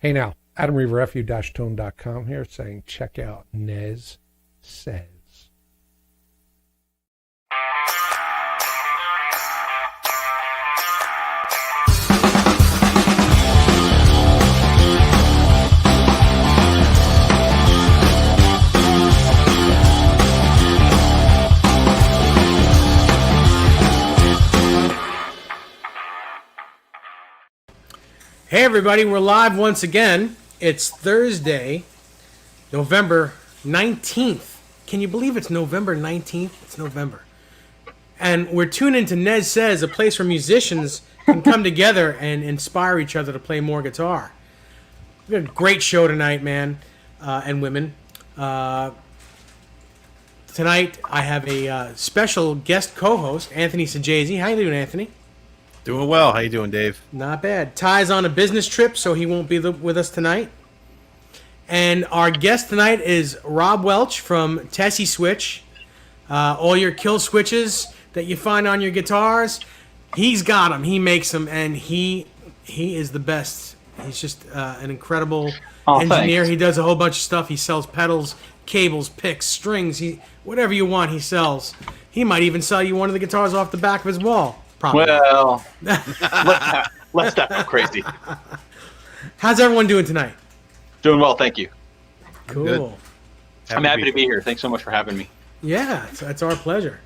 Hey now, Adam Reaver, fu-tone.com here saying check out Nez Says. Hey everybody, we're live once again. It's Thursday, November 19th. Can you believe it's November 19th? It's November. And we're tuned into Nez Says, a place where musicians can come together and inspire each other to play more guitar. We got a great show tonight, man, and women. Tonight I have a special guest co-host, Anthony Sajazi. How you doing, Anthony? Doing well. How you doing, Dave? Not bad. Ty's on a business trip, so he won't be with us tonight. And our guest tonight is Rob Welch from Tesi Switch. All your kill switches that you find on your guitars, he's got them. He makes them, and he is the best. He's just an incredible engineer. Thanks. He does a whole bunch of stuff. He sells pedals, cables, picks, strings. Whatever you want, he sells. He might even sell you one of the guitars off the back of his wall. Probably. Well, let's not go crazy. How's everyone doing tonight? Doing well, thank you. Cool. Good. I'm happy to be here. Thanks so much for having me. Yeah, it's our pleasure.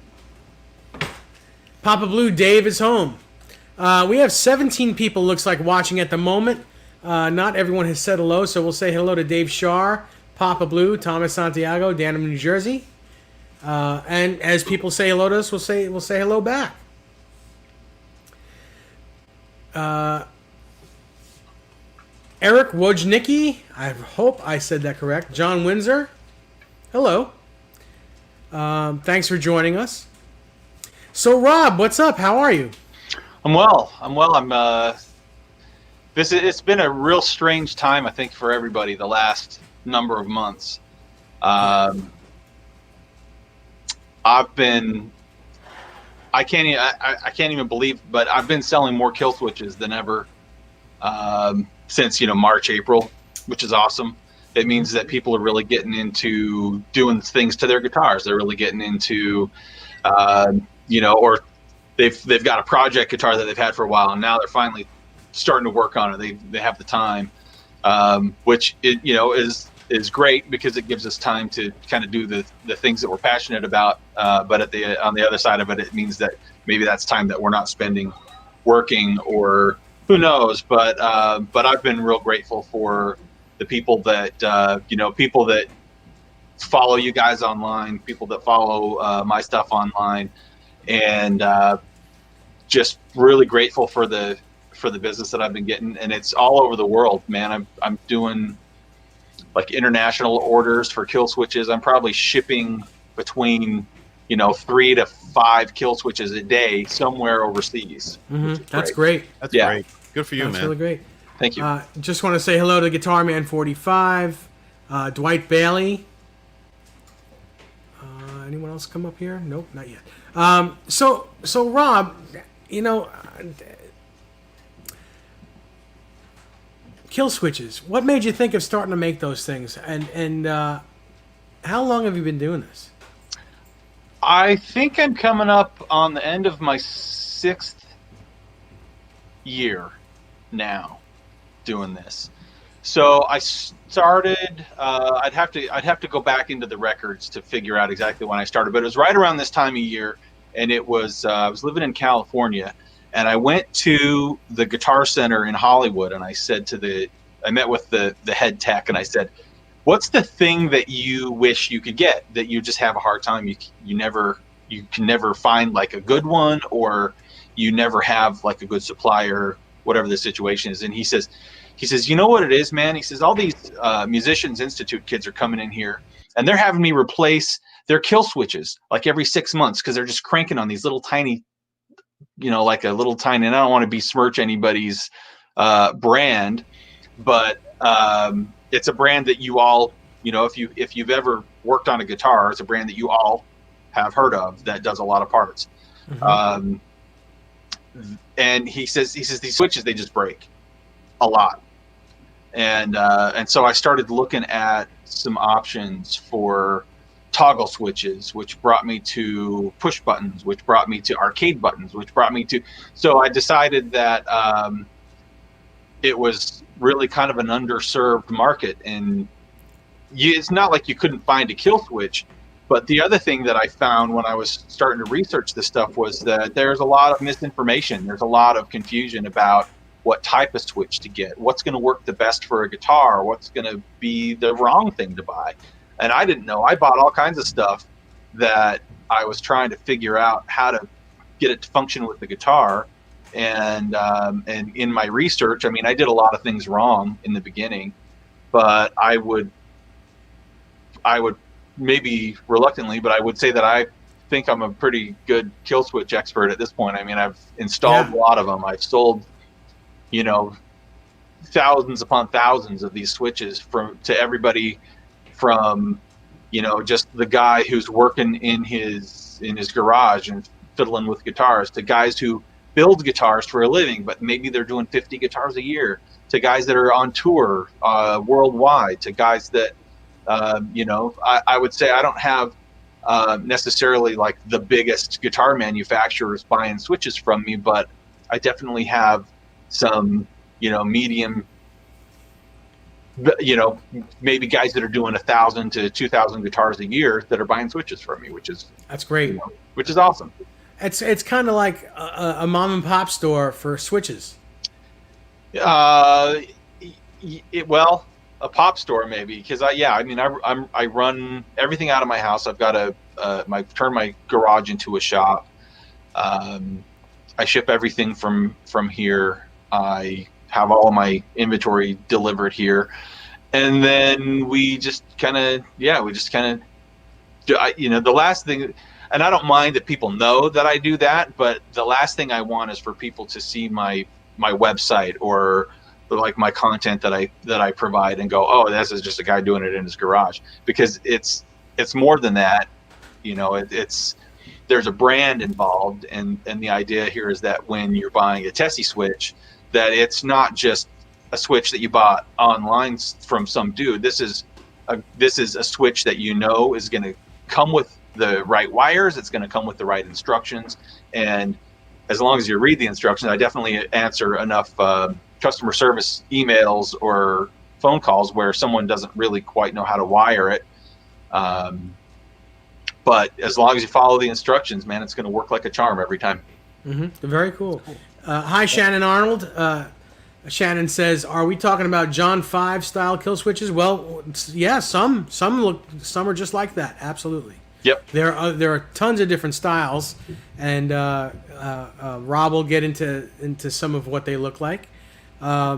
Papa Blue Dave is home. We have 17 people, looks like, watching at the moment. Not everyone has said hello, so we'll say hello to Dave Shar, Papa Blue, Thomas Santiago, Danham, New Jersey. And as people say hello to us, we'll say hello back. Eric Wojnicki, I hope I said that correct. John Windsor, hello. Thanks for joining us. So, Rob, what's up? How are you? I'm well. It's been a real strange time, I think, for everybody the last number of months. I can't even believe, but I've been selling more kill switches than ever since March, April, which is awesome. It means that people are really getting into doing things to their guitars. They're really getting into, or they've got a project guitar that they've had for a while, and now they're finally starting to work on it. They have the time, which is great because it gives us time to kind of do the things that we're passionate about. But on the other side of it, it means that maybe that's time that we're not spending working, or who knows. But I've been real grateful for the people that people that follow you guys online, people that follow my stuff online, and just really grateful for the business that I've been getting. And it's all over the world, man. I'm doing like international orders for kill switches. I'm probably shipping between 3 to 5 kill switches a day somewhere overseas. That's great. That's Yeah. great. Good for you, That's man. really great. Thank you. Just want to say hello to Guitar Man 45, Dwight Bailey. Anyone else come up here? Nope, not yet. So Rob, kill switches. What made you think of starting to make those things? And how long have you been doing this? I think I'm coming up on the end of my 6th year now doing this. So I started. I'd have to go back into the records to figure out exactly when I started, but it was right around this time of year, and it was I was living in California, and I went to the Guitar Center in Hollywood, and I met with the head tech, and I said, "What's the thing that you wish you could get that you just have a hard time? You can never find like a good one, or you never have like a good supplier, whatever the situation is." And he says, "You know what it is, man?" He says, "All these Musicians Institute kids are coming in here, and they're having me replace their kill switches like every 6 months because they're just cranking on these little tiny, like a little tiny." And I don't want to besmirch anybody's brand, but it's a brand that you all, if you've ever worked on a guitar, it's a brand that you all have heard of that does a lot of parts. Mm-hmm. And he says these switches, they just break a lot. And so I started looking at some options for toggle switches, which brought me to push buttons, which brought me to arcade buttons, which brought me to. So I decided that it was really kind of an underserved market, and it's not like you couldn't find a kill switch. But the other thing that I found when I was starting to research this stuff was that there's a lot of misinformation. There's a lot of confusion about what type of switch to get, what's going to work the best for a guitar, what's going to be the wrong thing to buy. And I didn't know. I bought all kinds of stuff that I was trying to figure out how to get it to function with the guitar. And in my research, I mean, I did a lot of things wrong in the beginning, but I would maybe reluctantly, but I would say that I think I'm a pretty good kill switch expert at this point. I mean, I've installed a lot of them. I've sold, thousands upon thousands of these switches to everybody from, just the guy who's working in his garage and fiddling with guitars, to guys who build guitars for a living, but maybe they're doing 50 guitars a year, to guys that are on tour worldwide, to guys that, I would say I don't have necessarily like the biggest guitar manufacturers buying switches from me, but I definitely have some, medium, maybe guys that are doing 1,000 to 2,000 guitars a year that are buying switches from me, that's great. Which is awesome. It's kind of like a mom and pop store for switches. Well, a pop store maybe, because I run everything out of my house. I've got turn my garage into a shop. I ship everything from here. I have all of my inventory delivered here, and then we just kind of do. The last thing, and I don't mind that people know that I do that, but the last thing I want is for people to see my website or like my content that I provide and go, oh, this is just a guy doing it in his garage, because it's more than that. There's a brand involved, and the idea here is that when you're buying a Tesi switch, that it's not just a switch that you bought online from some dude. This is a switch that is going to come with the right wires. It's going to come with the right instructions, and as long as you read the instructions, I definitely answer enough customer service emails or phone calls where someone doesn't really quite know how to wire it. But as long as you follow the instructions, man, it's going to work like a charm every time. Mm-hmm. Very cool. Hi, Shannon Arnold. Shannon says, "Are we talking about John 5 style kill switches?" Well, yeah, some are just like that. Absolutely. Yep. There are tons of different styles, and Rob will get into some of what they look like. Let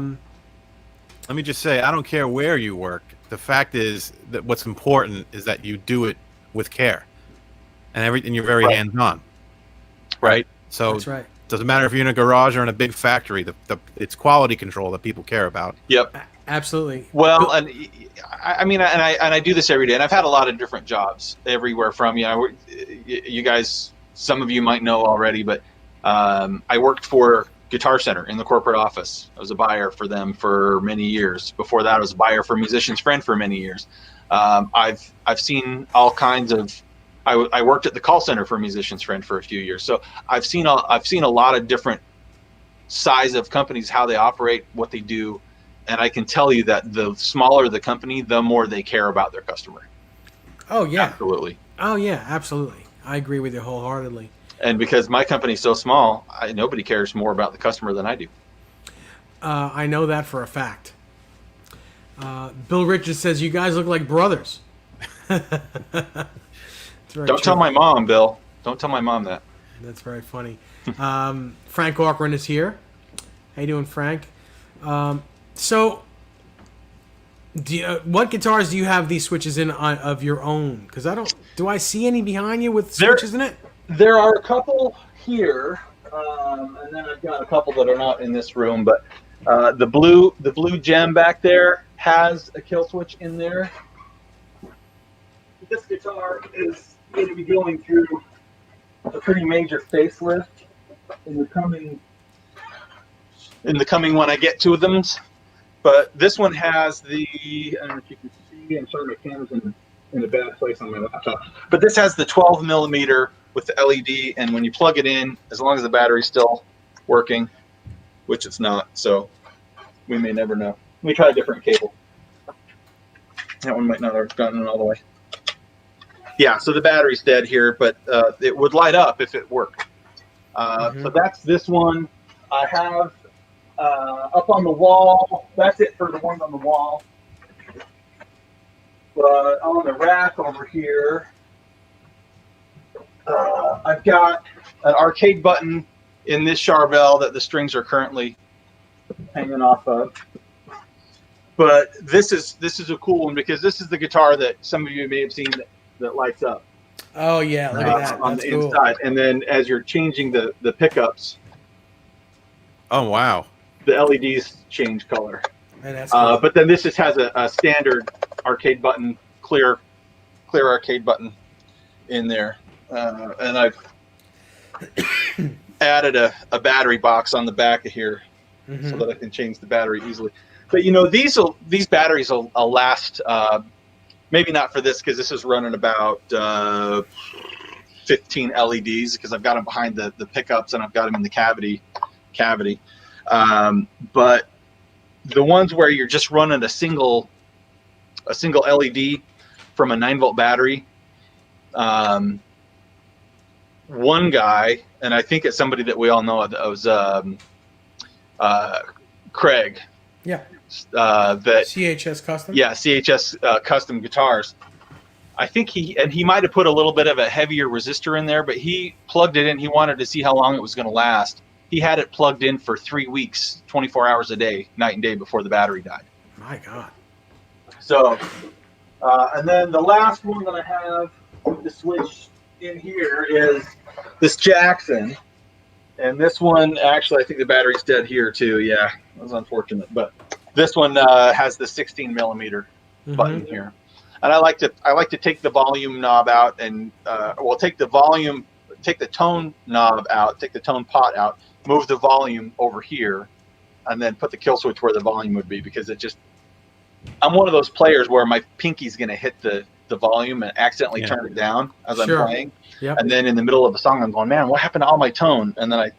me just say, I don't care where you work. The fact is that what's important is that you do it with care, and you're very hands-on. Right. So that's right. Doesn't matter if you're in a garage or in a big factory. It's quality control that people care about. Yep. Absolutely. Well, and I do this every day, and I've had a lot of different jobs everywhere from you guys. Some of you might know already, but I worked for Guitar Center in the corporate office. I was a buyer for them for many years. Before that, I was a buyer for Musician's Friend for many years. I've seen all kinds of. I worked at the call center for Musician's Friend for a few years, so I've seen a lot of different size of companies, how they operate, what they do, and I can tell you that the smaller the company, the more they care about their customer. Oh yeah, absolutely. Oh yeah, absolutely. I agree with you wholeheartedly. And because my company's so small, nobody cares more about the customer than I do. I know that for a fact. Bill Richards says you guys look like brothers. Don't tell my mom, Bill. Don't tell my mom that. That's very funny. Frank Corcoran is here. How you doing, Frank? So, what guitars do you have these switches in of your own? Because do I see any behind you with switches in it? There are a couple here, and then I've got a couple that are not in this room. But the blue gem back there has a kill switch in there. This guitar is going to be going through a pretty major facelift in the coming when I get to them. But this one has the, I don't know if you can see, I'm sorry, my camera's in a bad place on my laptop. But this has the 12 millimeter with the LED, and when you plug it in, as long as the battery's still working, which it's not, so we may never know. Let me try a different cable. That one might not have gotten all the way. Yeah, so the battery's dead here, but it would light up if it worked. So that's this one. I have up on the wall. That's it for the ones on the wall. But on the rack over here, I've got an arcade button in this Charvel that the strings are currently hanging off of. But this is a cool one because this is the guitar that some of you may have seen that lights up. Oh yeah, look at that. On That's the cool. inside. And then as you're changing the pickups, Oh wow. the LEDs change color. Man, that's cool. But then this just has a standard arcade button, clear arcade button in there. And I've added a battery box on the back of here so that I can change the battery easily. But you know, these batteries will last. Maybe not for this because this is running about 15 LEDs because I've got them behind the pickups and I've got them in the cavity. But the ones where you're just running a single LED from a 9-volt battery, one guy, and I think it's somebody that we all know, it was Craig. Yeah. That CHS Custom? Yeah, CHS Custom Guitars. I think he might have put a little bit of a heavier resistor in there, but he plugged it in. He wanted to see how long it was going to last. He had it plugged in for 3 weeks, 24 hours a day, night and day before the battery died. My God. So, and then the last one that I have with the switch in here is this Jackson. And this one, actually, I think the battery's dead here too. Yeah, that was unfortunate. But this one has the 16 millimeter button here. And I like to take the volume knob out and take the tone knob out, take the tone pot out, move the volume over here, and then put the kill switch where the volume would be because I'm one of those players where my pinky's going to hit the volume and accidentally turn it down as I'm playing. Yep. And then in the middle of a song, I'm going, man, what happened to all my tone? And then I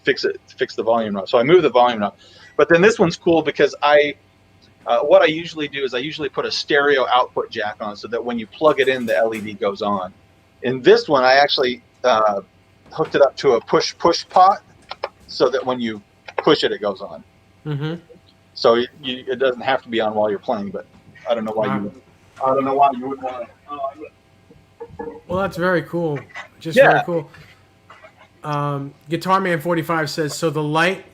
fix the volume knob. So I move the volume knob. But then this one's cool because what I usually do is I usually put a stereo output jack on so that when you plug it in, the LED goes on. In this one, I actually hooked it up to a push pot so that when you push it, it goes on. So it doesn't have to be on while you're playing, but I don't know why you would want to. Well, that's very cool. Very cool. Guitar Man 45 says, so the light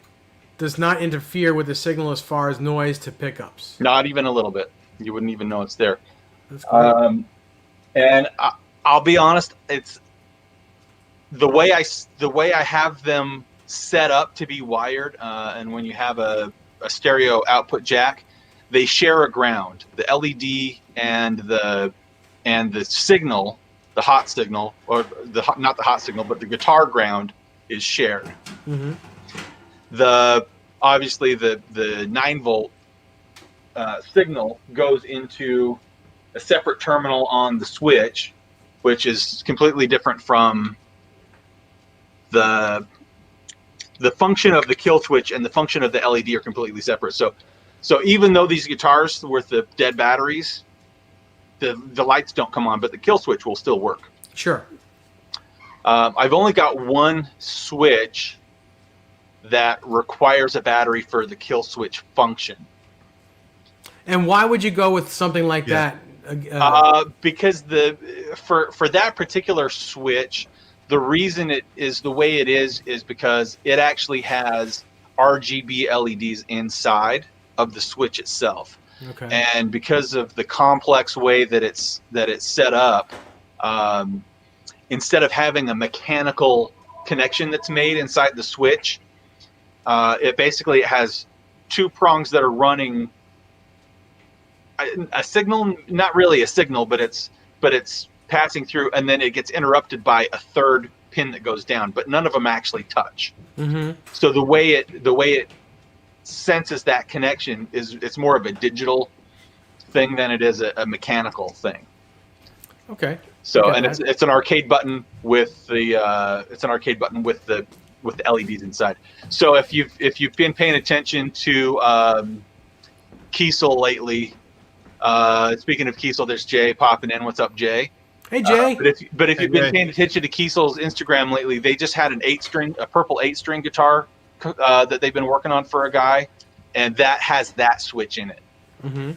does not interfere with the signal as far as noise to pickups. Not even a little bit. You wouldn't even know it's there. That's cool. And I'll be honest, it's the way I have them set up to be wired. And when you have a stereo output jack, they share a ground. The LED and the signal, the hot signal, or not the hot signal, but the guitar ground is shared. Obviously the 9-volt signal goes into a separate terminal on the switch, which is completely different from the function of the kill switch and the function of the LED are completely separate. So even though these guitars with the dead batteries, the lights don't come on, but the kill switch will still work. Sure. I've only got one switch that requires a battery for the kill switch function. And why would you go with something like that? Because for that particular switch, the reason it is the way it is because it actually has RGB LEDs inside of the switch itself. Okay. And because of the complex way that it's set up, instead of having a mechanical connection that's made inside the switch, it basically has two prongs that are running a signal, not really a signal, but it's passing through, and then it gets interrupted by a third pin that goes down, but none of them actually touch. So the way it's senses that connection it's more of a digital thing than it is a mechanical thing. Okay. So, and it's an arcade button with the LEDs inside. So if you've been paying attention to Kiesel lately, speaking of Kiesel, there's Jay popping in. What's up, Jay? Hey, Jay. But if you've been paying attention to Kiesel's Instagram lately, they just had a purple 8-string guitar that they've been working on for a guy, and that has that switch in it. Mm-hmm.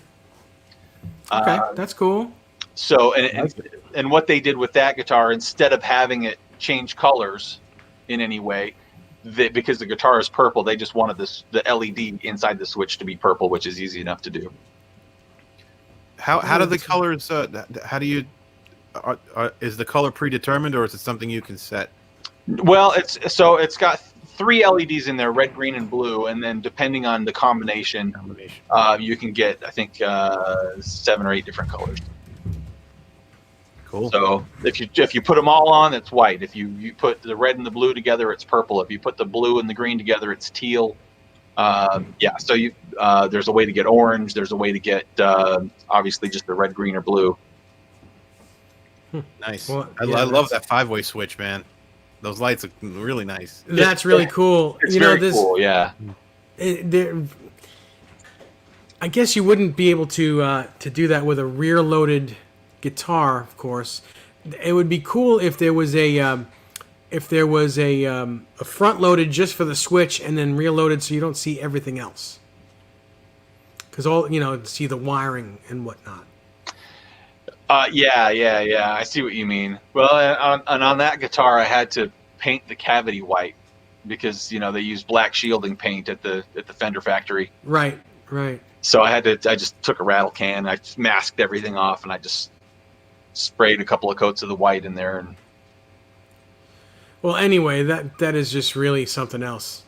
Okay, that's cool. So, and what they did with that guitar, instead of having it change colors in any way, because the guitar is purple, they just wanted the LED inside the switch to be purple, which is easy enough to do. How do the colors? How do you? Is the color predetermined, or is it something you can set? Well, it's got 3 LEDs in there, red, green, and blue, and then depending on the combination. You can get, I think, 7 or 8 different colors. Cool. So if you put them all on, it's white. If you put the red and the blue together, it's purple. If you put the blue and the green together, it's teal. So there's a way to get orange. There's a way to get obviously just the red, green, or blue. Nice. Well, I love that 5-way switch, man. Those lights look really nice. That's really cool. It's very cool, yeah. I guess you wouldn't be able to do that with a rear-loaded guitar, of course. It would be cool if there was a front-loaded just for the switch and then rear-loaded so you don't see everything else. Because see the wiring and whatnot. Yeah. I see what you mean. Well, on that guitar, I had to paint the cavity white because they use black shielding paint at the Fender factory. Right. So I just took a rattle can, I just masked everything off, and I just sprayed a couple of coats of the white in there. And well, anyway, that is just really something else.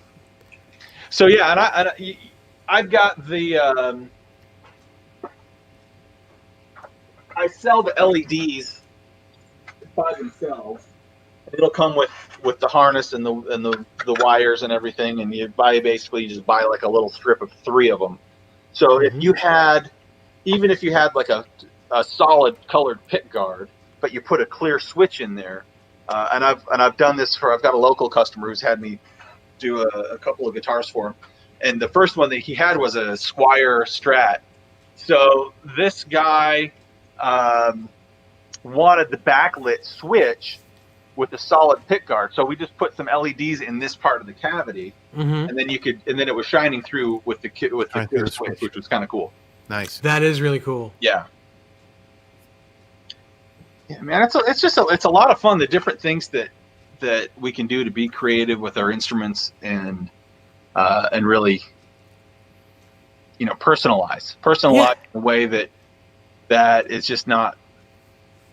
So yeah, and I've got the. I sell the LEDs by themselves. It'll come with the harness and the wires and everything, and you just buy like a little strip of 3 of them. So if you had like a solid colored pick guard, but you put a clear switch in there, and I've done this I've got a local customer who's had me do a couple of guitars for him, and the first one that he had was a Squier Strat. So this guy wanted the backlit switch with a solid pick guard, so we just put some LEDs in this part of the cavity, and then it was shining through with the clear switch, which was kind of cool. Nice. That is really cool. Yeah, man, it's a lot of fun. The different things that we can do to be creative with our instruments and really, personalize in a way that it's just not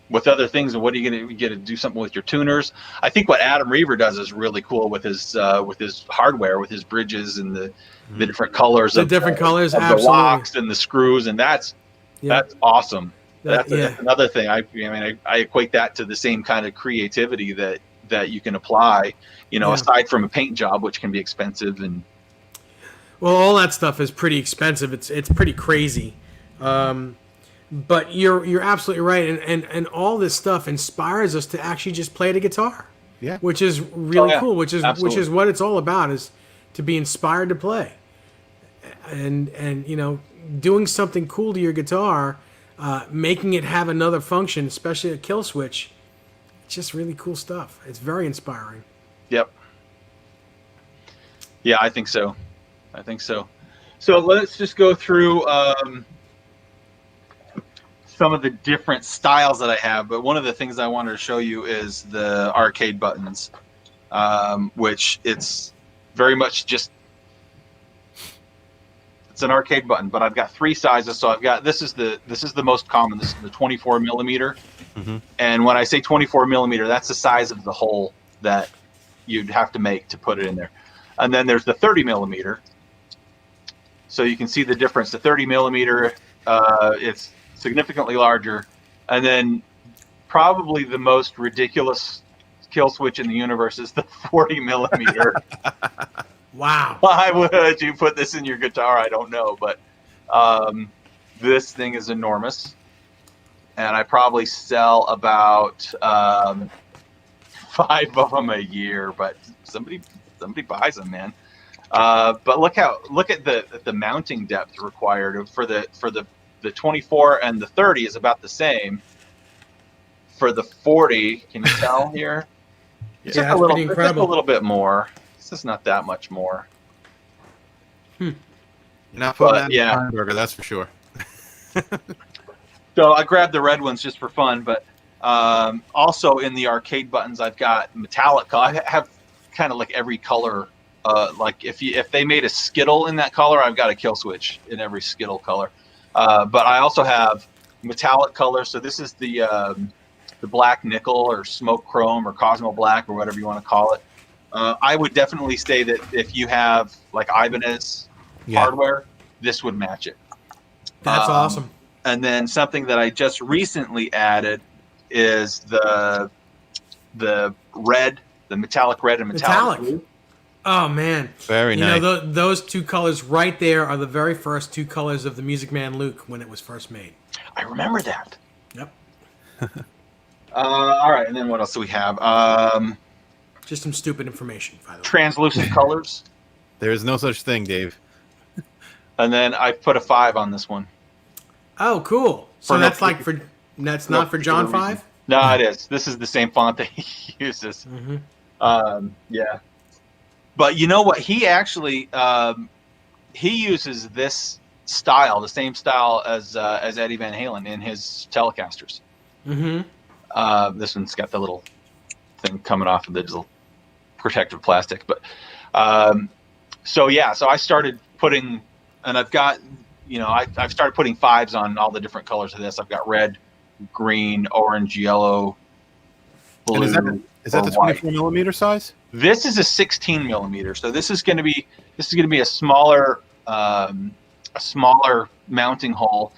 with other things. And what are you going to get to do something with your tuners? I think what Adam Reaver does is really cool with his hardware, with his bridges and the different colors, the the locks and the screws, and that's awesome. That's another thing. I equate that to the same kind of creativity that you can apply, aside from a paint job, which can be expensive. And well, all that stuff is pretty expensive. It's pretty crazy. But you're absolutely right, and all this stuff inspires us to actually just play the guitar. Yeah. Which is really cool. Which is Absolutely. what it's all about, is to be inspired to play. And doing something cool to your guitar, making it have another function, especially a kill switch. It's just really cool stuff. It's very inspiring. Yep. Yeah, I think so. So let's just go through some of the different styles that I have, but one of the things I wanted to show you is the arcade buttons, which it's very much just, it's an arcade button, but I've got 3 sizes. So I've got, this is the most common. This is the 24 millimeter. And when I say 24 millimeter, that's the size of the hole that you'd have to make to put it in there. And then there's the 30 millimeter. So you can see the difference. The 30 millimeter, it's significantly larger. And then probably the most ridiculous kill switch in the universe is the 40 millimeter. Wow. Why would you put this in your guitar? I don't know, but this thing is enormous, and I probably sell about 5 of them a year. But somebody buys them, man. But look at the mounting depth required for the 24, and the 30 is about the same. For the 40, can you tell here? Yeah, that's pretty incredible. Just a little bit more. This is not that much more. You're not putting that in yeah. a hamburger, that's for sure. So I grabbed the red ones just for fun, but also in the arcade buttons, I've got metallic. I have kind of like every color. Like if they made a Skittle in that color, I've got a kill switch in every Skittle color. But I also have metallic color. So this is the black nickel or smoke chrome or Cosmo black or whatever you want to call it. I would definitely say that if you have like Ibanez hardware, this would match it. That's awesome. And then something that I just recently added is the red, the metallic red and metallic blue. Oh man, very nice. You know, those two colors right there are the very first two colors of the Music Man Luke when it was first made. I remember that. Yep. All right, and then what else do we have? Just some stupid information, by the way. Translucent colors. There is no such thing, Dave. And then I put a 5 on this one. Oh, cool. So that's not for John 5? No, it is. This is the same font that he uses. Mm-hmm. Yeah. But you know what? He actually he uses this style, the same style as Eddie Van Halen in his Telecasters. Mm-hmm. This one's got the little thing coming off of the little protective plastic. But so I started putting, and I've got, I've started putting 5s on all the different colors of this. I've got red, green, orange, yellow, blue. And is that the 24 millimeter size? This is a 16 millimeter, so this is going to be a smaller mounting hole,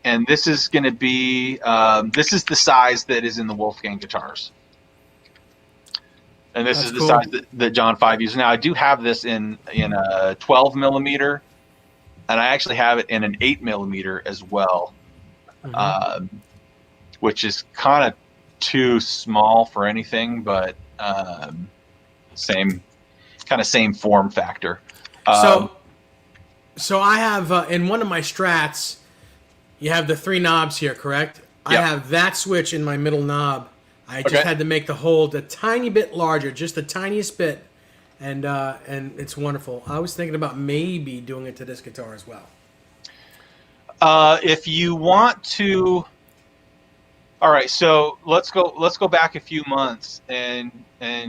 and this is going to be this is the size that is in the Wolfgang guitars, and this is the size that John 5 uses. Now I do have this in a 12 millimeter, and I actually have it in an 8 millimeter as well, which is kind of too small for anything, but same form factor. So I have in one of my Strats, you have the 3 knobs here, correct? Yep. I have that switch in my middle knob. I just had to make the hole a tiny bit larger, just the tiniest bit, and it's wonderful. I was thinking about maybe doing it to this guitar as well. If you want to. All right, so let's go back a few months, and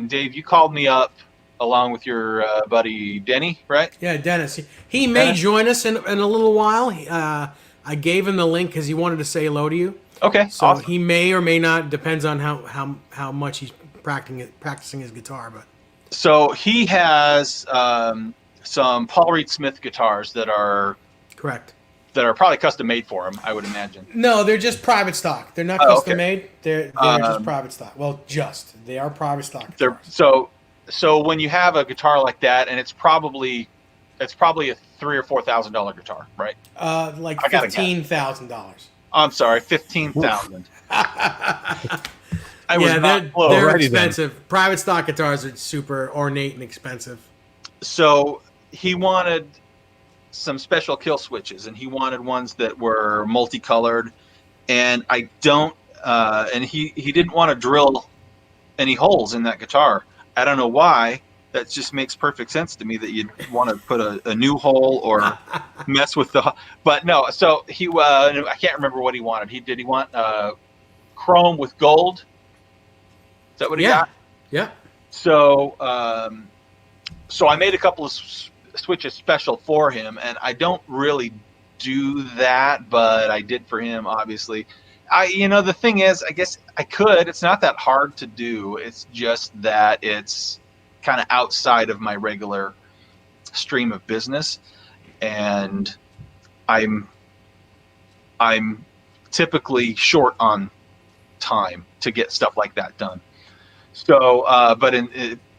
Dave, you called me up along with your buddy Denny, right? Yeah, Dennis. He may join us in a little while. I gave him the link because he wanted to say hello to you. Okay, so awesome. He may or may not, depends on how much he's practicing his guitar. But so he has some Paul Reed Smith guitars that are correct. That are probably custom made for him, I would imagine. No, they're just private stock. They're not custom made. They're just private stock. Well, they are private stock. So when you have a guitar like that, and it's probably a $3,000 or $4,000 guitar, right? Like $15,000. I'm sorry, $15,000. They're expensive. Then. Private stock guitars are super ornate and expensive. So he wanted some special kill switches, and he wanted ones that were multicolored, and I don't and he didn't want to drill any holes in that guitar. I don't know why. That just makes perfect sense to me that you'd want to put a new hole or mess with but no. So he I can't remember what he wanted. He want chrome with gold. Is that what he got? Yeah. So so I made a couple of switches special for him, and I don't really do that, but I did for him, obviously. The thing is, I guess I could. It's not that hard to do. It's just that it's kind of outside of my regular stream of business, and I'm typically short on time to get stuff like that done. So,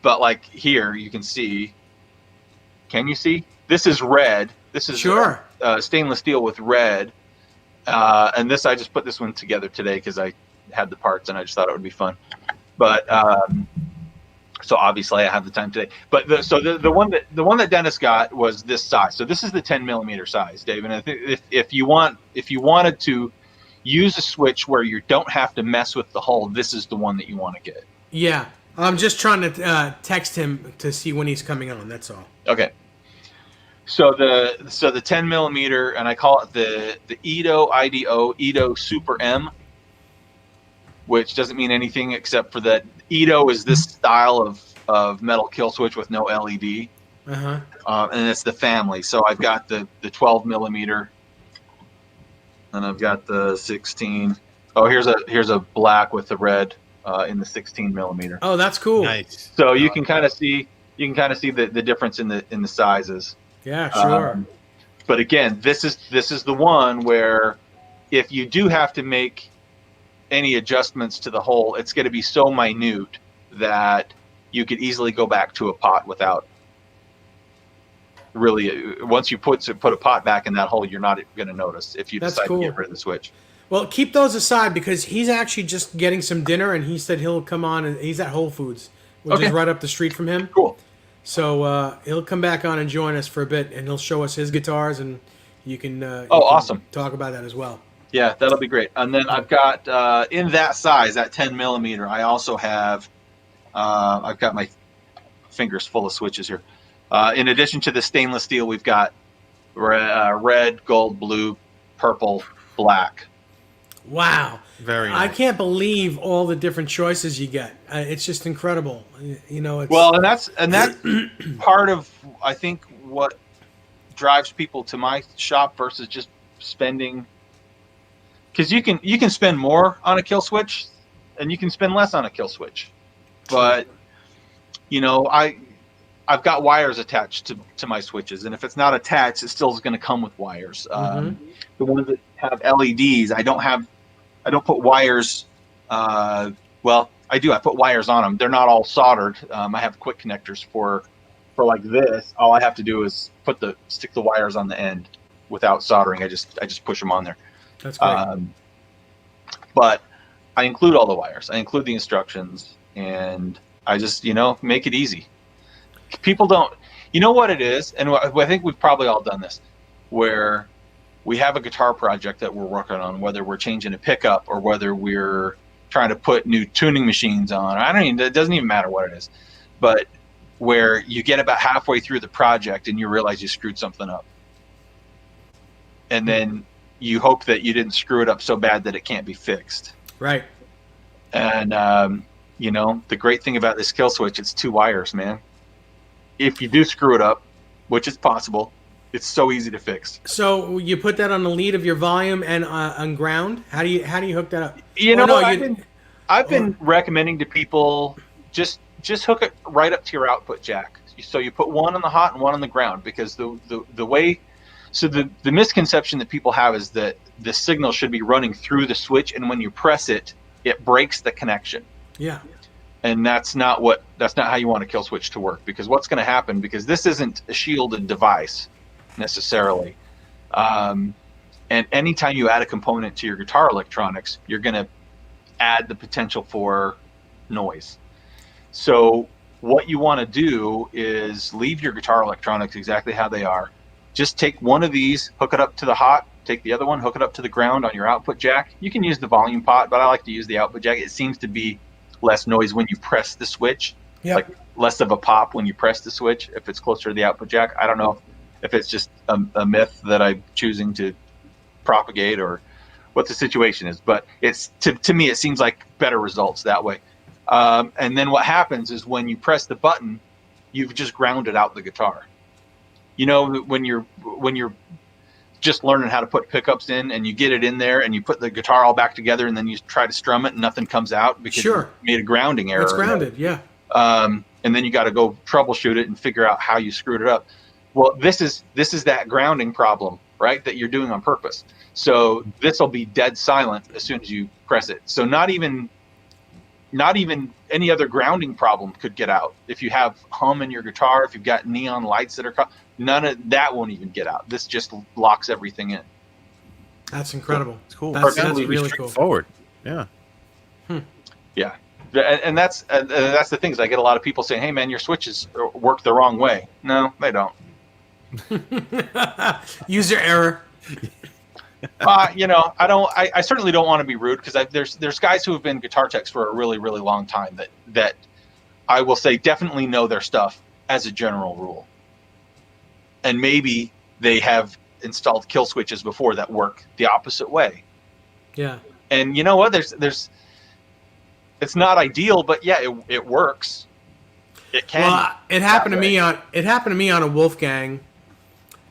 but like here, you can see Can you see? This is red. This is Sure. Stainless steel with red. And this, I just put this one together today because I had the parts and I just thought it would be fun. But so obviously I have the time today. But the one that Dennis got was this size. So this is the 10 millimeter size, Dave. And I think if you wanted to use a switch where you don't have to mess with the hull, this is the one that you want to get. Yeah. I'm just trying to text him to see when he's coming on. That's all. Okay. So the 10 millimeter, and I call it the IDO Super M, which doesn't mean anything except for that IDO is this style of metal kill switch with no LED. Uh-huh. And it's the family. So I've got the 12 millimeter, and I've got the 16. Oh, here's a black with the red in the 16 millimeter. Oh, that's cool. Nice. So you can kind of see the difference in the sizes. Yeah, sure. But again, this is the one where if you do have to make any adjustments to the hole, it's going to be so minute that you could easily go back to a pot without really. Once you put a pot back in that hole, you're not going to notice if you That's decide cool. to get rid of the switch. Well, keep those aside because he's actually just getting some dinner, and he said he'll come on, and he's at Whole Foods, which Okay. is right up the street from him. Cool. So he'll come back on and join us for a bit, and he'll show us his guitars, and you can awesome. talk about that as well. Yeah, that'll be great. And then I've got in that size, that 10 millimeter, I also have I've got my fingers full of switches here. In addition to the stainless steel, we've got red, gold, blue, purple, black. Wow. Very I nice. can't believe all the different choices you get. It's just incredible. You know, it's Well, and that's part of, I think, what drives people to my shop versus just spending. Because you can spend more on a kill switch, and you can spend less on a kill switch. But you know, I've got wires attached to my switches, and if it's not attached, it still is going to come with wires. The ones that have LEDs, I don't put wires. Well, I do. I put wires on them. They're not all soldered. I have quick connectors for like this. All I have to do is stick the wires on the end without soldering. I just push them on there. That's great. But I include all the wires. I include the instructions, and I just make it easy. People don't. You know what it is, and I think we've probably all done this, where we have a guitar project that we're working on, whether we're changing a pickup or whether we're trying to put new tuning machines on. It doesn't even matter what it is, but where you get about halfway through the project and you realize you screwed something up. And then you hope that you didn't screw it up so bad that it can't be fixed. Right. And, the great thing about this kill switch, it's 2 wires, man. If you do screw it up, which is possible, it's so easy to fix. So you put that on the lead of your volume and on ground. How do you hook that up? I've been recommending to people just hook it right up to your output jack. So you put one on the hot and one on the ground, because the way. So the misconception that people have is that the signal should be running through the switch, and when you press it, it breaks the connection. Yeah. And that's not how you want a kill switch to work, because what's going to happen, because this isn't a shielded device necessarily. And anytime you add a component to your guitar electronics, you're going to add the potential for noise. So what you want to do is leave your guitar electronics exactly how they are. Just take one of these, hook it up to the hot, take the other one, hook it up to the ground on your output jack. You can use the volume pot, but I like to use the output jack. It seems to be less noise when you press the switch, like less of a pop when you press the switch if it's closer to the output jack. I don't know if it's just a myth that I'm choosing to propagate or what the situation is, but it's to me it seems like better results that way. And then what happens is when you press the button, you've just grounded out the guitar. When you're just learning how to put pickups in, and you get it in there and you put the guitar all back together, and then you try to strum it and nothing comes out because you made a grounding error. It's grounded, yeah. And then you got to go troubleshoot it and figure out how you screwed it up. Well, this is that grounding problem, right? That you're doing on purpose. So this will be dead silent as soon as you press it. So not even not even any other grounding problem could get out. If you have hum in your guitar, if you've got neon lights that are none of that won't even get out. This just locks everything in. That's incredible. It's cool. That's Perfectly really cool. Forward. Yeah. Yeah. And that's the thing is I get a lot of people saying, "Hey man, your switches work the wrong way." No, they don't. User error. I certainly don't want to be rude because there's guys who have been guitar techs for a really, really long time that I will say definitely know their stuff as a general rule. And maybe they have installed kill switches before that work the opposite way. Yeah. And you know what? There's it's not ideal, but yeah, it works. It can. Well, it happened to me on a Wolfgang.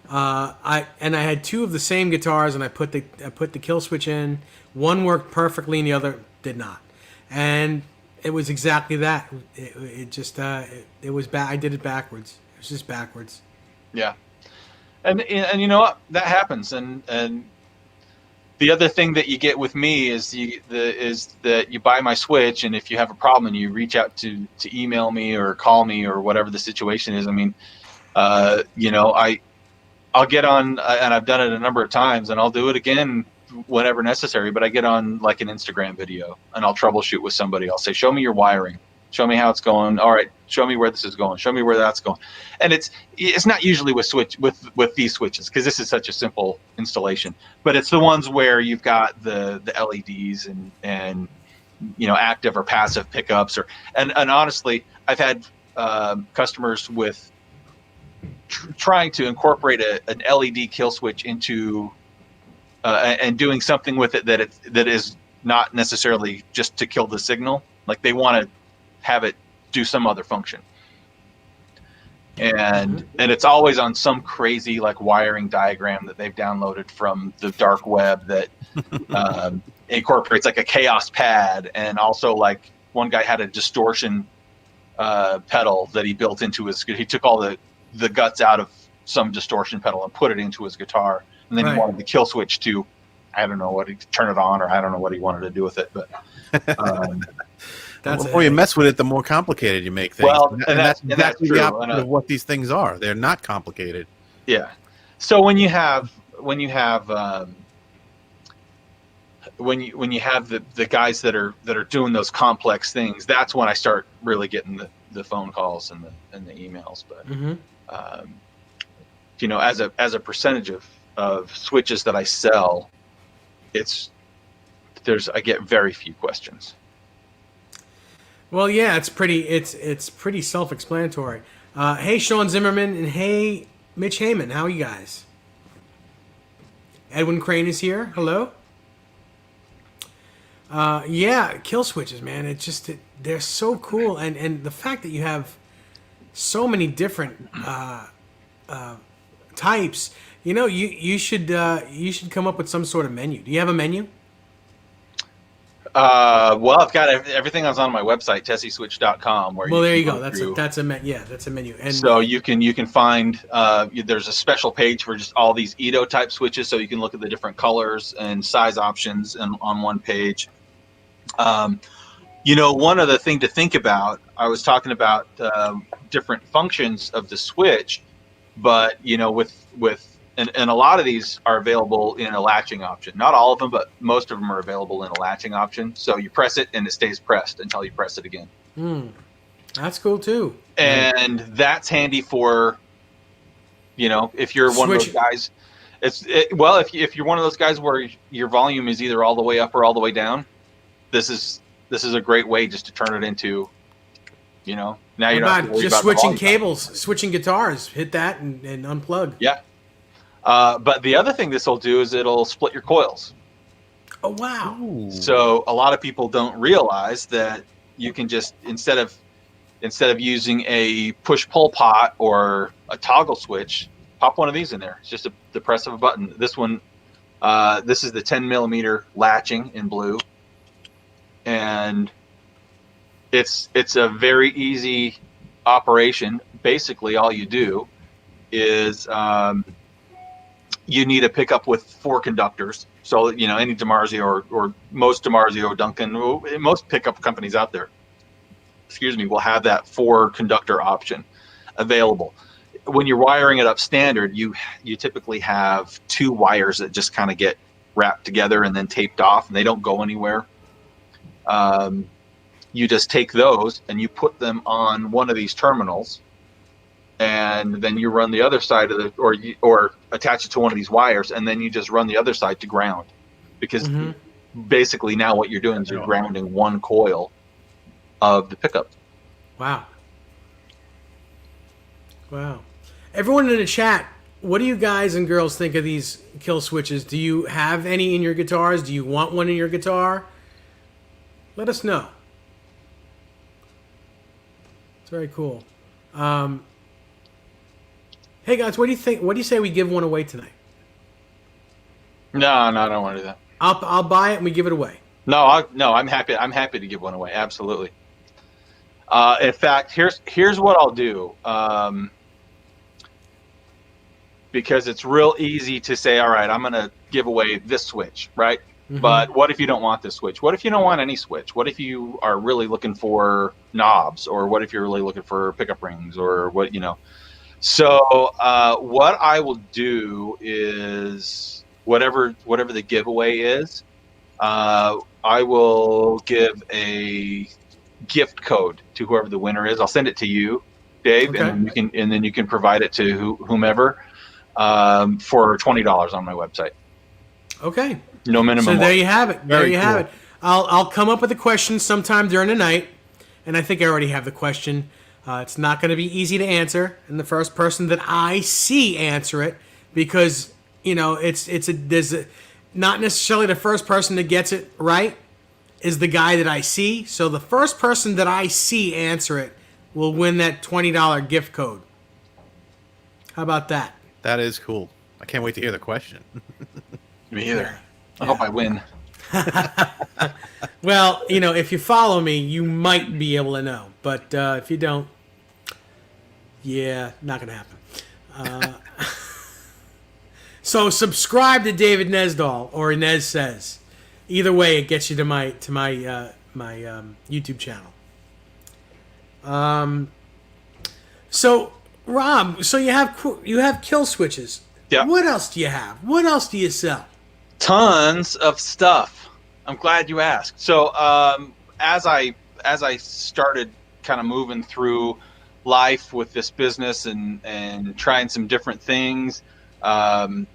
I had two of the same guitars, and I put the kill switch in. One worked perfectly, and the other did not. And it was exactly that. It was bad. I did it backwards. It was just backwards. Yeah, and you know what? That happens. And the other thing that you get with me is that you buy my switch, and if you have a problem, and you reach out to email me or call me or whatever the situation is. I mean, I'll get on, and I've done it a number of times, and I'll do it again whenever necessary. But I get on like an Instagram video, and I'll troubleshoot with somebody. I'll say, "Show me your wiring. Show me how it's going. All right, show me where this is going. Show me where that's going." And it's not usually with these switches because this is such a simple installation. But it's the ones where you've got the LEDs and active or passive pickups and honestly, I've had customers with trying to incorporate an LED kill switch into and doing something with it that is not necessarily just to kill the signal. Like they want to have it do some other function, and it's always on some crazy like wiring diagram that they've downloaded from the dark web that incorporates like a chaos pad, and also like one guy had a distortion pedal that he built into his. He took all the guts out of some distortion pedal and put it into his guitar, and then he wanted the kill switch to, I don't know what he turn it on, or I don't know what he wanted to do with it, but the more you mess with it, the more complicated you make things. Well, and that's exactly true. the opposite of what these things are. They're not complicated. Yeah. So when you have the guys that are doing those complex things, that's when I start really getting the phone calls and the emails. But as a percentage of switches that I sell, I get very few questions. Well, yeah, it's pretty self-explanatory. Hey, Sean Zimmerman, and hey, Mitch Heyman, how are you guys? Edwin Crane is here. Hello. Yeah, kill switches, man. They're so cool, and the fact that you have so many different types. You should come up with some sort of menu. Do you have a menu? Well, I've got everything that's on my website, tesiswitch.com. There you go. That's a menu. And so you can find there's a special page for just all these Edo type switches, so you can look at the different colors and size options on one page. One other thing to think about, I was talking about different functions of the switch, but and a lot of these are available in a latching option. Not all of them, but most of them are available in a latching option. So you press it and it stays pressed until you press it again. That's cool too. And that's handy for, if you're one of those guys. If you're one of those guys where your volume is either all the way up or all the way down, this is a great way just to turn it into, now you're not just switching cables, switching guitars. Hit that and unplug. Yeah. But the other thing this will do is it'll split your coils. Oh, wow. Ooh. So a lot of people don't realize that you can just, instead of using a push-pull pot or a toggle switch, pop one of these in there. It's just the press of a button. This one, this is the 10 millimeter latching in blue. And it's a very easy operation. Basically, all you do is you need a pickup with 4 conductors. So any DiMarzio or most DiMarzio, Duncan, most pickup companies out there excuse me, will have that 4-conductor option available. When you're wiring it up standard, you typically have 2 wires that just kind of get wrapped together and then taped off, and they don't go anywhere. You just take those and you put them on one of these terminals, and then you run the other side of the, or attach it to one of these wires, and then you just run the other side to ground, because basically now what you're doing is you're grounding one coil of the pickup. Wow. Wow. Everyone in the chat, what do you guys and girls think of these kill switches? Do you have any in your guitars? Do you want one in your guitar? Let us know. It's very cool. Hey guys, what do you think? What do you say we give one away tonight? No, I don't want to do that. I'll buy it and we give it away. No, I'm happy. I'm happy to give one away. Absolutely. In fact, here's what I'll do. Because it's real easy to say, all right, I'm going to give away this switch, right? But what if you don't want this switch? What if you don't want any switch? What if you are really looking for knobs, or what if you're really looking for pickup rings, or what, you know? So what I will do is whatever the giveaway is, I will give a gift code to whoever the winner is. I'll send it to you, Dave, Okay. and then you can provide it to whomever for $20 on my website. Okay. No minimum. So there you have it. There Very you have cool. it. I'll come up with a question sometime during the night, and I think I already have the question. It's not going to be easy to answer, and the first person that I see answer it, because you know there's not necessarily the first person that gets it right is the guy that I see. So the first person that I see answer it will win that $20 gift code. How about that? That is cool. I can't wait to hear the question. Me either. I hope I win. Well, you know, if you follow me, you might be able to know. But if you don't, yeah, not going to happen. So subscribe to David Nesdahl or Nez Says. Either way, it gets you to my YouTube channel. So Rob, so you have kill switches. Yeah. What else do you have? What else do you sell? Tons of stuff. I'm glad you asked. So as I started kind of moving through life with this business and trying some different things, I've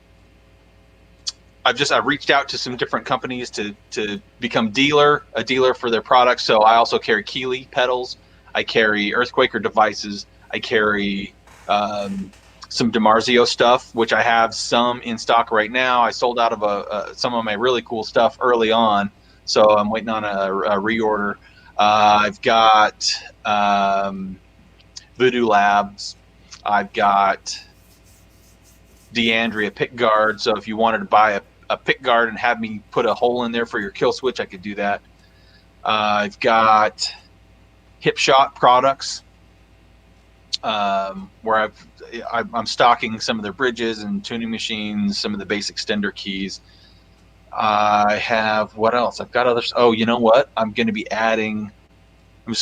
reached out to some different companies to become a dealer for their products. So I also carry Keeley pedals. I carry Earthquaker devices. I carry some DiMarzio stuff, which I have some in stock right now. I sold out of some of my really cool stuff early on, so I'm waiting on a reorder. I've got Voodoo Labs. I've got DeAndrea pick guard. So if you wanted to buy a pick guard and have me put a hole in there for your kill switch, I could do that. I've got Hip Shot products, where I'm stocking some of their bridges and tuning machines, some of the basic Stender keys. I have, what else? I've got others. Oh, you know what? I'm going to be adding.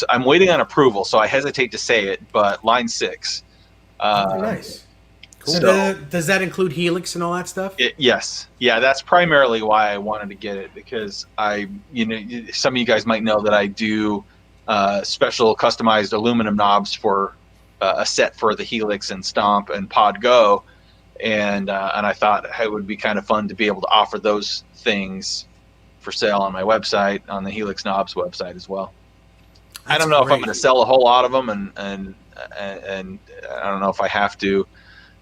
I'm waiting on approval, so I hesitate to say it, but Line 6. Nice. Cool. So does that include Helix and all that stuff? Yes. Yeah, that's primarily why I wanted to get it, because some of you guys might know that I do special customized aluminum knobs for a set for the Helix and Stomp and Pod Go, and I thought it would be kind of fun to be able to offer those things for sale on my website, on the Helix Knobs website as well. I don't know if I'm going to sell a whole lot of them, and I don't know if I have to,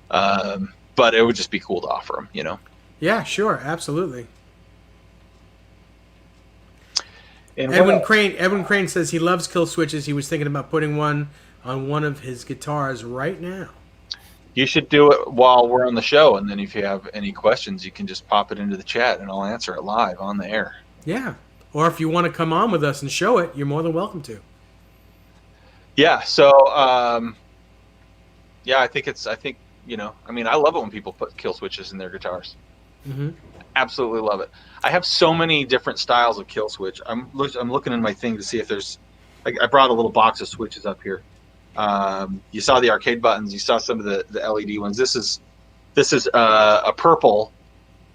but it would just be cool to offer them, you know. Yeah, sure, absolutely. And Edwin Crane says he loves kill switches. He was thinking about putting one on one of his guitars right now. You should do it while we're on the show, and then if you have any questions, you can just pop it into the chat, and I'll answer it live on the air. Yeah, or if you want to come on with us and show it, you're more than welcome to. Yeah. So, yeah, I think I love it when people put kill switches in their guitars. Mm-hmm. Absolutely love it. I have so many different styles of kill switch. I'm looking in my thing to see if there's I brought a little box of switches up here. You saw the arcade buttons. You saw some of the LED ones. This is a purple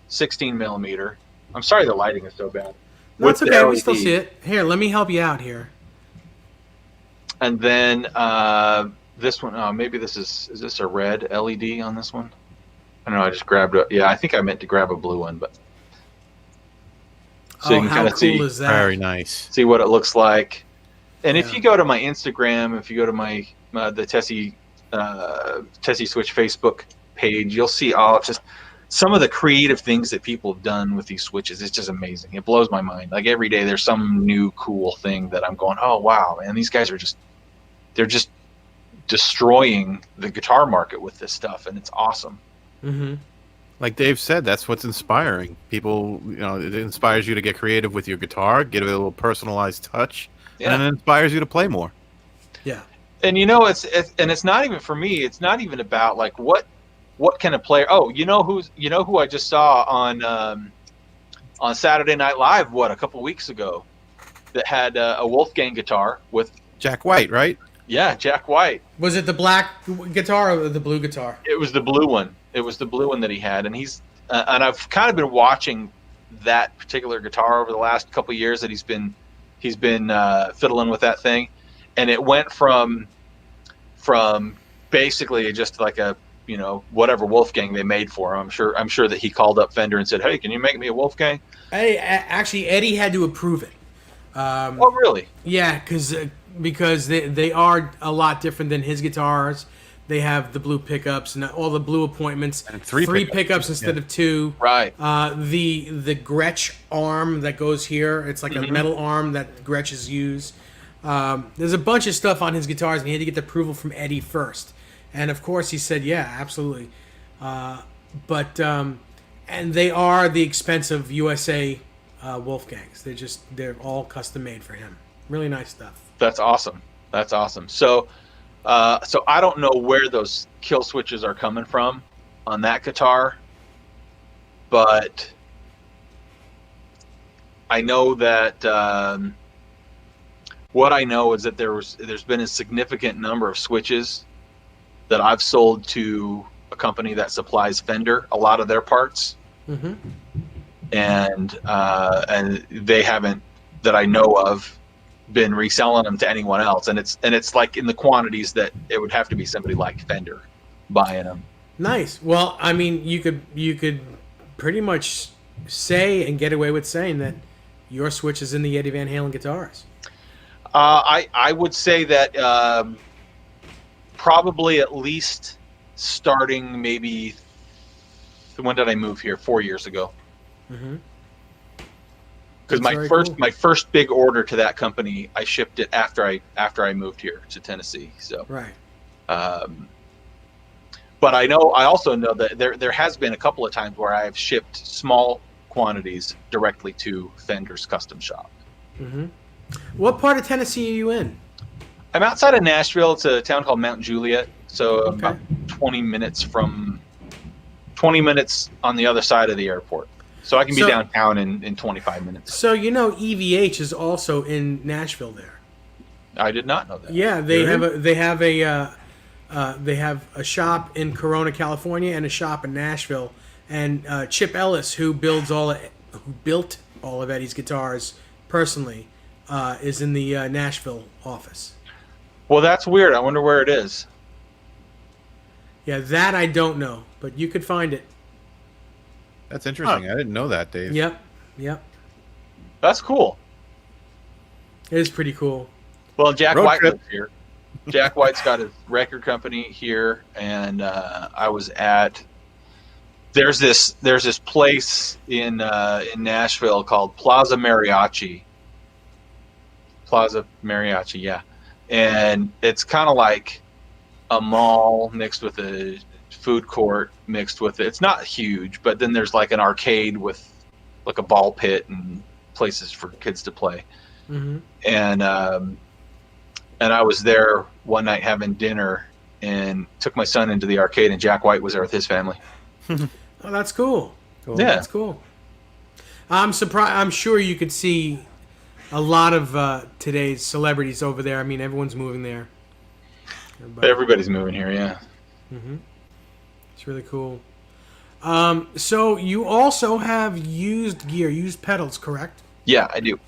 16 millimeter. I'm sorry the lighting is so bad. No, it's With okay. the We still LED. see it. Here, let me help you out here. And then this one, maybe this is this a red LED on this one? I don't know. I just grabbed it. Yeah, I think I meant to grab a blue one, but so you can how kind of cool see is that? Very nice. what it looks like. And if Yeah. you go to my Instagram, if you go to my the Tesi Switch Facebook page, you'll see all just some of the creative things that people have done with these switches. It's just amazing. It blows my mind. Like every day, there's some new cool thing that I'm going, oh wow, man! These guys are they're just destroying the guitar market with this stuff, and it's awesome. Mm-hmm. Like Dave said, that's what's inspiring people. It inspires you to get creative with your guitar, get a little personalized touch, Yeah. and it inspires you to play more. Yeah. And it's not even for me. It's not even about like what can a player. Oh, you know who I just saw on Saturday Night Live a couple weeks ago that had a Wolfgang guitar with Jack White, right? Jack White. Was it the black guitar or the blue guitar? It was the blue one. It was the blue one that he had, and he's and I've kind of been watching that particular guitar over the last couple of years that he's been fiddling with that thing, and it went from basically just like a whatever Wolfgang they made for him. I'm sure that he called up Fender and said, "Hey, can you make me a Wolfgang?" Actually, Eddie had to approve it. Oh, really? Yeah, because they are a lot different than his guitars. They have the blue pickups and all the blue appointments. And three pickups pickups, instead of two. Right. The Gretsch arm that goes here. It's like a metal arm that Gretsch use. There's a bunch of stuff on his guitars, and he had to get the approval from Eddie first. And of course, he said, "Yeah, absolutely." And they are the expensive USA Wolfgangs. They're all custom made for him. Really nice stuff. That's awesome. So I don't know where those kill switches are coming from on that guitar, but I know that what I know is that there's been a significant number of switches that I've sold to a company that supplies Fender a lot of their parts, Mm-hmm. and they haven't, that I know of, been reselling them to anyone else, and it's like in the quantities that it would have to be somebody like Fender buying them. Nice. Well, I mean, you could pretty much say and get away with saying that your switch is in the Eddie Van Halen guitars. I would say that probably at least starting maybe, when did I move here? 4 years ago. Mm-hmm. Because my first big order to that company, I shipped it after I moved here to Tennessee. So Right. But I also know that there has been a couple of times where I have shipped small quantities directly to Fender's custom shop. Mm-hmm. What part of Tennessee are you in? I'm outside of Nashville. It's a town called Mount Juliet. So Okay. about 20 minutes on the other side of the airport. So I can be downtown in 25 minutes. So EVH is also in Nashville there. I did not know that. Yeah, they have a shop in Corona, California, and a shop in Nashville. And Chip Ellis, who built all of Eddie's guitars personally, is in the Nashville office. Well, that's weird. I wonder where it is. Yeah, that I don't know, but you could find it. That's interesting. I didn't know that, Dave. Yep. That's cool. It is pretty cool. Well, Jack Road White trip. lives here. Jack White's got his record company here, and I was at. There's this place in Nashville called Plaza Mariachi, yeah, and it's kind of like a mall mixed with a food court mixed with it. It's not huge, but then there's like an arcade with like a ball pit and places for kids to play. Mm-hmm. And I was there one night having dinner and took my son into the arcade, and Jack White was there with his family. Oh, that's cool. Yeah. That's cool. I'm surprised. I'm sure you could see a lot of today's celebrities over there. I mean, everyone's moving there. Everybody's moving here, yeah. It's really cool. So you also have used gear, used pedals, correct? Yeah, I do.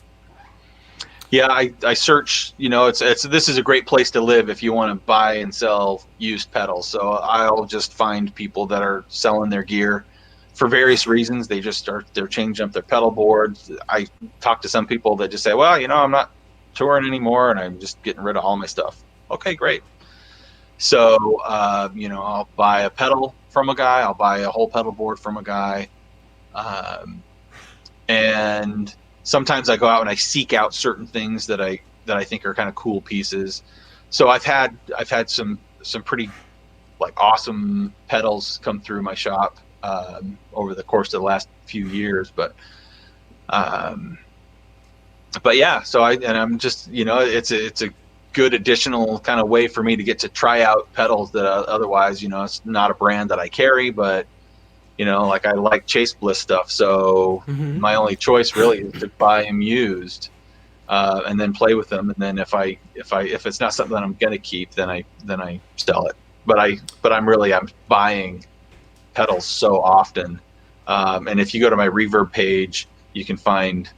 Yeah, I search. This is a great place to live if you want to buy and sell used pedals. So I'll just find people that are selling their gear for various reasons. They're changing up their pedal boards. I talk to some people that just say, well, I'm not touring anymore and I'm just getting rid of all my stuff. Okay, great. So I'll buy a pedal from a guy. I'll buy a whole pedal board from a guy, and sometimes I go out and I seek out certain things that I think are kind of cool pieces. So I've had some pretty like awesome pedals come through my shop over the course of the last few years, but yeah. So I'm just it's a good additional kind of way for me to get to try out pedals that otherwise it's not a brand that I carry, but like I like Chase Bliss stuff, so my only choice really is to buy them used and then play with them, and then if it's not something that I'm gonna keep, then I sell it. But I'm buying pedals so often, and if you go to my Reverb page, you can find.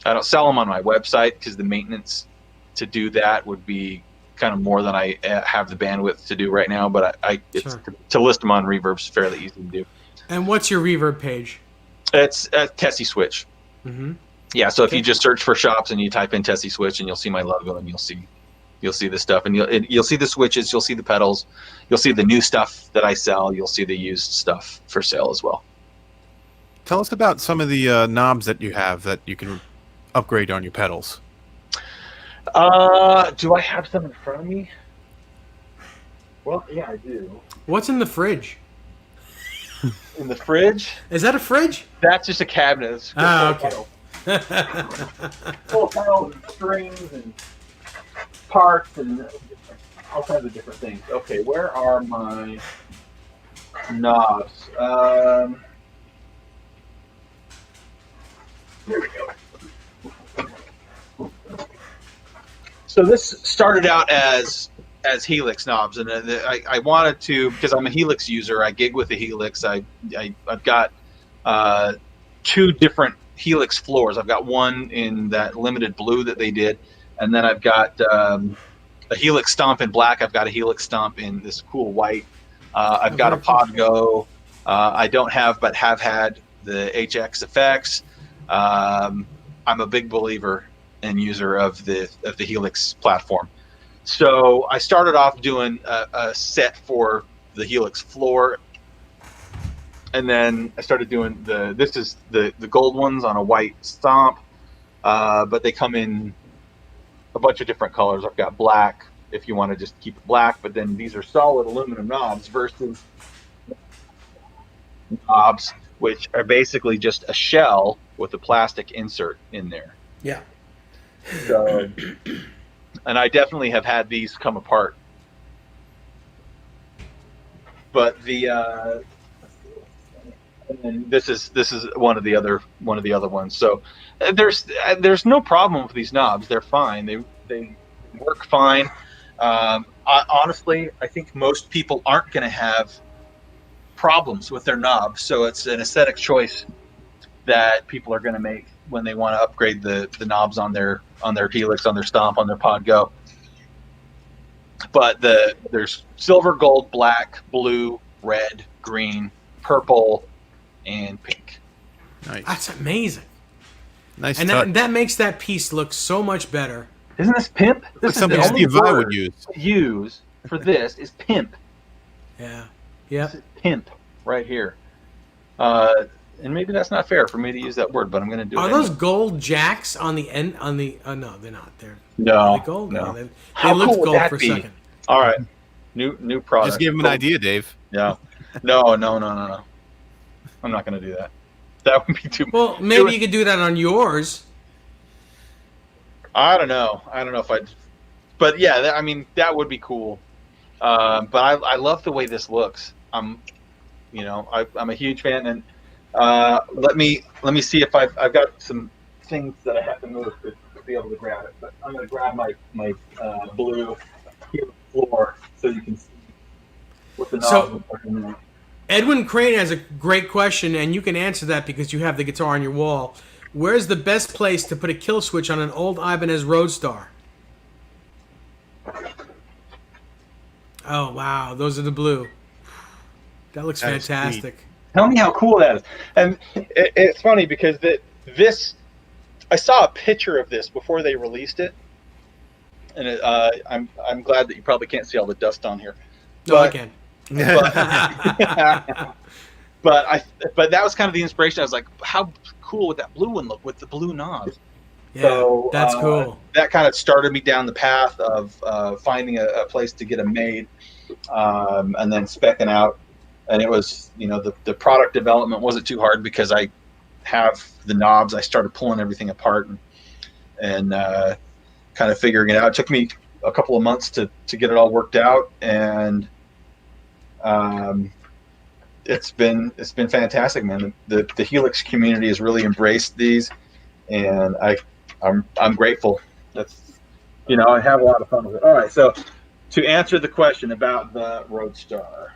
I don't sell them on my website because the maintenance to do that would be kind of more than I have the bandwidth to do right now. But to list them on Reverb's fairly easy to do. And what's your Reverb page? It's Tesi Switch. Yeah, so if you just search for shops and you type in Tesi Switch, and you'll see my logo, and you'll see the stuff, and you'll see the switches, you'll see the pedals, you'll see the new stuff that I sell, you'll see the used stuff for sale as well. Tell us about some of the knobs that you have that you can upgrade on your pedals. Do I have some in front of me? Well, yeah, I do. What's in the fridge? In the fridge? Is that a fridge? That's just a cabinet. It's okay. Full pedals and strings and parts and all kinds of different things. Okay, where are my knobs? There we go. So this started out as Helix knobs, and I wanted to, because I'm a Helix user. I gig with the Helix. I've got two different Helix floors. I've got one in that limited blue that they did, and then I've got a Helix Stomp in black. I've got a Helix Stomp in this cool white. I've got a Podgo. I don't have, but have had the HX effects. I'm a big believer and user of the Helix platform. So I started off doing a set for the Helix floor, and then I started doing this is the gold ones on a white stomp, but they come in a bunch of different colors. I've got black if you want to just keep it black, but then these are solid aluminum knobs versus knobs which are basically just a shell with a plastic insert in there. Yeah. So, and I definitely have had these come apart. But and this is one of the other ones. So there's no problem with these knobs. They're fine. They work fine. Honestly, I think most people aren't going to have problems with their knobs. So it's an aesthetic choice that people are going to make when they want to upgrade the knobs on their Helix, on their Stomp, on their Podgo. But there's silver, gold, black, blue, red, green, purple, and pink. Nice. That's amazing. Nice. And that makes that piece look so much better. Isn't this pimp? This is something the only Steve Vai word would use for this is pimp. Yeah. Yep. This is pimp right here. And maybe that's not fair for me to use that word, but I'm going to do it. Are those gold jacks on the end? On the no, they're not. They're gold. No. They How looked cool would gold that for a be? second. All right, new product. Just give him an idea, Dave. Yeah. No. I'm not going to do that. That would be too. Well, maybe you could do that on yours. I don't know if I'd. But yeah, I mean that would be cool. But I love the way this looks. I'm a huge fan, and let me see if I've got some things that I have to move. be able to grab it. But I'm going to grab my blue here on the floor so you can see what the knobs So look like in there. Edwin Crane has a great question, and you can answer that because you have the guitar on your wall. Where's the best place to put a kill switch on an old Ibanez Roadstar? Oh wow, those are the blue. That looks That is sweet. fantastic. Tell me how cool that is. And it's funny because this, I saw a picture of this before they released it, and I'm glad that you probably can't see all the dust on here. No, I But- can. but that was kind of the inspiration. I was like, how cool would that blue one look with the blue knobs? Yeah, So, that's cool. That kind of started me down the path of finding a place to get them made, and then specking out. And it was, the product development wasn't too hard because I have the knobs. I started pulling everything apart and kind of figuring it out. It took me a couple of months to get it all worked out, and it's been fantastic, man. The Helix community has really embraced these, and I'm grateful. That's I have a lot of fun with it. All right, so to answer the question about the Roadstar.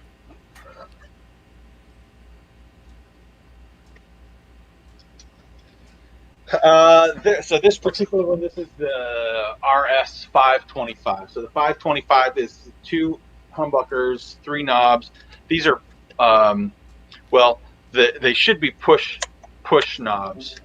So this particular one, this is the RS 525. So the 525 is 2 humbuckers, 3 knobs. These are, they should be push knobs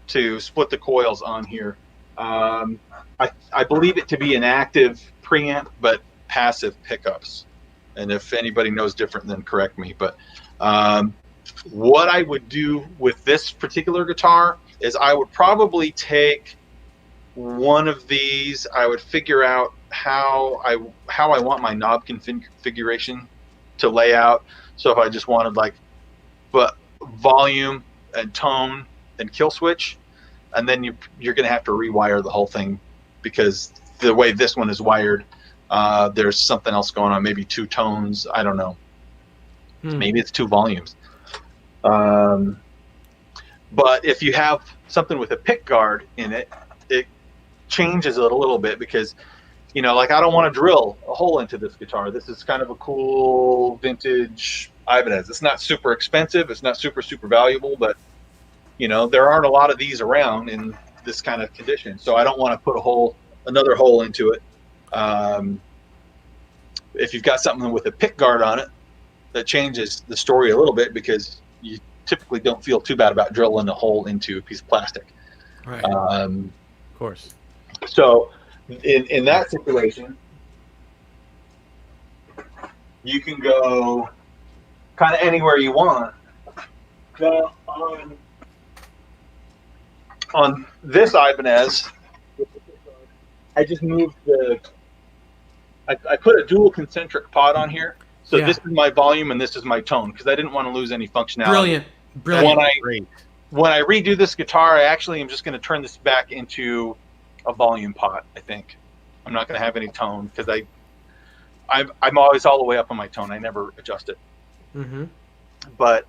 to split the coils on here. I believe it to be an active preamp, but passive pickups. And if anybody knows different, then correct me. But what I would do with this particular guitar is I would probably take one of these. I would figure out how I want my knob configuration to lay out. So if I just wanted but volume and tone and kill switch, and then you're going to have to rewire the whole thing because the way this one is wired, there's something else going on. Maybe 2 tones. I don't know. Maybe it's 2 volumes. But if you have something with a pick guard in it, it changes it a little bit because, I don't want to drill a hole into this guitar. This is kind of a cool vintage Ibanez. It's not super expensive. It's not super valuable, but there aren't a lot of these around in this kind of condition. So I don't want to put another hole into it. If you've got something with a pick guard on it, that changes the story a little bit because you typically don't feel too bad about drilling a hole into a piece of plastic. Right. Of course. So in that situation, you can go kind of anywhere you want. But on this Ibanez, I just moved I put a dual concentric pod on here. So Yeah. this is my volume and this is my tone because I didn't want to lose any functionality. Brilliant. When I redo this guitar, I actually am just going to turn this back into a volume pot. I think I'm not going to have any tone because I'm always all the way up on my tone. I never adjust it. Mm-hmm. But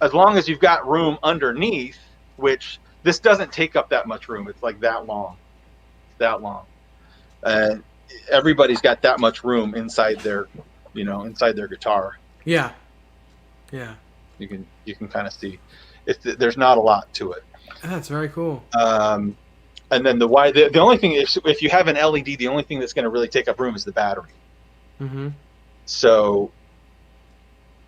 as long as you've got room underneath, which this doesn't take up that much room. It's like that long. And everybody's got that much room inside their guitar. Yeah. Yeah. You can kind of see there's not a lot to it. That's very cool. And then the only thing is if you have an LED, the only thing that's going to really take up room is the battery. Mm-hmm. So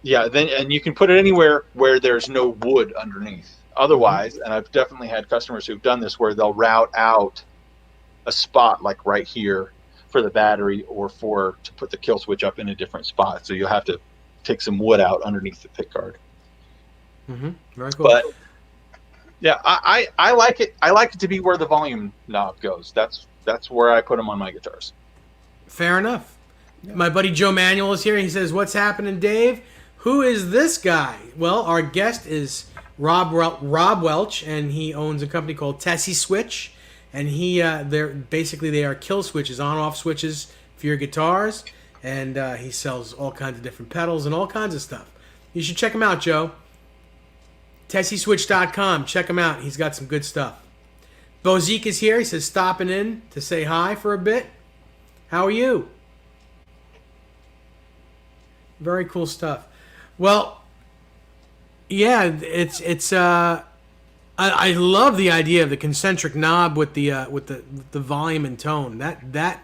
yeah, and you can put it anywhere where there's no wood underneath. Otherwise, and I've definitely had customers who've done this where they'll route out a spot like right here for the battery or to put the kill switch up in a different spot. So you'll have to take some wood out underneath the pick guard. Mm-hmm. Very cool. But yeah, I like it. I like it to be where the volume knob goes. That's where I put them on my guitars. Fair enough. Yeah. My buddy Joe Manuel is here. He says, "What's happening, Dave? Who is this guy?" Well, our guest is Rob Welch, and he owns a company called Tesi Switch, and they are kill switches, on-off switches for your guitars, and he sells all kinds of different pedals and all kinds of stuff. You should check him out, Joe. TesiSwitch.com. Check him out. He's got some good stuff. Bozique is here. He says stopping in to say hi for a bit. How are you? Very cool stuff. Well, yeah, I love the idea of the concentric knob with the volume and tone. That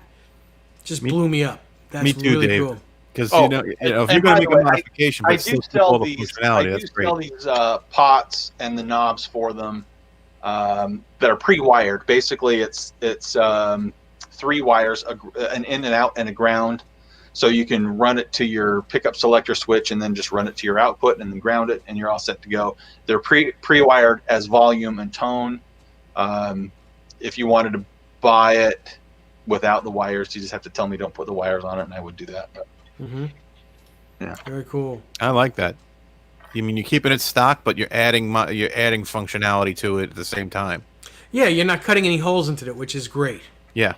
just blew me up. That's me too, really Dave. cool. Because Oh, if you're and going by to make the a way, modification, I but do still keep sell all the these. I functionality, do that's great. sell these pots and the knobs for them that are pre-wired. Basically, it's 3 wires, an in and out and a ground, so you can run it to your pickup selector switch and then just run it to your output and then ground it, and you're all set to go. They're pre-wired as volume and tone. If you wanted to buy it without the wires, you just have to tell me don't put the wires on it, and I would do that. But, yeah, Very cool. I like that. You mean you're keeping it stock, but you're adding functionality to it at the same time. Yeah, you're not cutting any holes into it, which is great. Yeah.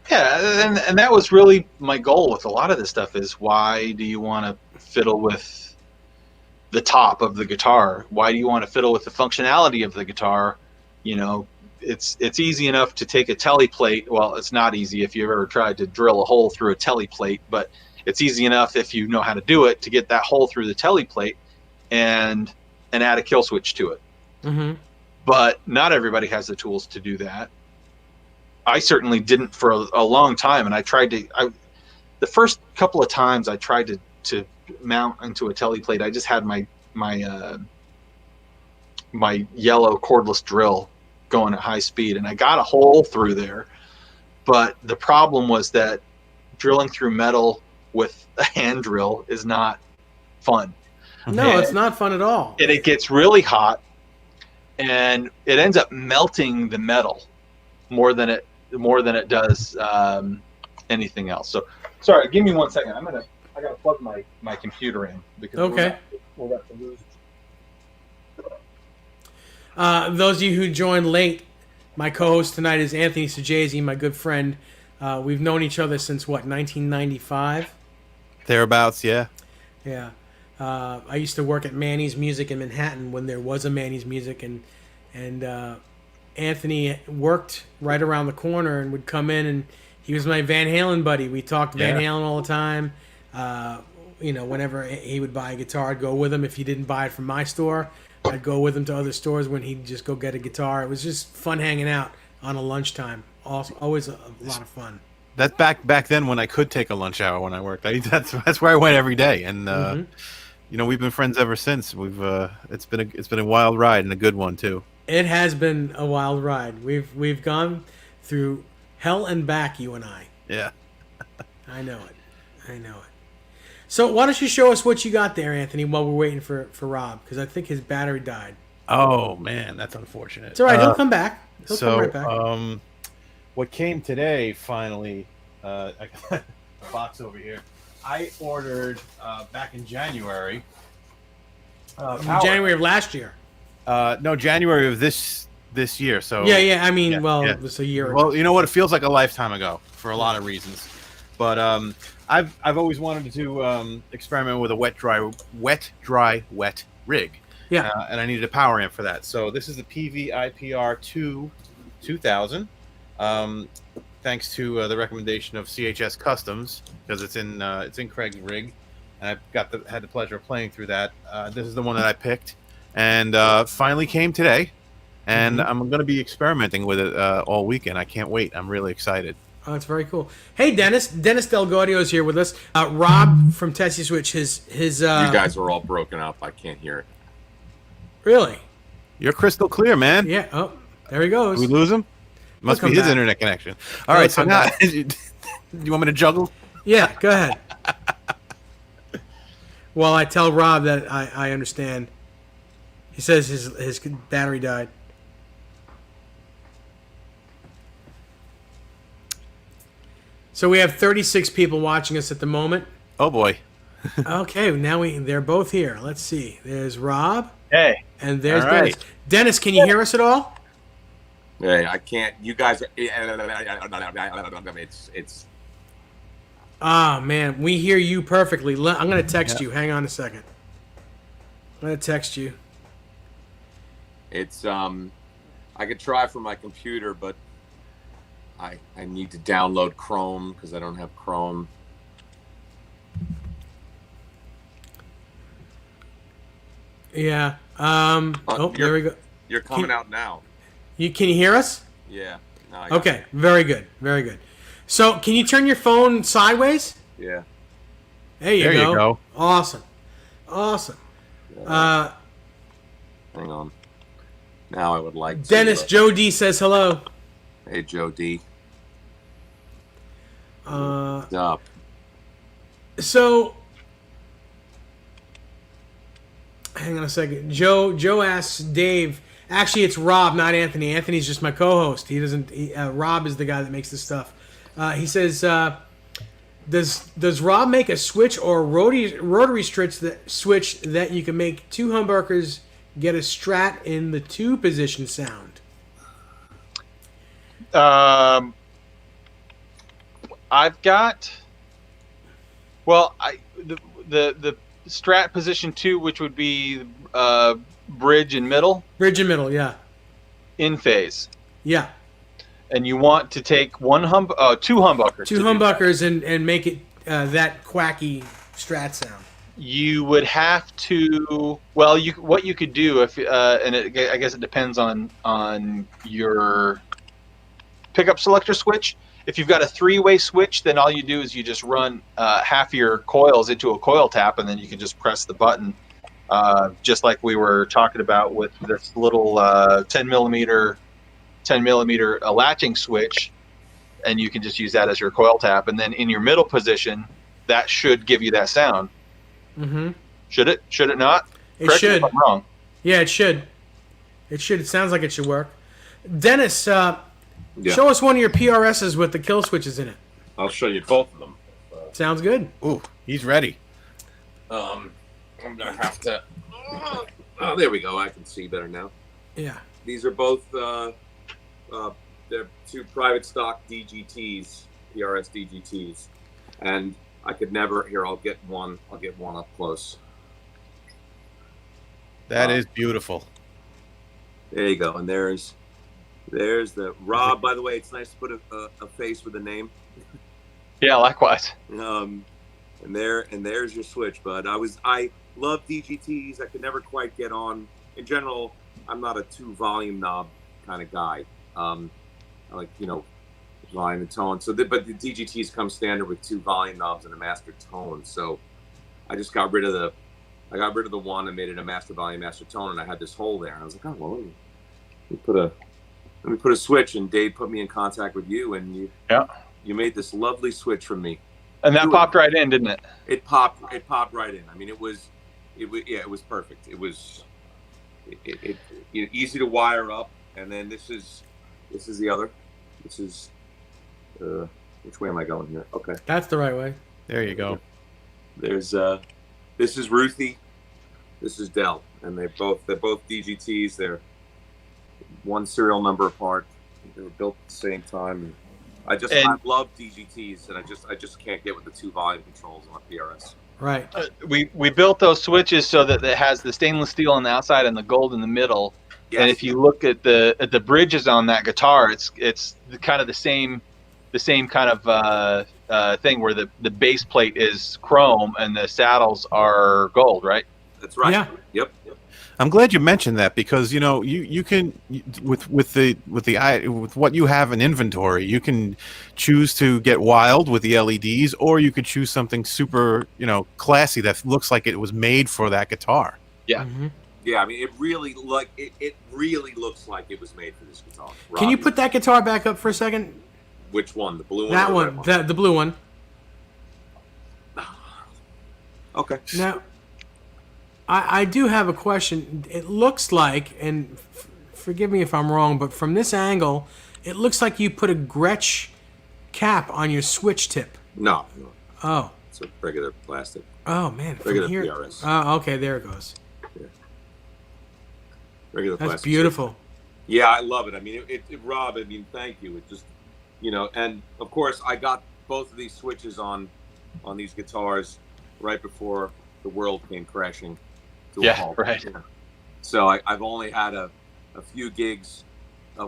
Yeah, and that was really my goal with a lot of this stuff is why do you want to fiddle with the top of the guitar? Why do you want to fiddle with the functionality of the guitar? You know, it's easy enough to take a telly plate. Well, it's not easy if you've ever tried to drill a hole through a telly plate, but it's easy enough if you know how to do it to get that hole through the telly plate and add a kill switch to it. Mm-hmm. But not everybody has the tools to do that. I certainly didn't for a long time, and I tried to. The first couple of times I tried to mount into a telly plate, I just had my yellow cordless drill going at high speed, and I got a hole through there. But the problem was that drilling through metal with a hand drill is not fun. No, it's not fun at all. And it gets really hot, and it ends up melting the metal more than it does anything else. So, sorry, give me 1 second. I gotta plug my computer in because Okay. we're about to lose. Those of you who joined late, my co-host tonight is Anthony Sajazi, my good friend. We've known each other since, 1995? Thereabouts, yeah. Yeah. I used to work at Manny's Music in Manhattan when there was a Manny's Music, and Anthony worked right around the corner and would come in, and he was my Van Halen buddy. We talked Van Halen all the time. Whenever he would buy a guitar, I'd go with him. If he didn't buy it from my store, I'd go with him to other stores when he'd just go get a guitar. It was just fun hanging out on a lunchtime. Always a lot of fun. That's back then when I could take a lunch hour when I worked. That's where I went every day, and we've been friends ever since. It's been a wild ride and a good one too. It has been a wild ride. We've gone through hell and back, you and I. Yeah. I know it. So why don't you show us what you got there, Anthony, while we're waiting for Rob, because I think his battery died. Oh man, that's unfortunate. It's all right. He'll come back. He'll come right back. What came today finally? I got a box over here. I ordered back in January. January of last year. No, January of this year. So yeah. I mean, it was a year ago. Well, you know what? It feels like a lifetime ago for a lot of reasons. But I've always wanted to experiment with a wet dry wet rig. Yeah. And I needed a power amp for that. So this is the PV-IPR 2000. Thanks to the recommendation of CHS Customs, because it's in Craig's rig, and I've had the pleasure of playing through that. This is the one that I picked, and finally came today, and I'm going to be experimenting with it all weekend. I can't wait. I'm really excited. Oh, that's very cool. Hey, Dennis Delgadio is here with us. Rob from Tesi Switch. His you guys are all broken up. I can't hear it. Really? You're crystal clear, man. Yeah. Oh, there he goes. Did we lose him? Must be his internet connection. All right, so now, you want me to juggle? Yeah, go ahead. Well, I tell Rob that I understand. He says his battery died. So we have 36 people watching us at the moment. Oh boy. Okay, now they're both here. Let's see. There's Rob. Hey. And there's All right. Dennis. Dennis, can you hear us at all? Hey, I can't. You guys are. It's. Ah, man, we hear you perfectly. I'm going to text you. Hang on a second. I'm going to text you. It's. I I could try from my computer, but I need to download Chrome because I don't have Chrome. Yeah. Oh, There we go. You're coming out now. Can you hear us? Yeah. No, I got Okay. Very good. Very good. So, can you turn your phone sideways? it. Yeah. There you go. Awesome. Awesome. Hang on. Now I would like Dennis, to, Joe D says hello. Hey, Joe D. Uh, Up. So, hang on a second. Joe asks Dave. Actually, it's Rob, not Anthony. Anthony's just my co-host. He doesn't. Rob is the guy that makes this stuff. He says, "Does Rob make a switch or a rotary switch that you can make two humbuckers get a Strat in the 2 position sound?" I've got. Well, the Strat position 2, which would be bridge and middle. Bridge and middle, yeah, In phase. yeah. And you want to take two humbuckers. Two humbuckers and make it that quacky Strat sound. You would have to. Well, what you could do if I guess it depends on your pickup selector switch. If you've got a 3-way switch, then all you do is you just run half your coils into a coil tap, and then you can just press the button, just like we were talking about with this little 10 millimeter latching switch, and you can just use that as your coil tap. And then in your middle position, that should give you that sound. Mm-hmm. Should it? Should it not? It Correct should. me if I'm wrong. Yeah, it should. It should. It sounds like it should work. Dennis, show us one of your PRSs with the kill switches in it. I'll show you both of them. Sounds good. Ooh, he's ready. I'm gonna have to. Oh, there we go. I can see better now. Yeah. These are both they're 2 private stock DGTs, PRS DGTs, and I could never. Here, I'll get one up close. That is beautiful. There you go. And there's the Rob. By the way, it's nice to put a face with a name. Yeah, likewise. And there's your switch, bud. I love DGTs. I could never quite get on. In general, I'm not a 2 volume knob kind of guy. I like, volume and tone. But the DGTs come standard with 2 volume knobs and a master tone. So I just got rid of the one and made it a master volume, master tone, and I had this hole there. And I was like, oh well, let me put a switch. And Dave put me in contact with you, and you made this lovely switch for me. And that popped right in, didn't it? It popped right in. I mean, it was perfect. It was easy to wire up. And then this is the other. This is which way am I going here? Okay, That's the right way. There you go. there's this is Ruthie, this is Dell, and they're both DGTs. They're 1 serial number apart. They were built at the same time. I love DGTs, and I just can't get with the 2 volume controls on my PRS. Right. We built those switches so that it has the stainless steel on the outside and the gold in the middle. Yes. And if you look at the bridges on that guitar, it's kind of the same kind of thing where the base plate is chrome and the saddles are gold, right? That's right. Yeah. Yep. I'm glad you mentioned that because you can with what you have in inventory, you can choose to get wild with the LEDs, or you could choose something super classy that looks like it was made for that guitar. Yeah. Mm-hmm. Yeah, I mean, it really looks like it was made for this guitar. Can you put that guitar back up for a second? Which one? The blue one? That or the one. red The blue one. Okay. Now, I do have a question. It looks like, and forgive me if I'm wrong, but from this angle, it looks like you put a Gretsch cap on your switch tip. No. Oh. It's a regular plastic. Oh, man. From Regular here. PRS. Oh, okay. There it goes. Regular That's plastic. beautiful. Yeah, I love it. I mean, Rob, I mean, thank you. It just, and of course, I got both of these switches on these guitars right before the world came crashing to a halt. Right. So I've only had a few gigs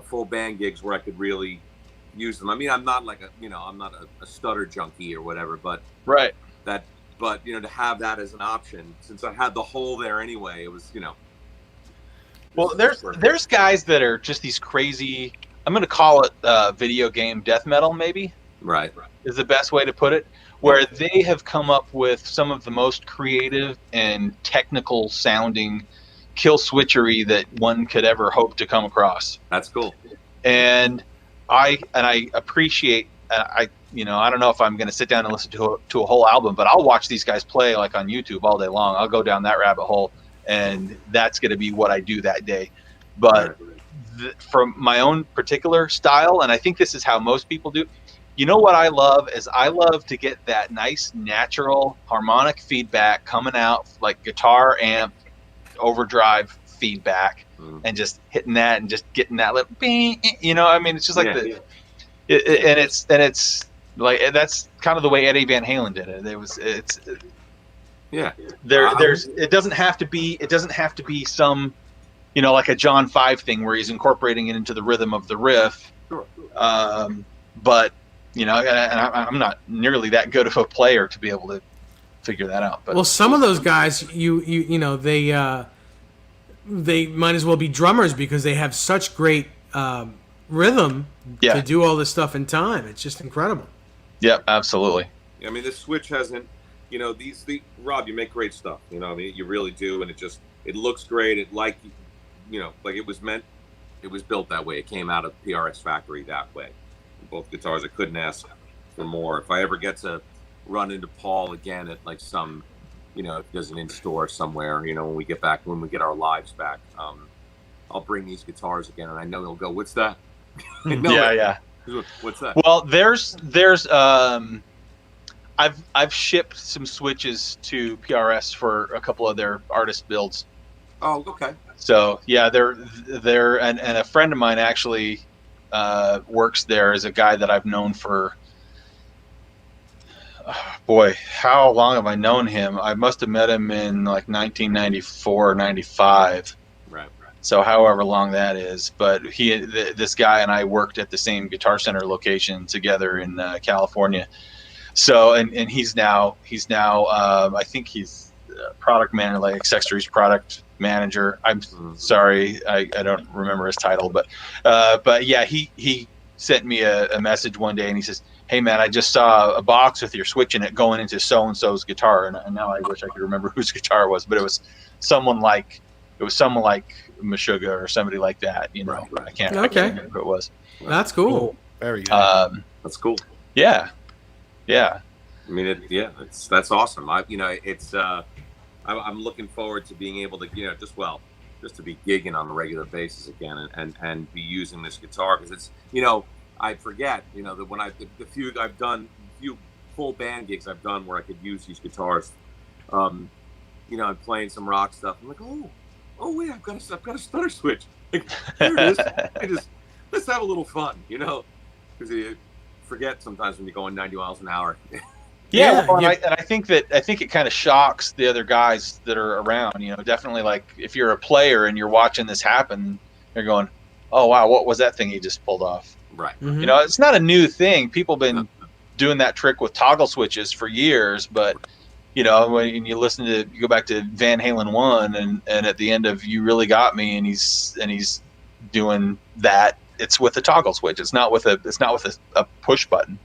full band gigs where I could really use them. I mean, I'm not like I'm not a stutter junkie or whatever, but Right. to have that as an option, since I had the hole there anyway, it was Well, there's guys that are just these crazy. I'm going to call it video game death metal. Maybe right. is the best way to put it. Where they have come up with some of the most creative and technical sounding kill switchery that one could ever hope to come across. That's cool. And I appreciate. I don't know if I'm going to sit down and listen to a whole album, but I'll watch these guys play like on YouTube all day long. I'll go down that rabbit hole, and that's going to be what I do that day. But from my own particular style, and I think this is how most people do. You know what I love is I love to get that nice natural harmonic feedback coming out like guitar amp overdrive feedback, and just hitting that and just getting that little bing, I mean, it's just like and it's like that's kind of the way Eddie Van Halen did it. It doesn't have to be some like a John 5 thing where he's incorporating it into the rhythm of the riff. Sure. But and I'm not nearly that good of a player to be able to figure that out. But well, some of those guys, they might as well be drummers because they have such great rhythm to do all this stuff in time. It's just incredible. Yep, absolutely. I mean, this switch hasn't, Rob, you make great stuff. I mean, you really do, and it looks great. It like it was meant. It was built that way. It came out of PRS factory that way. Both guitars, I couldn't ask for more. If I ever get to run into Paul again at like some, if there's an in-store somewhere, when we get our lives back, I'll bring these guitars again, and I know he'll go, "What's that?" Yeah. What's that? Well, there's I've shipped some switches to PRS for a couple of their artist builds. Oh, okay. So yeah, they're and a friend of mine actually works there as a guy that I've known for. Boy, how long have I known him? I must have met him in like 1994 or 95. Right. So however long that is. But this guy and I worked at the same Guitar Center location together in California. So, and he's now I think he's product manager, like accessories product manager. I'm sorry, I don't remember his title, but yeah, he sent me a message one day and he says, "Hey man, I just saw a box with your switch in it going into so-and-so's guitar." And now I wish I could remember whose guitar it was, but it was someone like Meshuggah or somebody like that, Right. I can't remember who it was. That's cool. Very good. That's cool. Yeah. I mean, that's awesome. I'm looking forward to being able to, just to be gigging on a regular basis again and be using this guitar because it's, I forget, that when the few full band gigs I've done where I could use these guitars, I'm playing some rock stuff. I'm like, oh wait, I've got a stutter switch. Like, there it is. Let's have a little fun, because you forget sometimes when you're going 90 miles an hour. I think it kind of shocks the other guys that are around. Definitely, like if you're a player and you're watching this happen, you're going, "Oh wow, what was that thing he just pulled off?" Right. Mm-hmm. It's not a new thing. People have been doing that trick with toggle switches for years, but when you go back to Van Halen 1 and at the end of You Really Got Me, and he's doing that, it's with a toggle switch. It's not with a push button.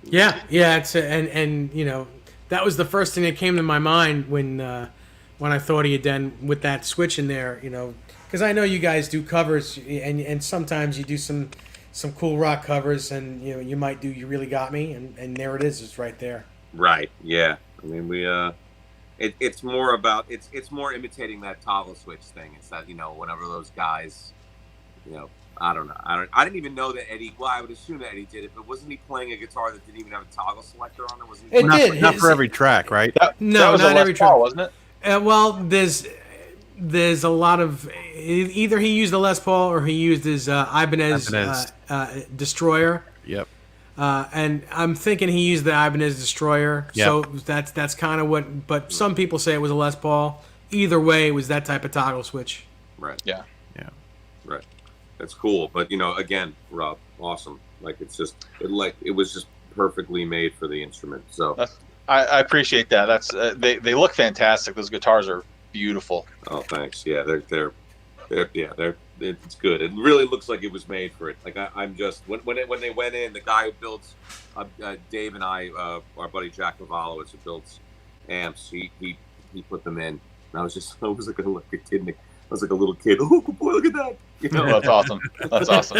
Yeah. It's and that was the first thing that came to my mind when I thought he had done with that switch in there. Because I know you guys do covers and sometimes you do some cool rock covers, and you might do You Really Got Me, and there it is. It's right there. Right. Yeah. I mean, we it's more about it's more imitating that toggle switch thing. It's that whenever those guys, I don't know. I didn't even know that Eddie. Well, I would assume that Eddie did it, but wasn't he playing a guitar that didn't even have a toggle selector on it? Wasn't he? It did. Not for every track, right? That was not a Les every Paul, track, wasn't it? Well, there's a lot of either he used the Les Paul or he used his Ibanez. Destroyer. Yep. And I'm thinking he used the Ibanez Destroyer. Yep. So that's kind of what. But some people say it was a Les Paul. Either way, it was that type of toggle switch. Right. Yeah. Right. That's cool. But again, Rob, awesome. Like it was just perfectly made for the instrument. So I appreciate that. That's they look fantastic. Those guitars are beautiful. oh, thanks. Yeah, it's good. It really looks like it was made for it. Like I'm just when they went in, the guy who builds Dave and I, our buddy Jack Cavallo, who builds amps, he put them in, and I was like a little kid. I was like a little kid. Oh, good boy, look at that! That's awesome. That's awesome.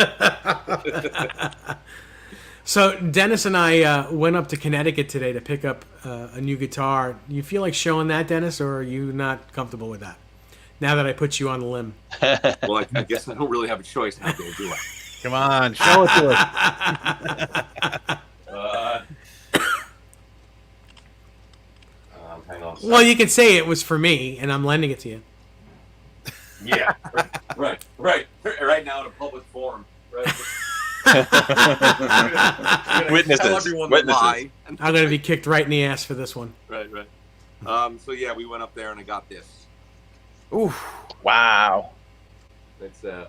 So Dennis and I went up to Connecticut today to pick up a new guitar. You feel like showing that, Dennis, or are you not comfortable with that? Now that I put you on the limb. Well, I guess I don't really have a choice now, do I? Come on, show it to us. Hang on. Well, you can say it was for me, and I'm lending it to you. Yeah, right. Right now in a public forum. Right. Witnesses. Tell everyone the Witnesses. lie. I'm going to be kicked right in the ass for this one. Right. So yeah, we went up there and I got this. Ooh. Wow. It's a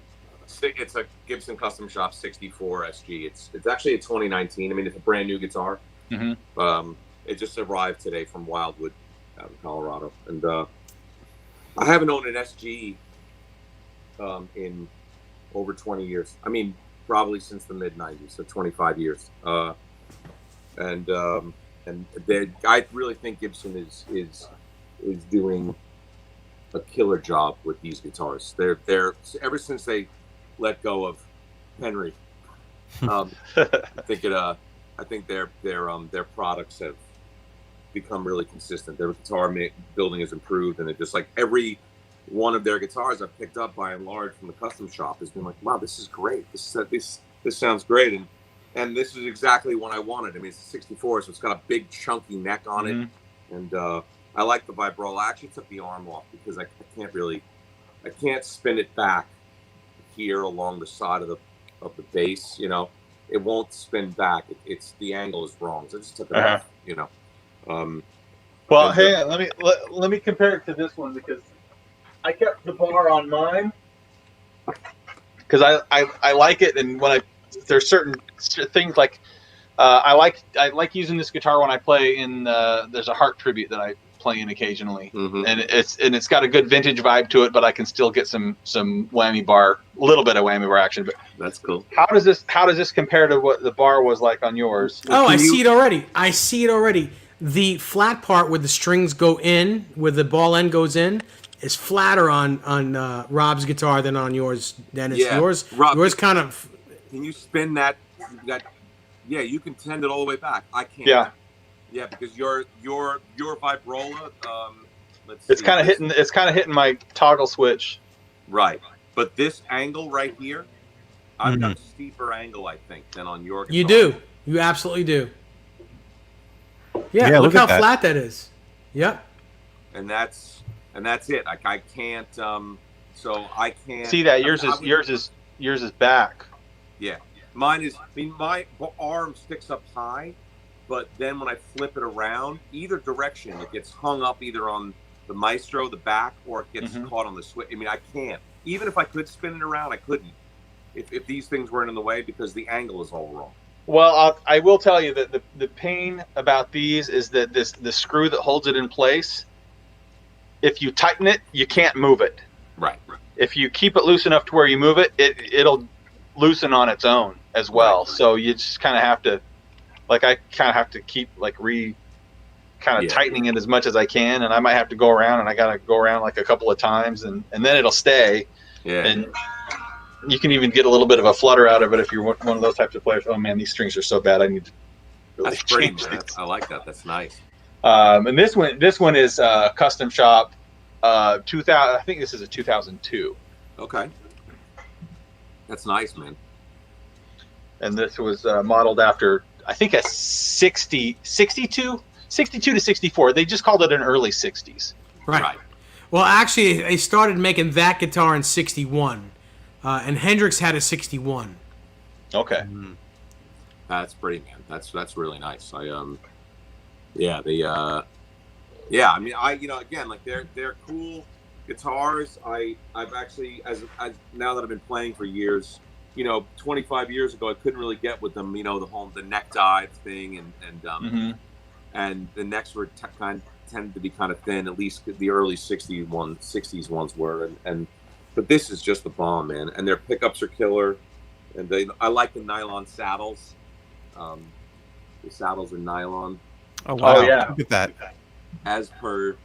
Gibson Custom Shop 64 SG. It's actually a 2019. I mean, it's a brand new guitar. Mm-hmm. It just arrived today from Wildwood out in Colorado, and I haven't owned an SG in over 20 years. I mean, probably since the mid 90s, so 25 years. And I really think Gibson is doing a killer job with these guitars. They're ever since they let go of Henry. I think their products have become really consistent. Their guitar building has improved, and it just like every one of their guitars I've picked up by and large from the custom shop has been like, wow, this is great. This sounds great, and this is exactly what I wanted. I mean, it's a 64, so it's got a big chunky neck on it, and I like the vibrola. I actually took the arm off because I can't spin it back here along the side of the bass. It won't spin back. It's the angle is wrong, so I just took it off. Well, hey, let me compare it to this one because I kept the bar on mine because I like it, and when there's certain things like I like using this guitar when I play in there's a Heart tribute that I play in occasionally, and it's got a good vintage vibe to it, but I can still get some whammy bar, a little bit of whammy bar action. But that's cool. How does this compare to what the bar was like on yours? Oh, I see it already. The flat part where the strings go in, where the ball end goes in, is flatter on Rob's guitar than on yours, Dennis. Yeah, yours kind of. Can you spin that? Yeah, you can tend it all the way back. I can't. Yeah, because your vibrola. It's kind of hitting my toggle switch. Right, but this angle right here, I've got a steeper angle, I think, than on your guitar. You do. You absolutely do. Yeah, look how flat that is. Yep. And that's it. Like I can't. So I can't see that yours is back. Yeah, mine is. I mean, my arm sticks up high, but then when I flip it around, either direction, it gets hung up either on the Maestro, the back, or it gets caught on the switch. I mean, I can't. Even if I could spin it around, I couldn't. If these things weren't in the way because the angle is all wrong. Well, I will tell you that the pain about these is that the screw that holds it in place, if you tighten it, you can't move it. Right. If you keep it loose enough to where you move it, it'll loosen on its own as well. Right. So you just kind of have to, like I kind of have to keep like tightening it as much as I can, and I might have to go around, and I got to go around like a couple of times, and then it'll stay. Yeah. And you can even get a little bit of a flutter out of it if you're one of those types of players. Oh man, these strings are so bad. I need to really change these. I like that. That's nice. And this one is custom shop 2000. I think this is a 2002. Okay. That's nice, man. And this was modeled after, I think, a 62 to 64. They just called it an early 60s. Right. Well, actually, they started making that guitar in 61. And Hendrix had a 61. Okay. That's pretty, man. That's really nice. I mean, again, like they're cool. guitars, I've actually as now that I've been playing for years, 25 years ago I couldn't really get with them, the neck dive thing, and the necks were tended to be kind of thin, at least the early 60s ones were, and but this is just the bomb, man, and their pickups are killer, and I like the nylon saddles. The saddles are nylon. Oh wow! Oh, yeah. Look at that. As per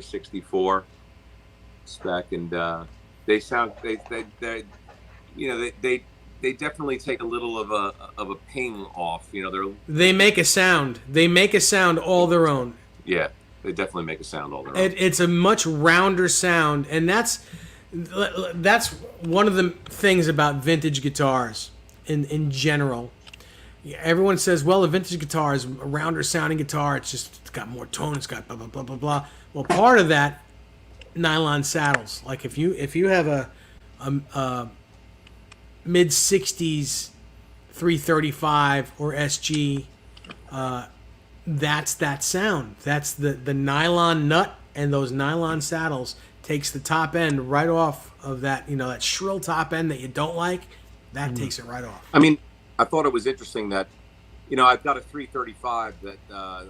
64 spec, and they sound they definitely take a little of a ping off. They make a sound. They make a sound all their own. Yeah, they definitely make a sound all their own. It's a much rounder sound, and that's one of the things about vintage guitars in general. Yeah, everyone says, well, a vintage guitar is a rounder sounding guitar. It's got more tone. It's got blah blah blah blah blah. Well, part of that, nylon saddles. Like if you have a mid 60s 335 or SG, that's that sound. That's the nylon nut, and those nylon saddles takes the top end right off of that. That shrill top end that you don't like. That takes it right off. I mean, I thought it was interesting that, I've got a 335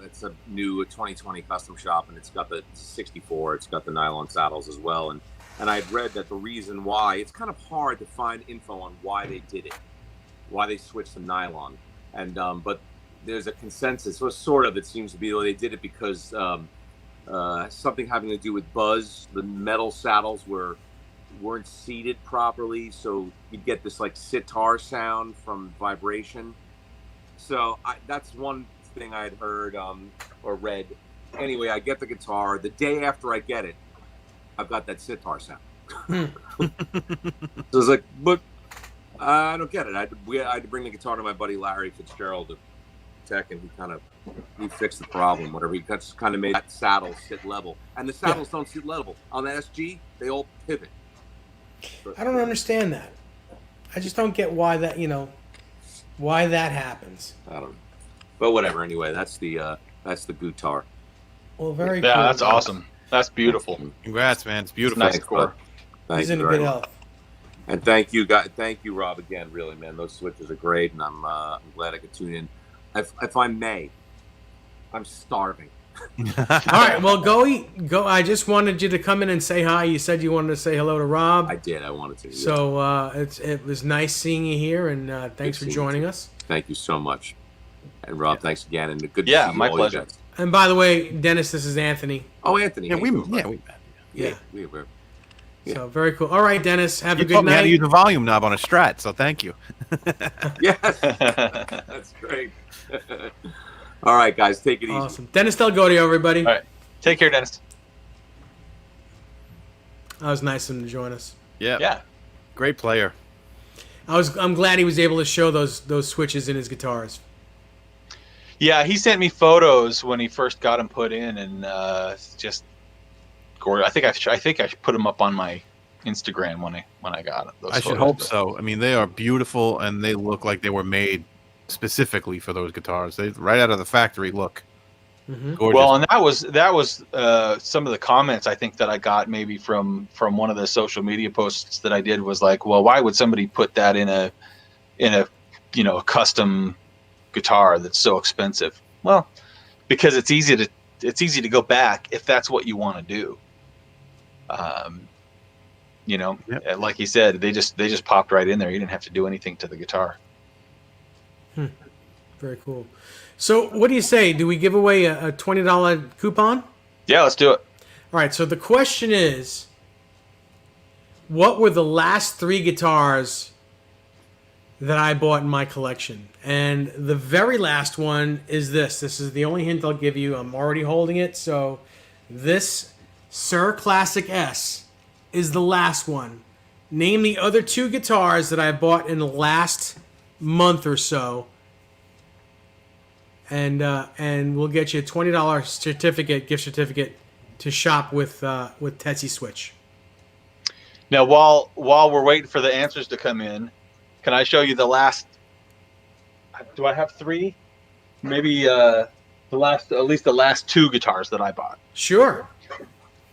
that's a new 2020 custom shop, and it's got the 64. It's got the nylon saddles as well, and I'd read that the reason why it's kind of hard to find info on why they did it, why they switched to nylon, and but there's a consensus. So sort of, it seems to be they did it because something having to do with buzz. The metal saddles weren't seated properly, so you'd get this like sitar sound from vibration. So that's one thing I'd heard or read. Anyway, I get the guitar. The day after I get it, I've got that sitar sound. So it's like, but I don't get it. I had to bring the guitar to my buddy Larry Fitzgerald at Tech, and he fixed the problem. Whatever, he just kind of made that saddle sit level, and the saddles don't sit level on the SG. They all pivot. I don't understand that. I just don't get why that why that happens. I don't know, but whatever. Anyway, that's the guitar. Well, very Yeah, cool. that's awesome. That's beautiful. Congrats, man. It's beautiful. Nice Thanks, core. bud. Thank He's you in a very good much. health. And thank you, guys. Thank you, Rob, again. Really, man, those switches are great, and I'm glad I could tune in. If I may, I'm starving. All right, well, go eat. Go. I just wanted you to come in and say hi. You said you wanted to say hello to Rob. I did. I wanted to. Yeah. So it was nice seeing you here, and thanks for seeing joining you. us. Thank you so much. And Rob, thanks again, and good to Yeah, see you my all, pleasure. you guys. And by the way, Dennis, this is Anthony. Oh, Anthony. Yeah, hey, we cool, met. Yeah. we were. Yeah. So very cool. All right, Dennis, have You a good taught me how to night. use the volume knob on a Strat, so thank you. Yes, that's great. All right, guys, take it easy. Awesome, Dennis Delgodio, everybody. All right. Take care, Dennis. That was nice of him to join us. Yeah. Yeah. Great player. I'm glad he was able to show those switches in his guitars. Yeah, he sent me photos when he first got them put in, and just gorgeous. I think I should put them up on my Instagram when I got it. I should hope so. I mean, they are beautiful, and they look like they were made specifically for those guitars. They right out of the factory look. Mm-hmm. Gorgeous. Well, and that was some of the comments I think that I got maybe from one of the social media posts that I did was like, well, why would somebody put that in a a custom guitar that's so expensive? Well, because it's easy to go back if that's what you want to do. Yep. Like you said, they just popped right in there. You didn't have to do anything to the guitar. Very cool. So what do you say? Do we give away a $20 coupon? Yeah, let's do it. All right, so the question is, what were the last 3 guitars that I bought in my collection? And the very last one is this. This is the only hint I'll give you. I'm already holding it. So this Sir Classic S is the last one. Name the other 2 guitars that I bought in the last month or so. And we'll get you a $20 gift certificate to shop with Tesi Switch. Now, while we're waiting for the answers to come in, can I show you the last? Do I have 3? Maybe at least the last 2 guitars that I bought. Sure.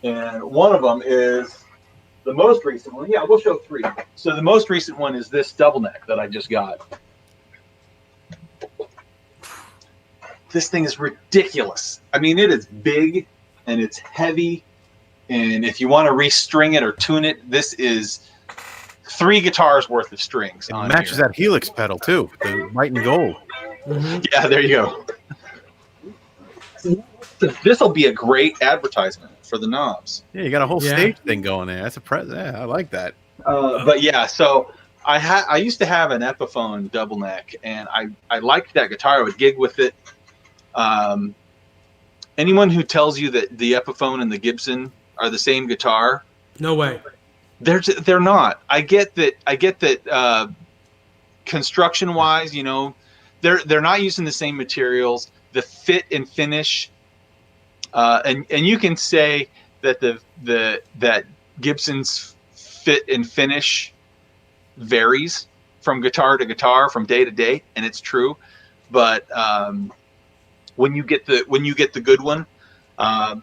And one of them is the most recent one. Yeah, we'll show 3. So the most recent one is this double neck that I just got. This thing is ridiculous. I mean, it is big and it's heavy. And if you want to restring it or tune it, this is 3 guitars worth of strings. It on matches here. that Helix pedal too, the white and gold. Mm-hmm. Yeah, there you go. This will be a great advertisement for the knobs. Yeah, you got a whole Yeah. stage thing going there. That's yeah, I like that. But yeah, so I used to have an Epiphone double neck, and I liked that guitar. I would gig with it. Anyone who tells you that the Epiphone and the Gibson are the same guitar, No way. they're not. I get that construction wise, you know, they're not using the same materials. The fit and finish, and you can say that that Gibson's fit and finish varies from guitar to guitar, from day to day, and it's true. But when you get the good one,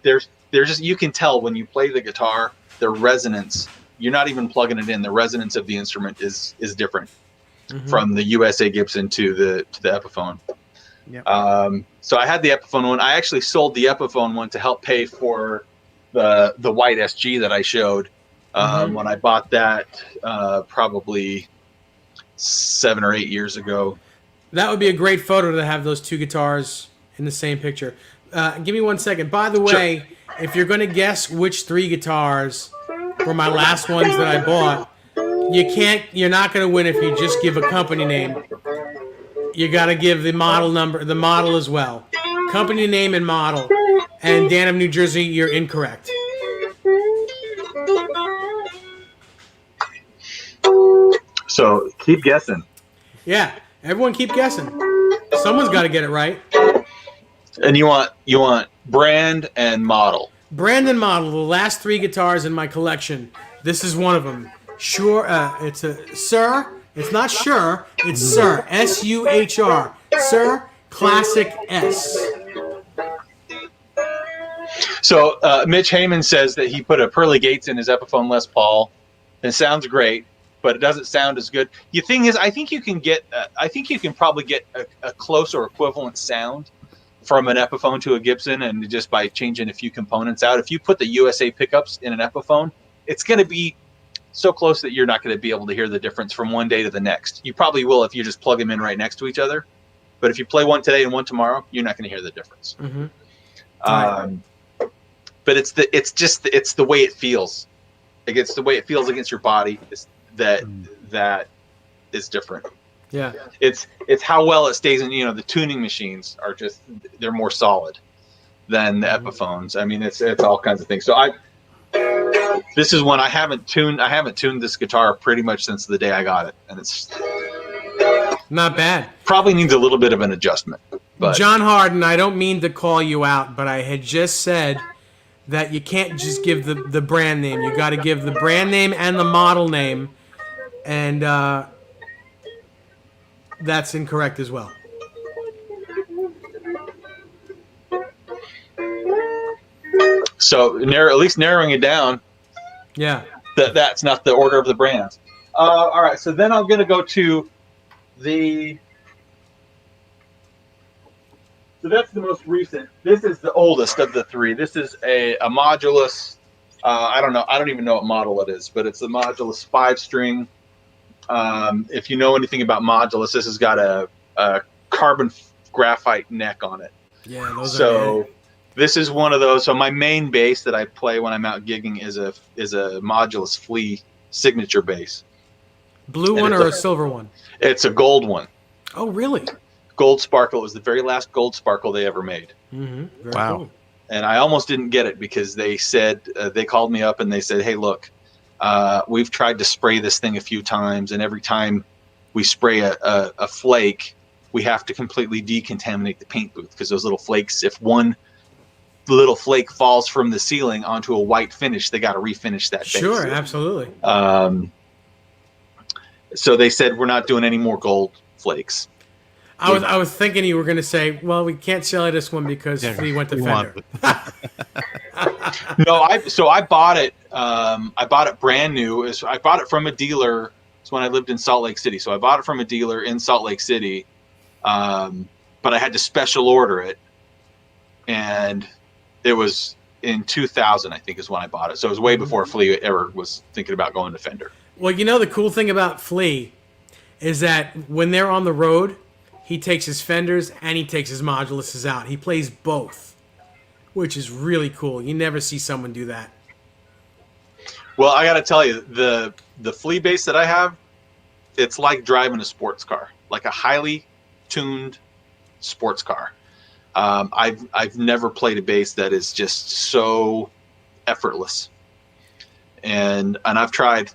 there's just, you can tell when you play the guitar, the resonance. You're not even plugging it in. The resonance of the instrument is different from the USA Gibson to the Epiphone. Yep. So I had the Epiphone one. I actually sold the Epiphone one to help pay for the white SG that I showed when I bought that probably 7 or 8 years ago. That would be a great photo to have those 2 guitars in the same picture. Give me 1 second. By the way, if you're going to guess which 3 guitars were my last ones that I bought, you're not going to win if you just give a company name. You got to give the model number, the model as well. Company name and model. And Dan of New Jersey, you're incorrect. So keep guessing. Yeah, everyone keep guessing. Someone's got to get it right. And you want brand and model. Brand and model, the last 3 guitars in my collection. This is one of them. Sure, it's a Sir. It's not Sure. It's Sir. S-U-H-R. Sir Classic S. So Mitch Heyman says that he put a Pearly Gates in his Epiphone Les Paul. It sounds great, but it doesn't sound as good. The thing is, I think you can probably get a close or equivalent sound from an Epiphone to a Gibson, and just by changing a few components out. If you put the USA pickups in an Epiphone, it's going to be so close that you're not going to be able to hear the difference from one day to the next. You probably will if you just plug them in right next to each other, but if you play one today and one tomorrow, you're not going to hear the difference. But it's the way it feels. It's the way it feels against your body that is different. Yeah. It's how well it stays in. The tuning machines are they're more solid than the Epiphones. I mean, it's all kinds of things. So this is one I haven't tuned this guitar pretty much since the day I got it, and it's Not bad. probably needs a little bit of an adjustment. But John Harden, I don't mean to call you out, but I had just said that you can't just give the brand name. You got to give the brand name and the model name, and that's incorrect as well. so at least narrowing it down, Yeah. that's not the order of the brands. All right, so then I'm going to go to the. So that's the most recent. This is the oldest of the 3. This is a Modulus. I don't even know what model it is, but it's a Modulus 5-string. If you know anything about Modulus, this has got a carbon graphite neck on it. Yeah, those are So good. this is one of those. So my main bass that I play when I'm out gigging is a Modulus Flea signature bass. Blue and one it's or a- a silver one? It's a gold one. Oh, really? Gold Sparkle. It was the very last Gold Sparkle they ever made. Mm-hmm. Very Wow. cool. And I almost didn't get it because they said, they called me up and they said, hey, look, we've tried to spray this thing a few times, and every time we spray a flake, we have to completely decontaminate the paint booth, because those little flakes, if one little flake falls from the ceiling onto a white finish, they got to refinish that base. Sure, absolutely. So they said, we're not doing any more gold flakes. I was thinking you were going to say, well, we can't sell you this one because we went to we Fender. want No, I bought it. I bought it brand new. I bought it from a dealer. It's when I lived in Salt Lake City. So I bought it from a dealer in Salt Lake City, but I had to special order it, and it was in 2000, I think, is when I bought it. So it was way before Flea ever was thinking about going to Fender. Well, the cool thing about Flea is that when they're on the road, he takes his Fenders and he takes his moduluses out. He plays both, which is really cool. You never see someone do that. Well, I got to tell you, the Flea bass that I have, it's like driving a sports car, like a highly tuned sports car. I've never played a bass that is just so effortless, and I've tried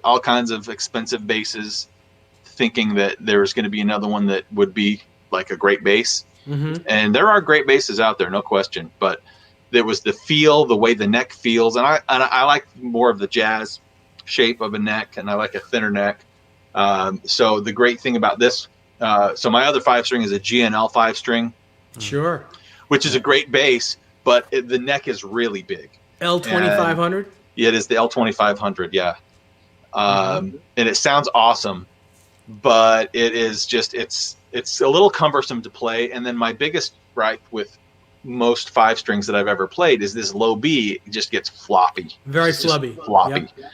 all kinds of expensive basses, thinking that there was going to be another one that would be like a great bass. Mm-hmm. And there are great basses out there, no question. But there was the feel, the way the neck feels, and I like more of the jazz shape of a neck, and I like a thinner neck. So the great thing about this, so my other 5-string is a GNL 5-string, Sure. which is a great bass, but the neck is really big. L2500. Yeah, it is the L2500. Yeah, and it sounds awesome, but it is just it's a little cumbersome to play. And then my biggest gripe with most 5-strings that I've ever played is this low B just gets floppy. Very It's just flubby. floppy. Yep.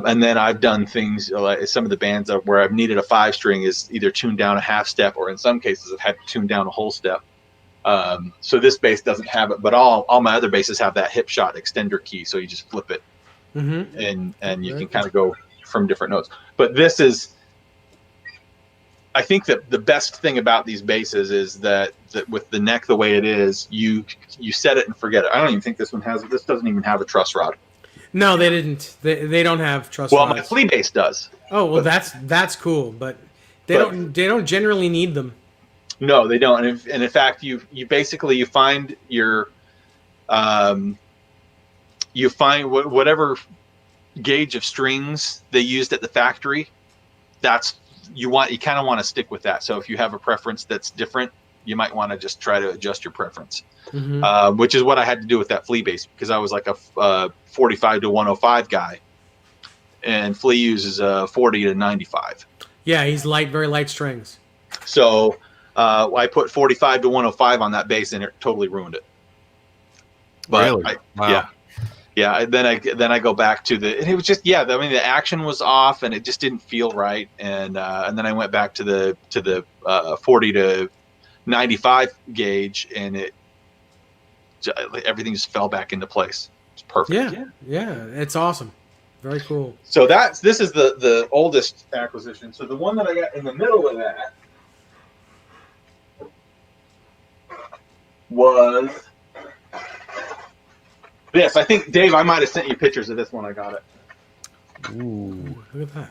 And then I've done things like some of the bands where I've needed a 5-string is either tuned down a half step, or in some cases I've had to tune down a whole step. So this bass doesn't have it, but all my other basses have that hip shot extender key, so you just flip it, Mm-hmm. and you can kind of go from different notes. But this is, I think that the best thing about these basses is that with the neck the way it is, you set it and forget it. I don't even think this doesn't even have a truss rod. No, they didn't. They don't have truss Well, rods. my Flea bass does. Oh, well, that's cool, but they don't generally need them. No, they don't. And in fact, you basically you find your whatever gauge of strings they used at the factory. That's you kind of want to stick with that. So if you have a preference that's different, you might want to just try to adjust your preference, which is what I had to do with that Flea bass, because I was like a 45 to 105 guy, and Flea uses a 40 to 95. Yeah, he's very light strings. So I put 45 to 105 on that bass, and it totally ruined it. But Really? Wow. Yeah. And then I go back to and it was just, I mean, the action was off, and it just didn't feel right. And then I went back to the 40 to 95 gauge, and everything just fell back into place. It's perfect. Yeah, it's awesome. Very cool. So this is the oldest acquisition. So the one that I got in the middle of that was this. I think, Dave, I might have sent you pictures of this when I got it. Ooh, look at that.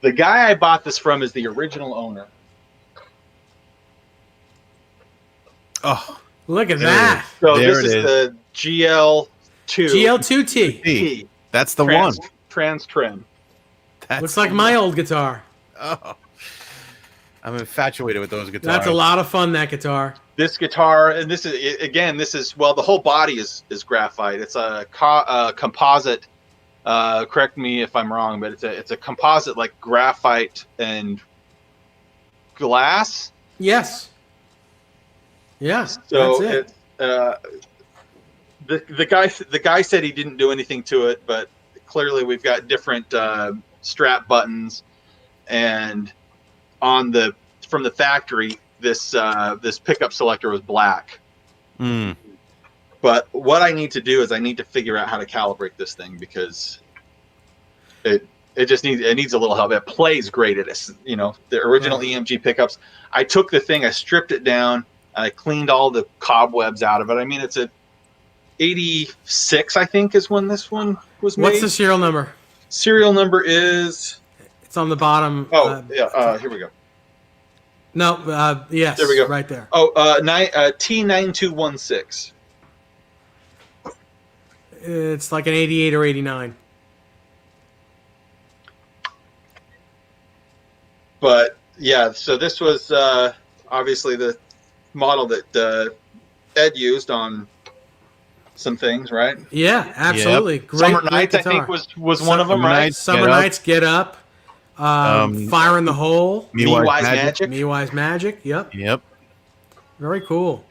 The guy I bought this from is the original owner. Oh, Look at that. So There this it is the GL2. GL2T. T. that's the one. Trans trim. That's Looks like my old guitar. Oh, I'm infatuated with those guitars. That's a lot of fun, that guitar. This guitar, and this is well, the whole body is graphite. It's a composite. Correct me if I'm wrong, but it's a composite, like graphite and glass. Yes. Yeah, So that's it. the guy said he didn't do anything to it, but clearly we've got different strap buttons, and from the factory, this pickup selector was black. Mm. But what I need to do is I need to figure out how to calibrate this thing, because it needs a little help. It plays great at it. The original EMG pickups. I took the thing, I stripped it down, and I cleaned all the cobwebs out of it. I mean, it's a 86, I think, is when this one was made. What's the serial number? Serial number is... It's on the bottom. Here we go. No, yes. There we go. Right there. T9216. It's like an 88 or 89. But yeah, so this was obviously the model that Ed used on some things, right? Yeah, absolutely. Great, Summer great Nights, I guitar. think, was one of them, Summer right? Nights. Summer Get Up. Nights, Get Up, Fire in the Hole, Me Me Wise Wise Magic. Magic. Me Wise Magic. Yep, Yep. very cool.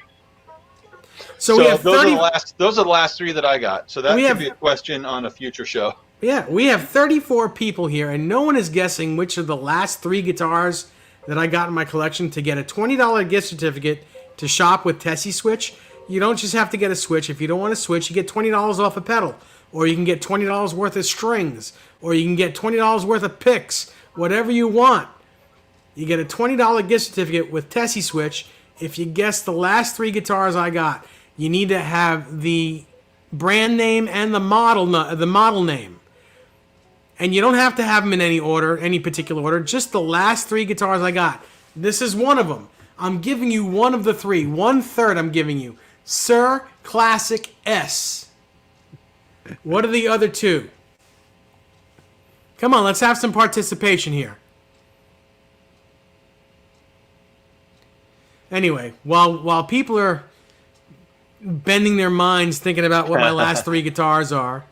So we have 30. Those are the last three that I got. So that We could have- be a question on a future show. Yeah, we have 34 people here, and no one is guessing which of the last 3 guitars that I got in my collection to get a $20 gift certificate to shop with Tesi Switch. You don't just have to get a switch. If you don't want a switch, you get $20 off a pedal, or you can get $20 worth of strings, or you can get $20 worth of picks, whatever you want. You get a $20 gift certificate with Tesi Switch if you guess the last 3 guitars I got. You need to have the brand name and the model name. And you don't have to have them in any order, any particular order. Just the last 3 guitars I got. This is one of them. I'm giving you one of the 3. 1/3 I'm giving you. Sir Classic S. What are the other 2? Come on, let's have some participation here. Anyway, while people are bending their minds thinking about what my last 3 guitars are,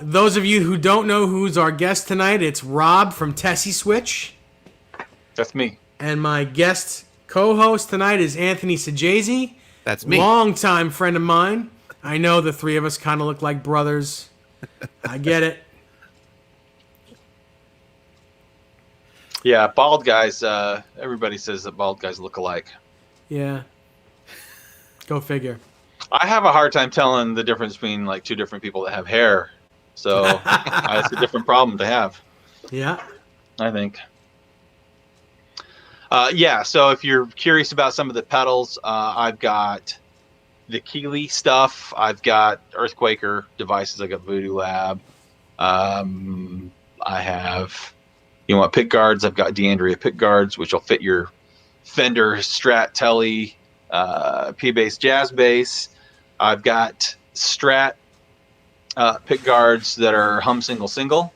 those of you who don't know who's our guest tonight, it's Rob from Tesi Switch. That's me. And my guest co-host tonight is Anthony Sajazi. That's me. Longtime friend of mine. I know the 3 of us kind of look like brothers. I get it. Yeah, bald guys. Everybody says that bald guys look alike. Yeah. Go figure. I have a hard time telling the difference between like 2 different people that have hair. So it's a different problem to have, Yeah. I think. Yeah, so if you're curious about some of the pedals, I've got the Keeley stuff. I've got Earthquaker devices. I got Voodoo Lab. I have, you want pick guards? I've got DeAndrea pick guards, which will fit your Fender Strat Telly P-Bass Jazz Bass. I've got Strat pick guards that are hum single.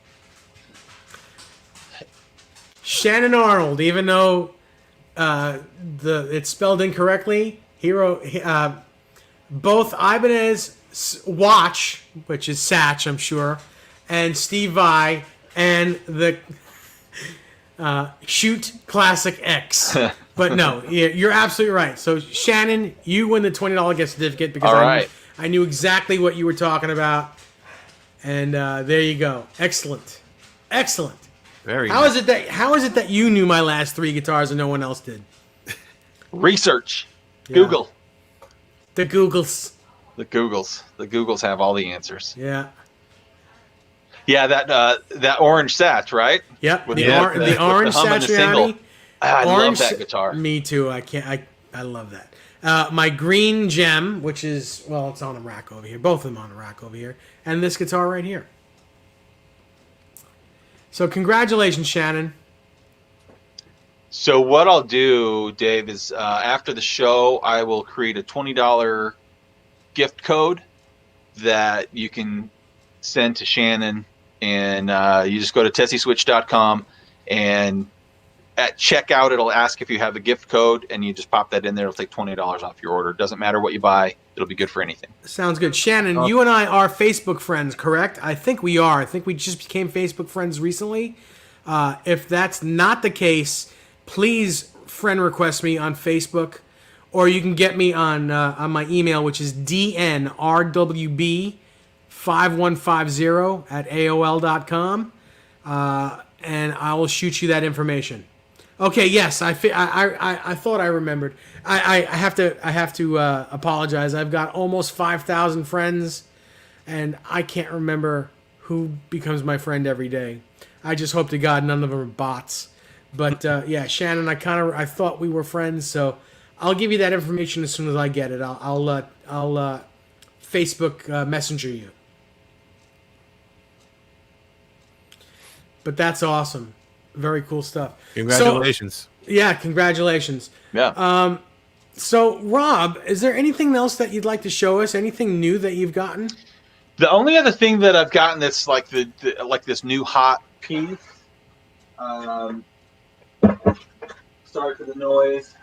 Shannon Arnold, even though it's spelled incorrectly, both Ibanez Watch, which is Satch, I'm sure, and Steve Vai, and the Shoot Classic X. But no, you're absolutely right. So Shannon, you win the $20 gift certificate because All right. I knew exactly what you were talking about. And there you go. Excellent. Very How nice. is it that you knew my last 3 guitars and no one else did? Research. Yeah. Google. The Googles. The Googles have all the answers. Yeah. Yeah, that orange Satch, right? Yep. With The Yeah. orange hum and the single. Satriani. I love Orange that guitar. Me too. I love that. My green gem, which is, well, it's on a rack over here. Both of them on a rack over here. And this guitar right here. So congratulations, Shannon. So what I'll do, Dave, is after the show, I will create a $20 gift code that you can send to Shannon, and you just go to tessyswitch.com, and at checkout, it'll ask if you have a gift code, and you just pop that in there. It'll take $20 off your order. Doesn't matter what you buy. It'll be good for anything. Sounds good. Shannon, you and I are Facebook friends, correct? I think we are. I think we just became Facebook friends recently. If that's not the case, please friend request me on Facebook, or you can get me on my email, which is dnrwb5150@aol.com, and I will shoot you that information. Okay. Yes, I thought I remembered. I have to apologize. I've got almost 5,000 friends, and I can't remember who becomes my friend every day. I just hope to God none of them are bots. But yeah, Shannon, I thought we were friends, so I'll give you that information as soon as I get it. I'll Facebook Messenger you. But that's awesome. Very cool stuff. Congratulations. So, yeah, congratulations. Yeah. So, Rob, is there anything else that you'd like to show us? Anything new that you've gotten? The only other thing that I've gotten that's like like this new hot piece. So Sorry for the noise.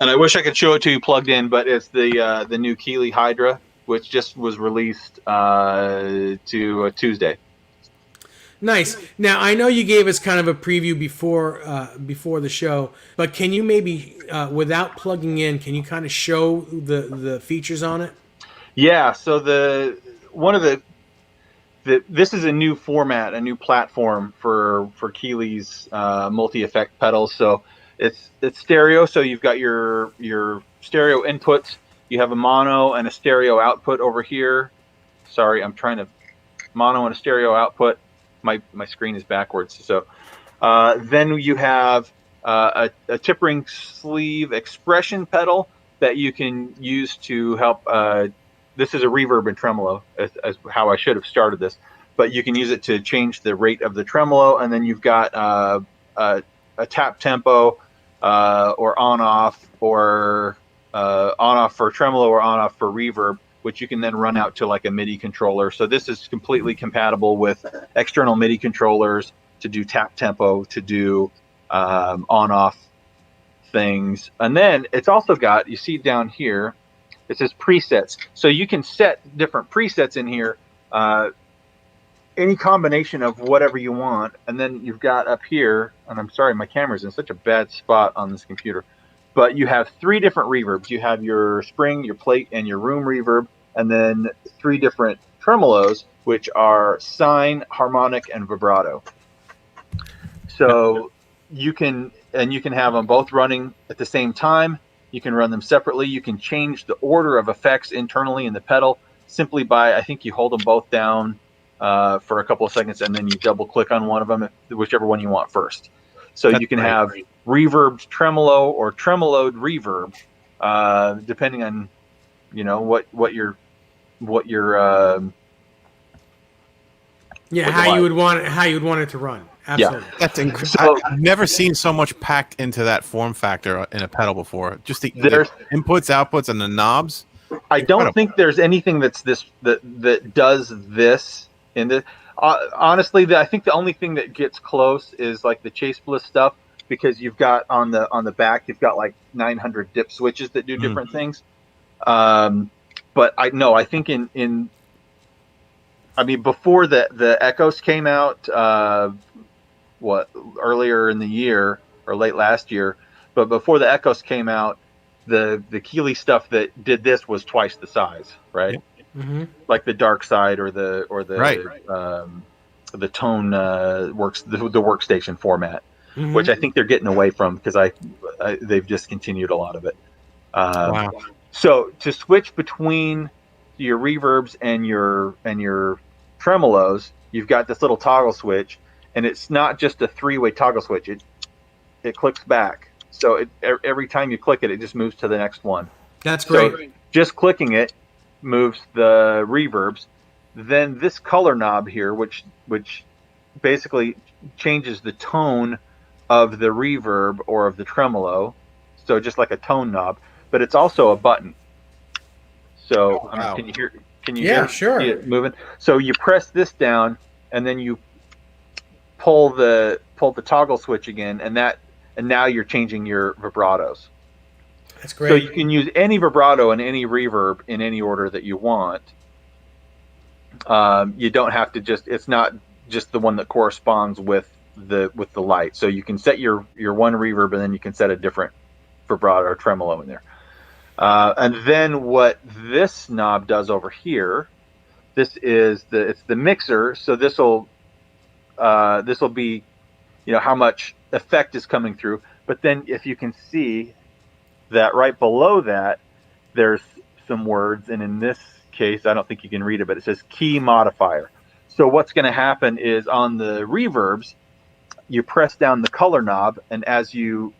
And I wish I could show it to you plugged in, but it's the new Keeley Hydra, which just was released to Tuesday. Nice. Now I know you gave us kind of a preview before the show, but can you maybe, without plugging in, can you kind of show the features on it? Yeah. So this is a new format, a new platform for Keeley's multi-effect pedals. So it's stereo. So you've got your stereo inputs. You have a mono and a stereo output over here. Sorry, I'm trying to mono and a stereo output. My screen is backwards. So then you have a tip ring sleeve expression pedal that you can use to help. This is a reverb and tremolo, as how I should have started this, but you can use it to change the rate of the tremolo, and then you've got a tap tempo or on off, or on off for tremolo or on off for reverb, which you can then run out to like a MIDI controller. So this is completely compatible with external MIDI controllers to do tap tempo, to do on off things. And then it's also got, you see down here, it says presets. So you can set different presets in here, any combination of whatever you want. And then you've got up here, and I'm sorry, my camera's in such a bad spot on this computer, but you have 3 different reverbs. You have your spring, your plate, and your room reverb, and then 3 different tremolos, which are sine, harmonic, and vibrato. So you can have them both running at the same time. You can run them separately. You can change the order of effects internally in the pedal simply by, I think you hold them both down for a couple of seconds, and then you double click on one of them, whichever one you want first. So you can have reverbed tremolo or tremoloed reverb, depending on, what your how you would want it to run. Absolutely. Yeah. That's incredible. I've never seen so much packed into that form factor in a pedal before. Just the inputs, outputs, and the knobs. I don't think there's anything that does this in the. Honestly, I think the only thing that gets close is like the Chase Bliss stuff, because you've got on the back, you've got like 900 dip switches that do different things. But I think before the Echoes came out, earlier in the year or late last year, but before the Echoes came out, the Keeley stuff that did this was twice the size, right? Mm-hmm. Like the Dark Side or the Tone works the workstation format, Mm-hmm. which I think they're getting away from, because they've discontinued a lot of it. Wow. So to switch between your reverbs and your tremolos, you've got this little toggle switch, and it's not just a 3-way toggle switch. It clicks back. So every time you click it, it just moves to the next one. That's great. So just clicking it moves the reverbs. Then this color knob here, which basically changes the tone of the reverb or of the tremolo. So just like a tone knob, but it's also a button. So wow. Can you hear? Can you Yeah, sure. see it moving? So you press this down, and then you pull the toggle switch again, and now you're changing your vibratos. That's great. So you can use any vibrato and any reverb in any order that you want. You don't have to it's not just the one that corresponds with the light. So you can set your one reverb, and then you can set a different vibrato or tremolo in there. And then what this knob does over here, it's the mixer. So this will be, how much effect is coming through. But then if you can see that right below that, there's some words, and in this case, I don't think you can read it, but it says key modifier. So what's going to happen is on the reverbs, you press down the color knob, and as you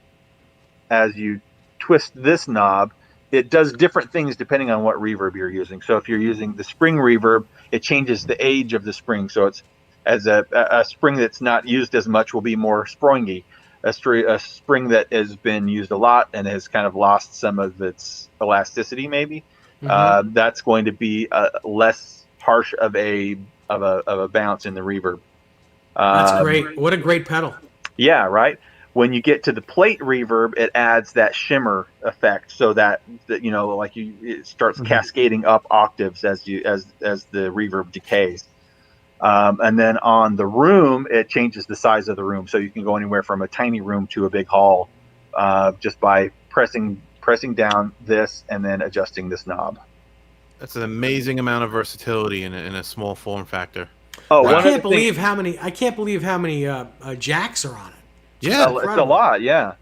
twist this knob, it does different things depending on what reverb you're using. So if you're using the spring reverb, it changes the age of the spring. So it's as a spring that's not used as much will be more springy. A spring that has been used a lot and has kind of lost some of its elasticity, maybe, that's going to be less harsh of a bounce in the reverb. That's great. What a great pedal. Yeah, right. When you get to the plate reverb, it adds that shimmer effect, so that like it starts cascading up octaves as the reverb decays. And then on the room, it changes the size of the room, so you can go anywhere from a tiny room to a big hall, just by pressing down this and then adjusting this knob. That's an amazing amount of versatility in a small form factor. Oh, I can't believe how many jacks are on it. Yeah, it's a lot. Yeah.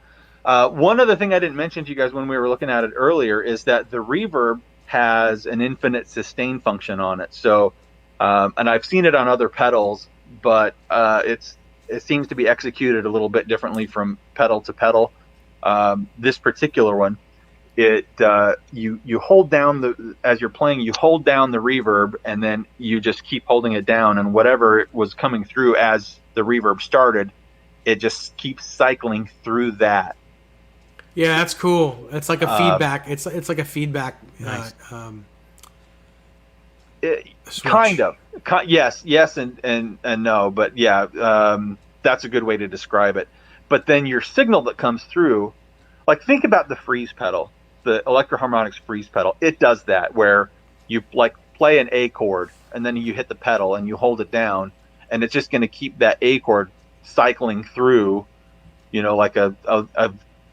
One other thing I didn't mention to you guys when we were looking at it earlier is that the reverb has an infinite sustain function on it. So, and I've seen it on other pedals, but it seems to be executed a little bit differently from pedal to pedal. This particular one, you hold down as you're playing, you hold down the reverb, and then you just keep holding it down, and whatever was coming through as the reverb started, it just keeps cycling through that. Yeah, that's cool. It's like a feedback. It's like a feedback. Nice. Kind of. Yes, and no, but yeah, that's a good way to describe it. But then your signal that comes through, like think about the freeze pedal, the Electro-Harmonix freeze pedal. It does that where you like play an A chord and then you hit the pedal and you hold it down, and it's just going to keep that A chord cycling through, like a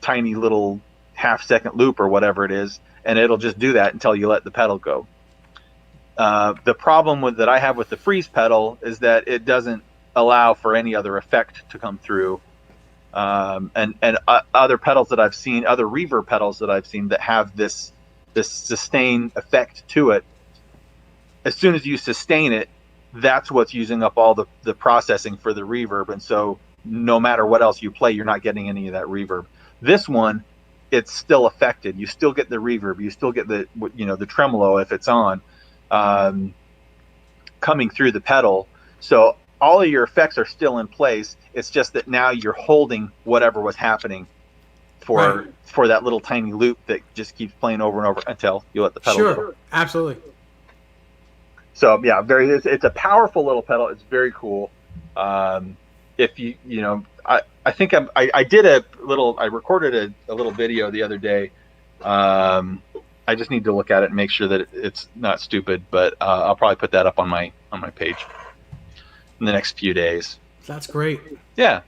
tiny little half-second loop or whatever it is, and it'll just do that until you let the pedal go. The problem that I have with the freeze pedal is that it doesn't allow for any other effect to come through. And other pedals that I've seen, other reverb pedals that I've seen that have this sustain effect to it, as soon as you sustain it, that's what's using up all the processing for the reverb, and so no matter what else you play, you're not getting any of that reverb. This one, it's still affected. You still get the reverb. You still get the tremolo if it's on, coming through the pedal. So all of your effects are still in place. It's just that now you're holding whatever was happening for that little tiny loop that just keeps playing over and over until you let the pedal go. Sure, absolutely. So yeah, it's a powerful little pedal. It's very cool. If I think I did I recorded a little video the other day. I just need to look at it and make sure that it's not stupid, but I'll probably put that up on my page in the next few days. That's great. Yeah.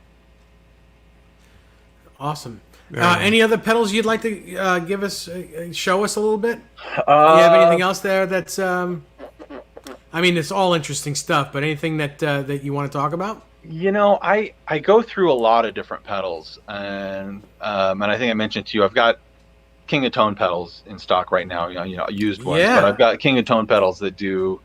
Awesome. Any other pedals you'd like to give us, show us a little bit? Do you have anything else there that's? I mean, it's all interesting stuff, but anything that you want to talk about? I go through a lot of different pedals, and I think I mentioned to you, I've got King of Tone pedals in stock right now. Used ones, but I've got King of Tone pedals that do,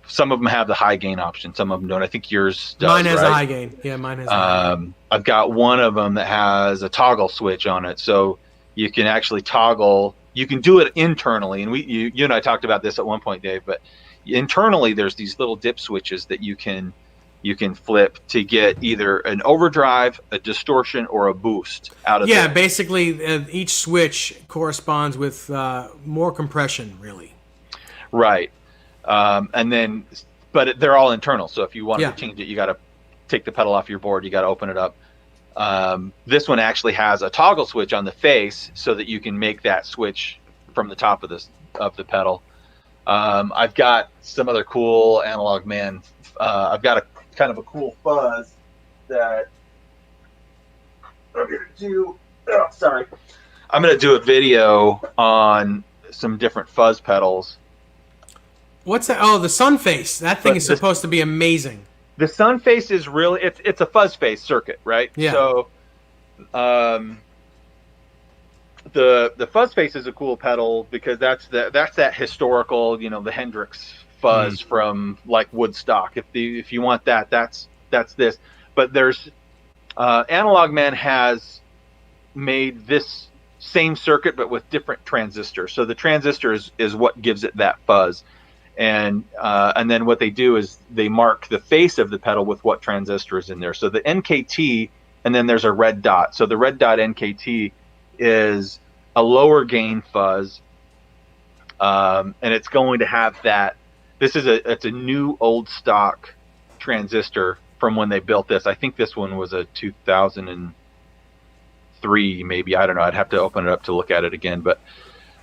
some of them have the high gain option, some of them don't. I think yours does. Mine has right? a high gain. Yeah, mine has. A high gain. I've got one of them that has a toggle switch on it, so you can actually toggle. You can do it internally, and you and I talked about this at one point, Dave. But internally, there's these little dip switches that you can flip to get either an overdrive, a distortion, or a boost out of. Yeah, basically, each switch corresponds with more compression, really. Right. And then, but they're all internal. So if you want to change it, you got to take the pedal off your board. You got to open it up. This one actually has a toggle switch on the face so that you can make that switch from the top of the pedal. I've got some other cool Analog Man. I've got a kind of a cool fuzz that I'm going to do. Oh, sorry. I'm going to do a video on some different fuzz pedals. What's that? Oh, the Sunface. That thing is supposed to be amazing. The Sunface is really it's a fuzz face circuit, right? Yeah. So the fuzz face is a cool pedal because that's that historical, the Hendrix fuzz from like Woodstock. If you want that's this. But there's Analog Man has made this same circuit but with different transistors. So the transistor is what gives it that fuzz. And then what they do is they mark the face of the pedal with what transistor is in there. So the NKT, and then there's a red dot. So the red dot NKT is a lower gain fuzz, and it's going to have that. It's a new old stock transistor from when they built this. I think this one was a 2003, maybe. I don't know. I'd have to open it up to look at it again. But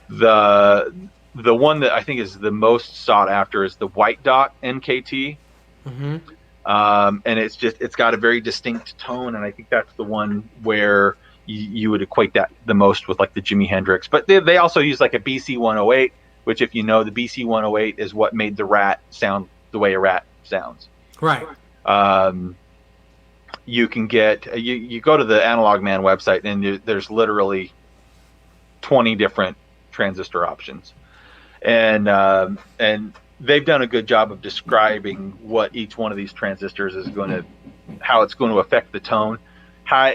the one that I think is the most sought after is the White Dot NKT. Mm-hmm. And it's got a very distinct tone, and I think that's the one where you would equate that the most with like the Jimi Hendrix. But they also use like a BC 108, which, if you know, the BC 108 is what made the Rat sound the way a Rat sounds. Right. You can get you go to the Analog Man website, and there's literally 20 different transistor options, and they've done a good job of describing what each one of these transistors is how it's going to affect the tone. How,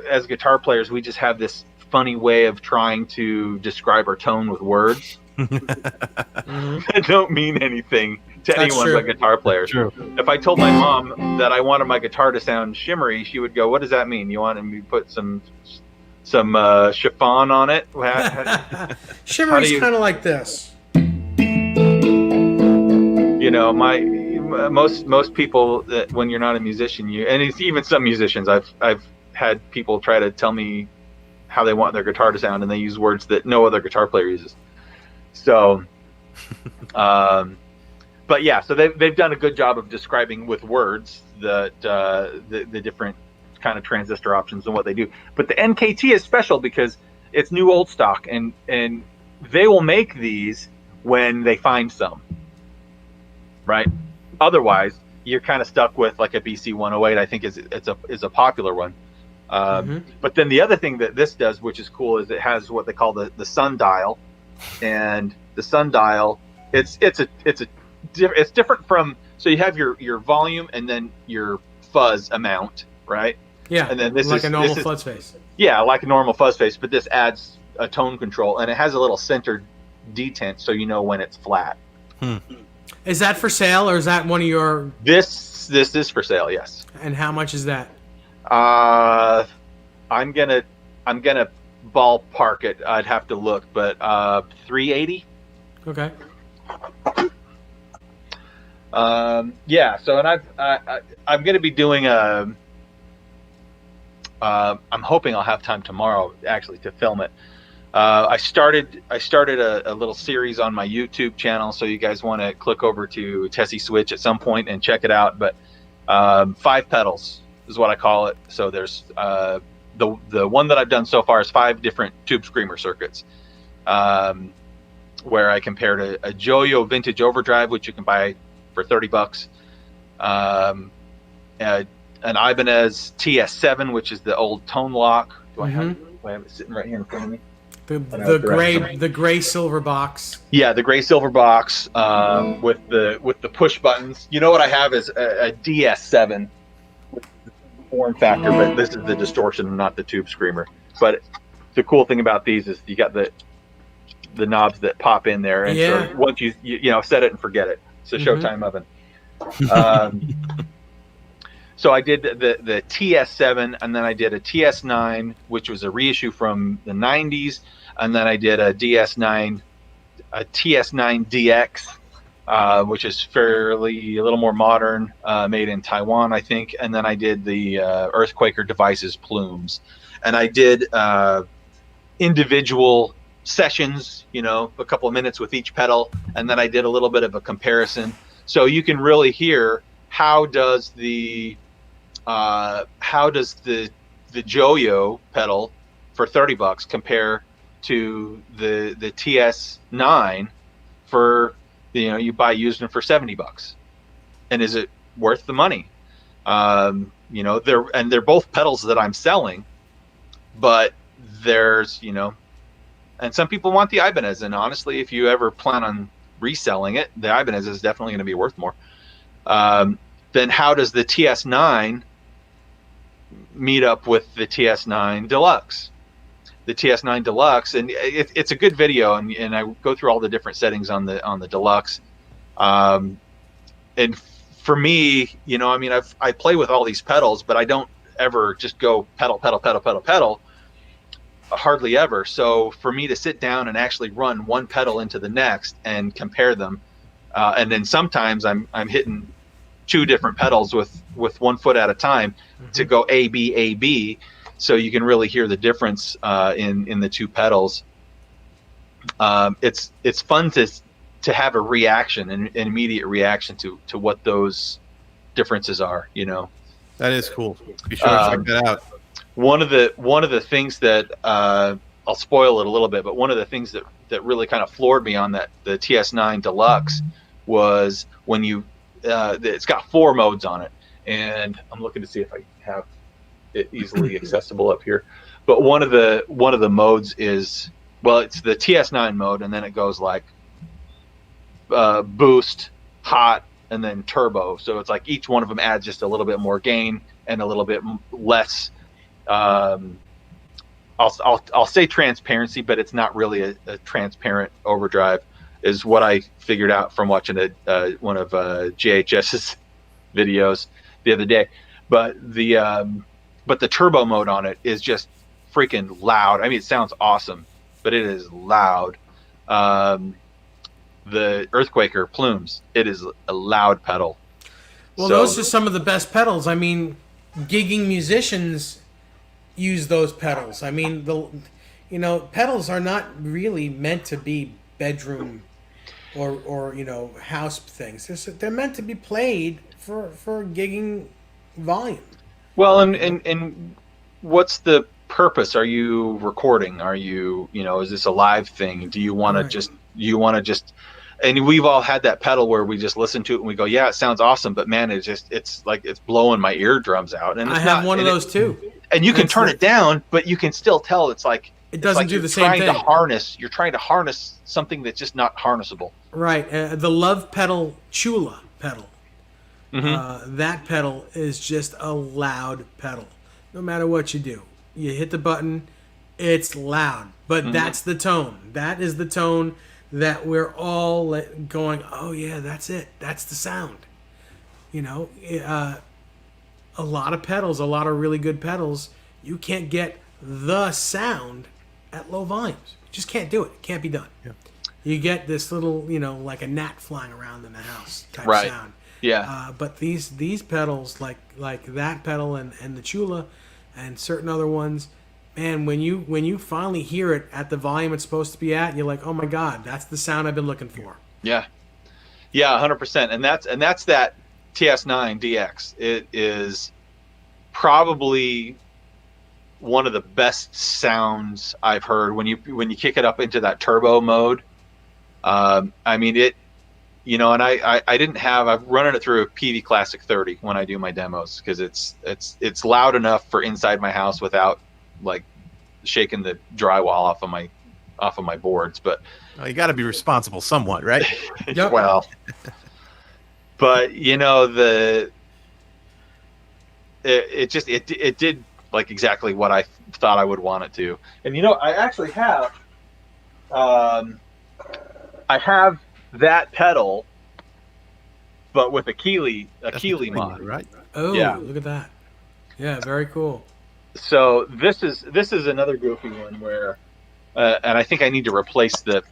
as guitar players, we just have this funny way of trying to describe our tone with words that don't mean anything to anyone but guitar players. True. If I told my mom that I wanted my guitar to sound shimmery, she would go, "What does that mean? You want me to put some chiffon on it?" Shimmery's kind of like this. Most people, that when you're not a musician, and it's even some musicians, I've had people try to tell me how they want their guitar to sound, and they use words that no other guitar player uses. So, but yeah, so they've done a good job of describing with words the different kind of transistor options and what they do. But the NKT is special because it's new old stock, and they will make these when they find some. Right. Otherwise, you're kind of stuck with like a BC 108. I think is a popular one. But then the other thing that this does, which is cool, is it has what they call the sundial, and the sundial it's different from, so you have your volume and then your fuzz amount, right? Yeah. And then this like is a normal this fuzz face. Yeah, like a normal fuzz face, but this adds a tone control, and it has a little centered detent, so you know when it's flat. Is that for sale, or is that one of your? This is for sale, yes. And how much is that? I'm gonna ballpark it. I'd have to look, but $380. Okay. Yeah. So, and I'm gonna be doing I'm hoping I'll have time tomorrow actually to film it. I started a little series on my YouTube channel, so you guys want to click over to Tesi Switch at some point and check it out. But 5 pedals is what I call it. So there's the one that I've done so far is 5 different tube screamer circuits, where I compared a Joyo Vintage Overdrive, which you can buy for $30, an Ibanez TS7, which is the old tone lock. Do I have it sitting right here in front of me? The gray silver box. Yeah, the gray silver box with the push buttons. You know what I have is a DS7 with the form factor, but this is the distortion, not the tube screamer. But the cool thing about these is you got the knobs that pop in there, and so once you set it and forget it. It's a Showtime oven. So I did the TS7, and then I did a TS9, which was a reissue from the 90s, and then I did a TS9 DX, which is fairly a little more modern, made in Taiwan, I think, and then I did the Earthquaker Devices plumes, and I did individual sessions, a couple of minutes with each pedal, and then I did a little bit of a comparison, so you can really hear how does the Joyo pedal for $30 compare to the TS9 for you buy used them for $70, and is it worth the money? They're both pedals that I'm selling, but there's and some people want the Ibanez, and honestly, if you ever plan on reselling it, the Ibanez is definitely going to be worth more. Then how does the TS9 meet up with the TS9 Deluxe? The TS9 Deluxe, and it's a good video, and I go through all the different settings on the Deluxe. And for me, I play with all these pedals, but I don't ever just go pedal, hardly ever. So for me to sit down and actually run one pedal into the next and compare them, and then sometimes I'm hitting two different pedals with 1 foot at a time to go A B A B, so you can really hear the difference in the two pedals. It's fun to have a reaction, an immediate reaction to what those differences are. That is cool. Be sure to check that out. One of the things that I'll spoil it a little bit, but one of the things that really kind of floored me on the TS9 Deluxe was when it's got 4 modes on it, and I'm looking to see if I have it easily accessible up here. But one of the modes is, well, it's the TS9 mode, and then it goes like boost, hot, and then turbo. So it's like each one of them adds just a little bit more gain and a little bit less. I'll say transparency, but it's not really a transparent overdrive, is what I figured out from watching one of JHS's videos the other day. But the turbo mode on it is just freaking loud. I mean, it sounds awesome, but it is loud. The Earthquaker Plumes, it is a loud pedal. Well, those are some of the best pedals. I mean, gigging musicians use those pedals. I mean, pedals are not really meant to be bedroom or house things. They're meant to be played for gigging volume. Well, and what's the purpose? Are you recording? Are you, is this a live thing? Do you want to just, and we've all had that pedal where we just listen to it and we go, yeah, it sounds awesome, but man, it's like it's blowing my eardrums out. And I have one of those too. And you can turn it down, but you can still tell it's like it doesn't do the same thing. You're trying to harness something that's just not harnessable. Right. The Love Pedal Chula pedal. That pedal is just a loud pedal. No matter what you do, you hit the button, it's loud. But that's the tone. That is the tone that we're all going, oh yeah, that's it. That's the sound. A lot of pedals, a lot of really good pedals, you can't get the sound at low volumes. You just can't do it. It can't be done. Yeah. You get this little, like a gnat flying around in the house type sound. Yeah. But these pedals, like that pedal and the Chula and certain other ones, man, when you finally hear it at the volume it's supposed to be at, you're like, oh my God, that's the sound I've been looking for. Yeah. Yeah, 100%. And that's that TS9 DX. It is probably one of the best sounds I've heard when you kick it up into that turbo mode. I mean, it, and I didn't have, I've running it through a PV Classic 30 when I do my demos, because it's loud enough for inside my house without like shaking the drywall off of my boards. But you got to be responsible somewhat, right? Yep. Well, but it did like exactly what I thought I would want it to. And I actually have that pedal, but with a Keeley mod, right? Oh, yeah. Look at that. Yeah, very cool. So this is another goofy one where, and I think I need to replace the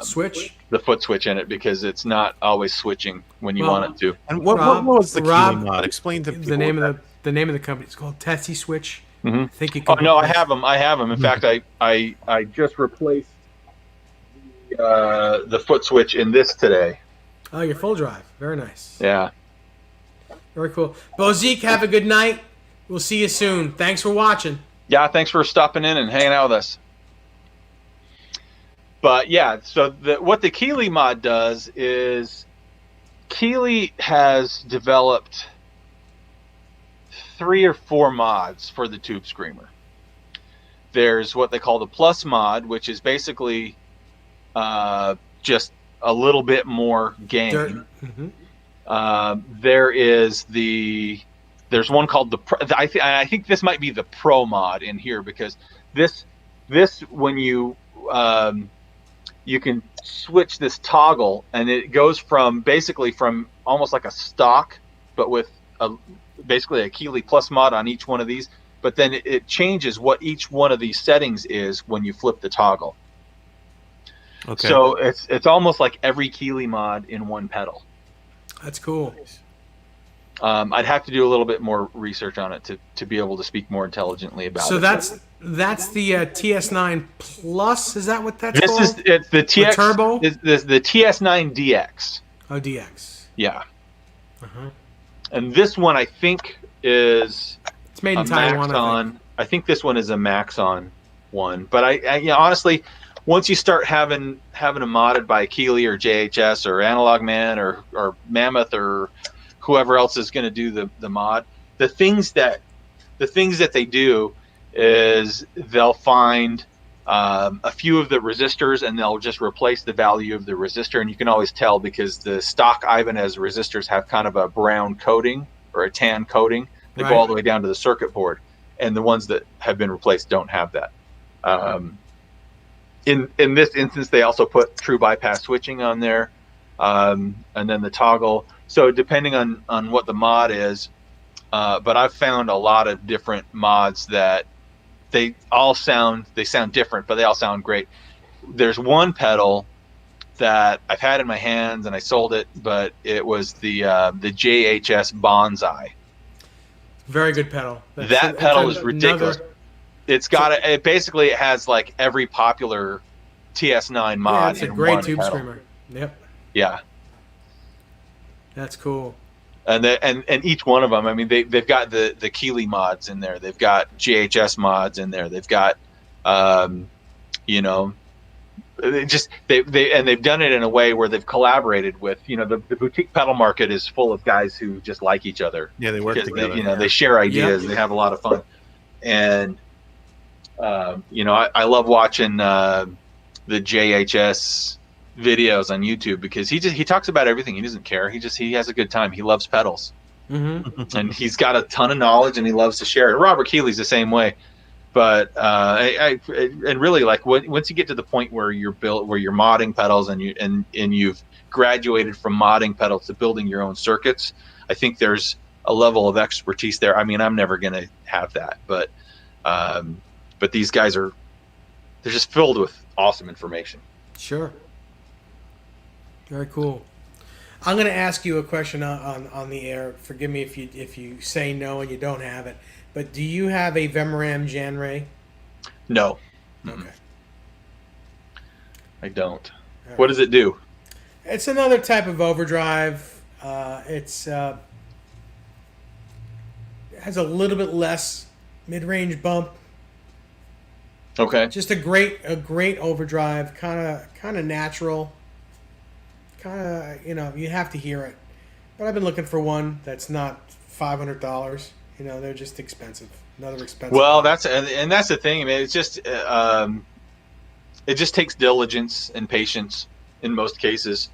switch, the foot switch in it, because it's not always switching when you want it to. And what was the Keeley mod? Explain to people the name of the company. It's called Tesi Switch. Mm-hmm. I think you can. Oh no, I have them. In fact, I just replaced the foot switch in this today. Oh, your full drive. Very nice. Yeah. Very cool. Bozique, have a good night. We'll see you soon. Thanks for watching. Yeah, thanks for stopping in and hanging out with us. But yeah, so what the Keeley mod does is Keeley has developed 3 or 4 mods for the Tube Screamer. There's what they call the Plus mod, which is basically just a little bit more gain. There's one called I think this might be the Pro mod in here, because this when you can switch this toggle, and it goes from almost like a stock, but with basically a Keeley Plus mod on each one of these. But then it changes what each one of these settings is when you flip the toggle. Okay. So it's almost like every Keeley mod in one pedal. That's cool. I'd have to do a little bit more research on it to be able to speak more intelligently about So it. that's the TS9 Plus. Is that what that's This called? it's the TX turbo? the TS9 DX. Oh, DX. Yeah. Uh-huh. And this one I think is It's made a in Taiwan. I Maxon. I think this one is a Maxon one. But I honestly, once you start having them modded by Keeley or JHS or Analog Man or Mammoth or whoever else is going to do the mod, the things that they do is they'll find a few of the resistors and they'll just replace the value of the resistor, and you can always tell because the stock Ibanez resistors have kind of a brown coating or a tan coating that go all the way down to the circuit board, and the ones that have been replaced don't have that. In this instance, they also put true bypass switching on there, and then the toggle. So depending on what the mod is, but I've found a lot of different mods that they sound different, but they all sound great. There's one pedal that I've had in my hands and I sold it, but it was the JHS Bonsai. Very good pedal. That pedal is ridiculous. It basically has like every popular TS9 mod. Yeah, it's a great one tube pedal. screamer. Yep. Yeah. That's cool. And each one of them, I mean, they've got the Keeley mods in there. They've got GHS mods in there. They've got, they've done it in a way where they've collaborated with, the boutique pedal market is full of guys who just like each other. Yeah, they work together. They share ideas. They have a lot of fun. And, I love watching the JHS videos on YouTube because he talks about everything. He doesn't care. He has a good time. He loves pedals, and he's got a ton of knowledge and he loves to share it. Robert Keeley's the same way, but and really like once you get to the point where you're modding pedals and you've graduated from modding pedals to building your own circuits, I think there's a level of expertise there. I mean, I'm never gonna have that, but these guys they're just filled with awesome information. Sure. Very cool. I'm going to ask you a question on the air. Forgive me if you say no and you don't have it. But do you have a Vemoram Janray? No. Okay. I don't. Right. What does it do? It's another type of overdrive. It has a little bit less mid-range bump. Okay. Just a great overdrive, kind of natural. You have to hear it. But I've been looking for one that's not $500. They're just expensive. Another expensive. Well, that's the thing. I mean, it's just it just takes diligence and patience in most cases.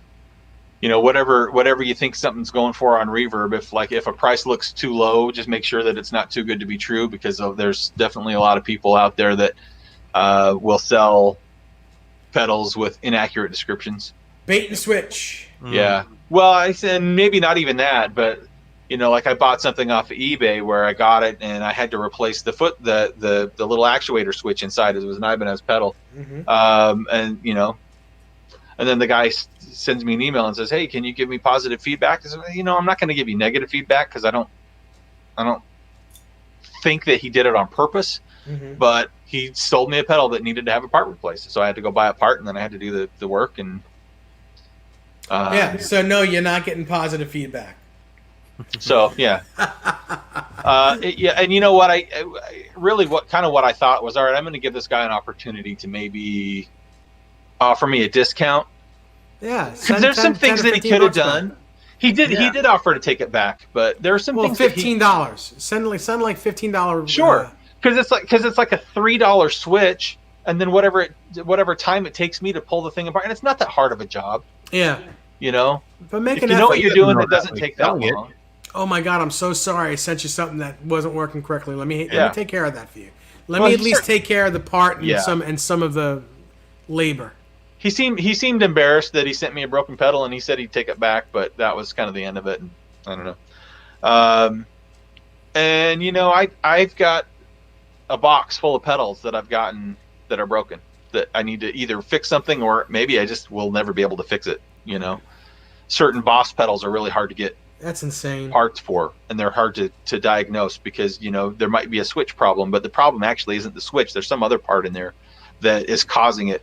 Whatever you think something's going for on Reverb, if a price looks too low, just make sure that it's not too good to be true, because there's definitely a lot of people out there that will sell pedals with inaccurate descriptions. Bait and switch. Yeah. Well, I said maybe not even that, but like I bought something off of eBay where I got it and I had to replace the little actuator switch inside. It was an Ibanez pedal, and then the guy sends me an email and says, "Hey, can you give me positive feedback?" I said, I'm not going to give you negative feedback because I don't think that he did it on purpose. But he sold me a pedal that needed to have a part replaced, so I had to go buy a part and then I had to do the work and. So no, you're not getting positive feedback. So yeah, and you know what? I really what I thought was, all right, I'm going to give this guy an opportunity to maybe offer me a discount. Yeah, because there's some things that he could have done. Back. He did offer to take it back, but there are some things. $15. Send like $15. Sure, because it's like a $3 switch, and then whatever time it takes me to pull the thing apart, and it's not that hard of a job. Yeah. But if you know what you're doing, it doesn't take that long. Oh my God, I'm so sorry. I sent you something that wasn't working correctly. Let me take care of that for you. Let me at least take care of the part and some of the labor. He seemed embarrassed that he sent me a broken pedal, and he said he'd take it back, but that was kind of the end of it. And I don't know. And I've got a box full of pedals that I've gotten that are broken, that I need to either fix something or maybe I just will never be able to fix it. certain Boss pedals are really hard to get That's insane. parts for, and they're hard to diagnose because there might be a switch problem, but the problem actually isn't the switch. There's some other part in there that is causing it,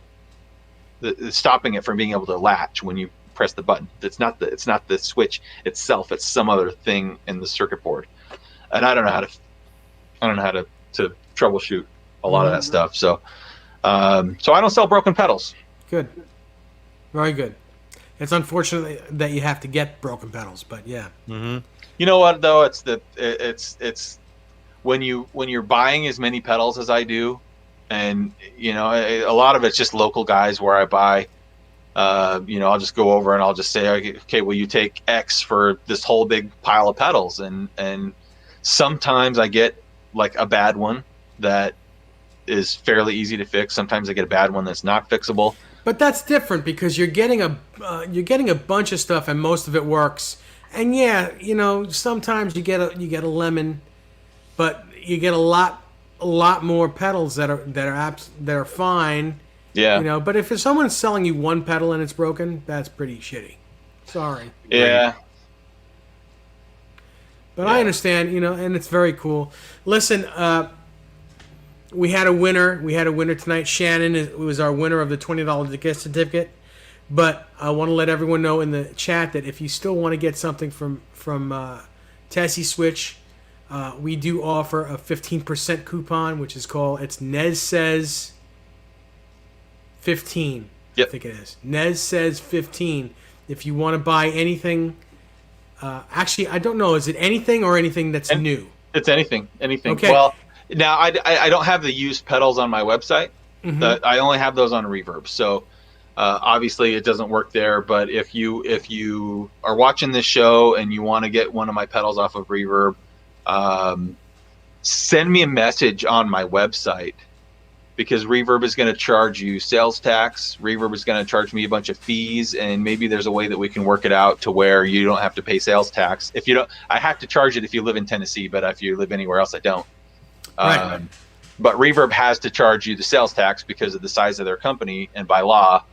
stopping it from being able to latch when you press the button. It's not the switch itself. It's some other thing in the circuit board, and I don't know how to troubleshoot a lot of that stuff. So I don't sell broken pedals. Good. Very good. It's unfortunate that you have to get broken pedals, but yeah. Mm-hmm. You know what though? It's when you're buying as many pedals as I do, and a lot of it's just local guys where I buy. I'll just go over and I'll just say, okay, will you take X for this whole big pile of pedals? And sometimes I get like a bad one that is fairly easy to fix. Sometimes I get a bad one that's not fixable. But that's different because you're getting a bunch of stuff and most of it works. And yeah, sometimes you get a lemon, but you get a lot more pedals that are fine. Yeah. But if someone's selling you one pedal and it's broken, that's pretty shitty. Sorry. Yeah. But I understand, and it's very cool. Listen, we had a winner. We had a winner tonight. Shannon was our winner of the $20 gift certificate. But I want to let everyone know in the chat that if you still want to get something from Tesi Switch, we do offer a 15% coupon, which is called, it's Nez Says 15. Yep. I think it is. Nez Says 15. If you want to buy anything, actually, I don't know. Is it anything or anything that's new? It's anything. Okay. Well, now I don't have the used pedals on my website. Mm-hmm. I only have those on Reverb. So obviously it doesn't work there. But if you are watching this show and you want to get one of my pedals off of Reverb, send me a message on my website. Because Reverb is going to charge you sales tax. Reverb is going to charge me a bunch of fees, and maybe there's a way that we can work it out to where you don't have to pay sales tax. If you don't, I have to charge it if you live in Tennessee, but if you live anywhere else, I don't. Right. But Reverb has to charge you the sales tax because of the size of their company, and by law,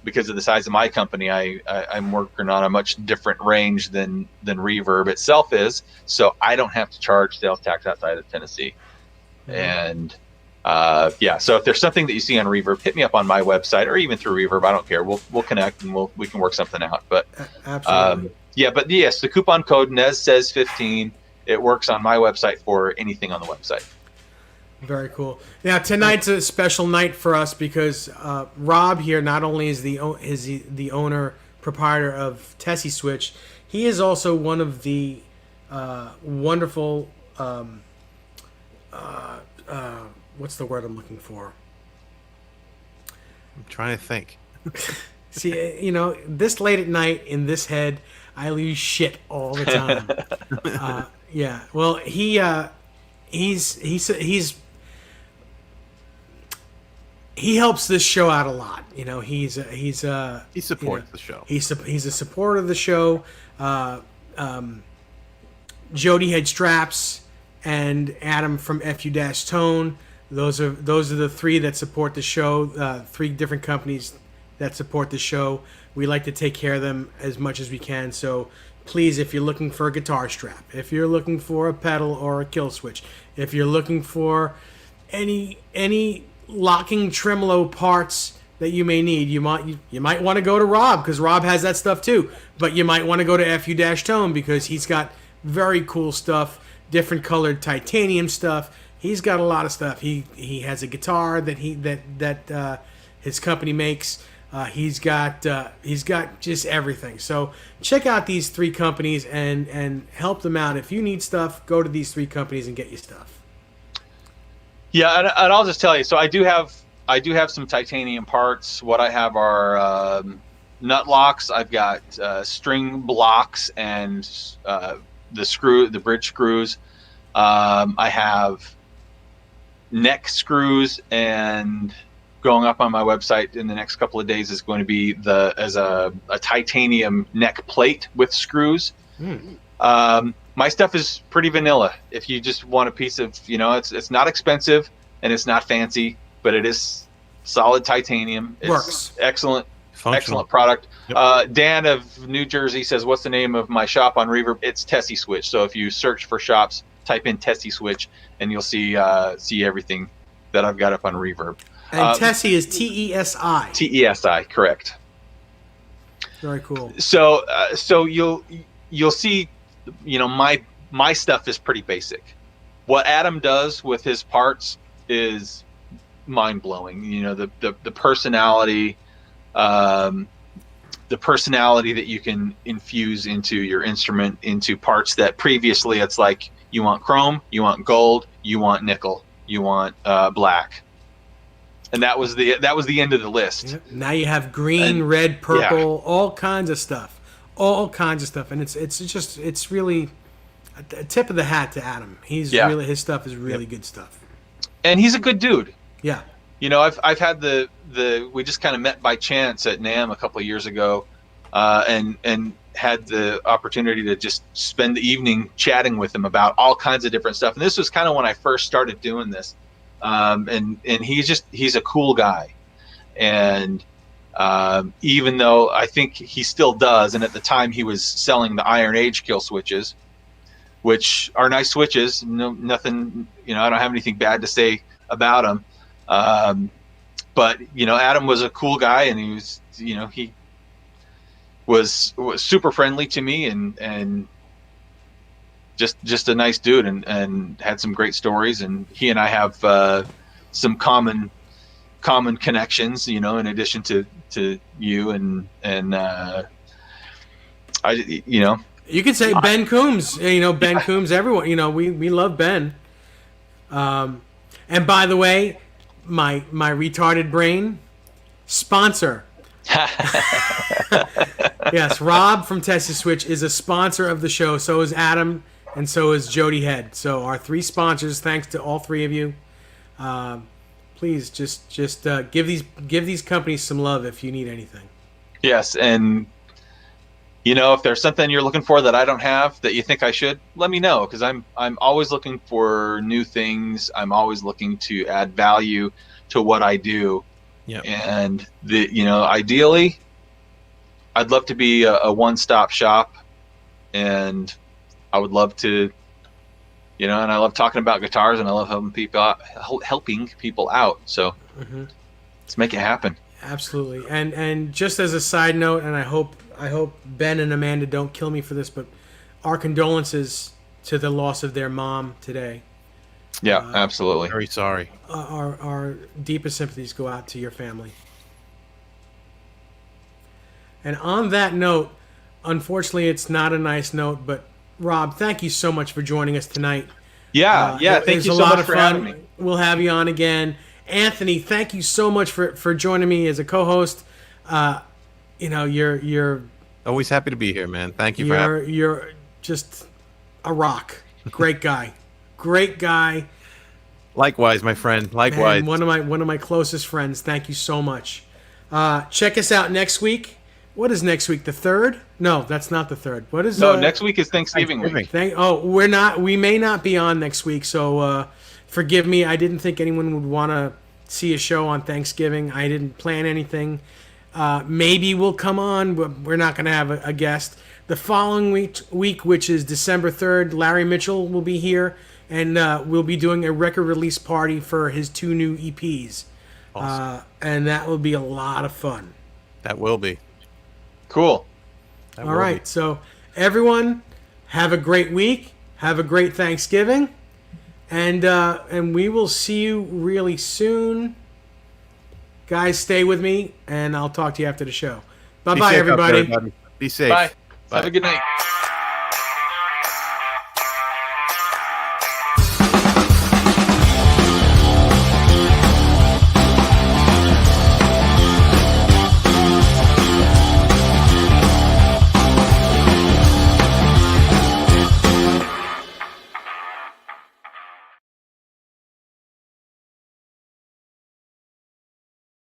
because of the size of my company, I'm working on a much different range than Reverb itself is. So I don't have to charge sales tax outside of Tennessee, and. So if there's something that you see on Reverb, hit me up on my website or even through Reverb. I don't care. We'll connect and we can work something out. But absolutely. But yes, the coupon code Nez Says 15. It works on my website for anything on the website. Very cool. Now tonight's a special night for us because Rob here not only is the owner proprietor of Tesi Switch, he is also one of the wonderful. What's the word I'm looking for? I'm trying to think. See, this late at night in this head, I lose shit all the time. Yeah. Well, he helps this show out a lot. He supports the show. He's a supporter of the show. Jody Head Straps and Adam from FU-Tone. Those are the three that support the show. 3 different companies that support the show. We like to take care of them as much as we can. So please, if you're looking for a guitar strap, if you're looking for a pedal or a kill switch, if you're looking for any locking tremolo parts that you may need, you might want to go to Rob because Rob has that stuff too. But you might want to go to FU-Tone because he's got very cool stuff, different colored titanium stuff. He's got a lot of stuff. He has a guitar that his company makes. He's got just everything. So check out these 3 companies and help them out. If you need stuff, go to these 3 companies and get your stuff. Yeah, and I'll just tell you. So I do have some titanium parts. What I have are nut locks. I've got string blocks and the bridge screws. I have neck screws, and going up on my website in the next couple of days is going to be a titanium neck plate with screws. My stuff is pretty vanilla. If you just want a piece of, it's not expensive and it's not fancy, but it is solid titanium. It's Works. Excellent. Functional. Excellent product. Yep. Dan of New Jersey says, "What's the name of my shop on Reverb?" It's Tesi Switch. So if you search for shops, type in Tesi Switch, and you'll see everything that I've got up on Reverb. And Tesi is Tesi. Tesi, correct. Very cool. So you'll see, my stuff is pretty basic. What Adam does with his parts is mind blowing. The personality, the personality that you can infuse into your instrument, into parts that previously it's like you want chrome, you want gold, you want nickel, you want black, and that was the end of the list. Yep. Now you have green, red, purple, all kinds of stuff, and it's really a tip of the hat to Adam. Really, his stuff is really good stuff, and he's a good dude. Yeah. I've had we just kind of met by chance at NAMM a couple of years ago, and had the opportunity to just spend the evening chatting with him about all kinds of different stuff. And this was kind of when I first started doing this. And he's a cool guy. And even though I think he still does, and at the time he was selling the Iron Age kill switches, which are nice switches. Nothing, I don't have anything bad to say about them. But Adam was a cool guy, and he was, he was super friendly to me, and just a nice dude, and had some great stories. And he and I have some common connections, in addition to you and you could say Ben Coombs. Ben Coombs. Everyone. We love Ben. And by the way, my retarded brain sponsor. Yes, Rob from Tesi Switch is a sponsor of the show. So is Adam, and so is Jody Head. So our 3 sponsors. Thanks to all 3 of you. Please just give these companies some love if you need anything. Yes, and if there's something you're looking for that I don't have that you think I should, let me know, because I'm always looking for new things. I'm always looking to add value to what I do. Yeah. And ideally, I'd love to be a one-stop shop, and I would love to, and I love talking about guitars, and I love helping people out. So let's make it happen. Absolutely. And just as a side note, and I hope Ben and Amanda don't kill me for this, but our condolences to the loss of their mom today. Yeah, absolutely. Very sorry. Our deepest sympathies go out to your family. And on that note, unfortunately, it's not a nice note, but Rob, thank you so much for joining us tonight. Yeah, thank you so much for having me. We'll have you on again. Anthony, thank you so much for joining me as a co-host. You're always happy to be here, man. Thank you for having me. You're just a rock. Great guy. Great guy. Likewise, my friend. Likewise. And one of my closest friends. Thank you so much. Check us out next week. What is next week? The 3rd? No, that's not the 3rd. What is next week is Thanksgiving week. We may not be on next week, so forgive me. I didn't think anyone would want to see a show on Thanksgiving. I didn't plan anything. Maybe we'll come on, but we're not going to have a guest. The following week, which is December 3rd, Larry Mitchell will be here, and we'll be doing a record release party for his 2 new EPs. Awesome. And that will be a lot of fun. That will be. Cool. All right. So, everyone, have a great week. Have a great Thanksgiving. And we will see you really soon. Guys, stay with me, and I'll talk to you after the show. Bye-bye, everybody. Be safe. Bye. Have a good night.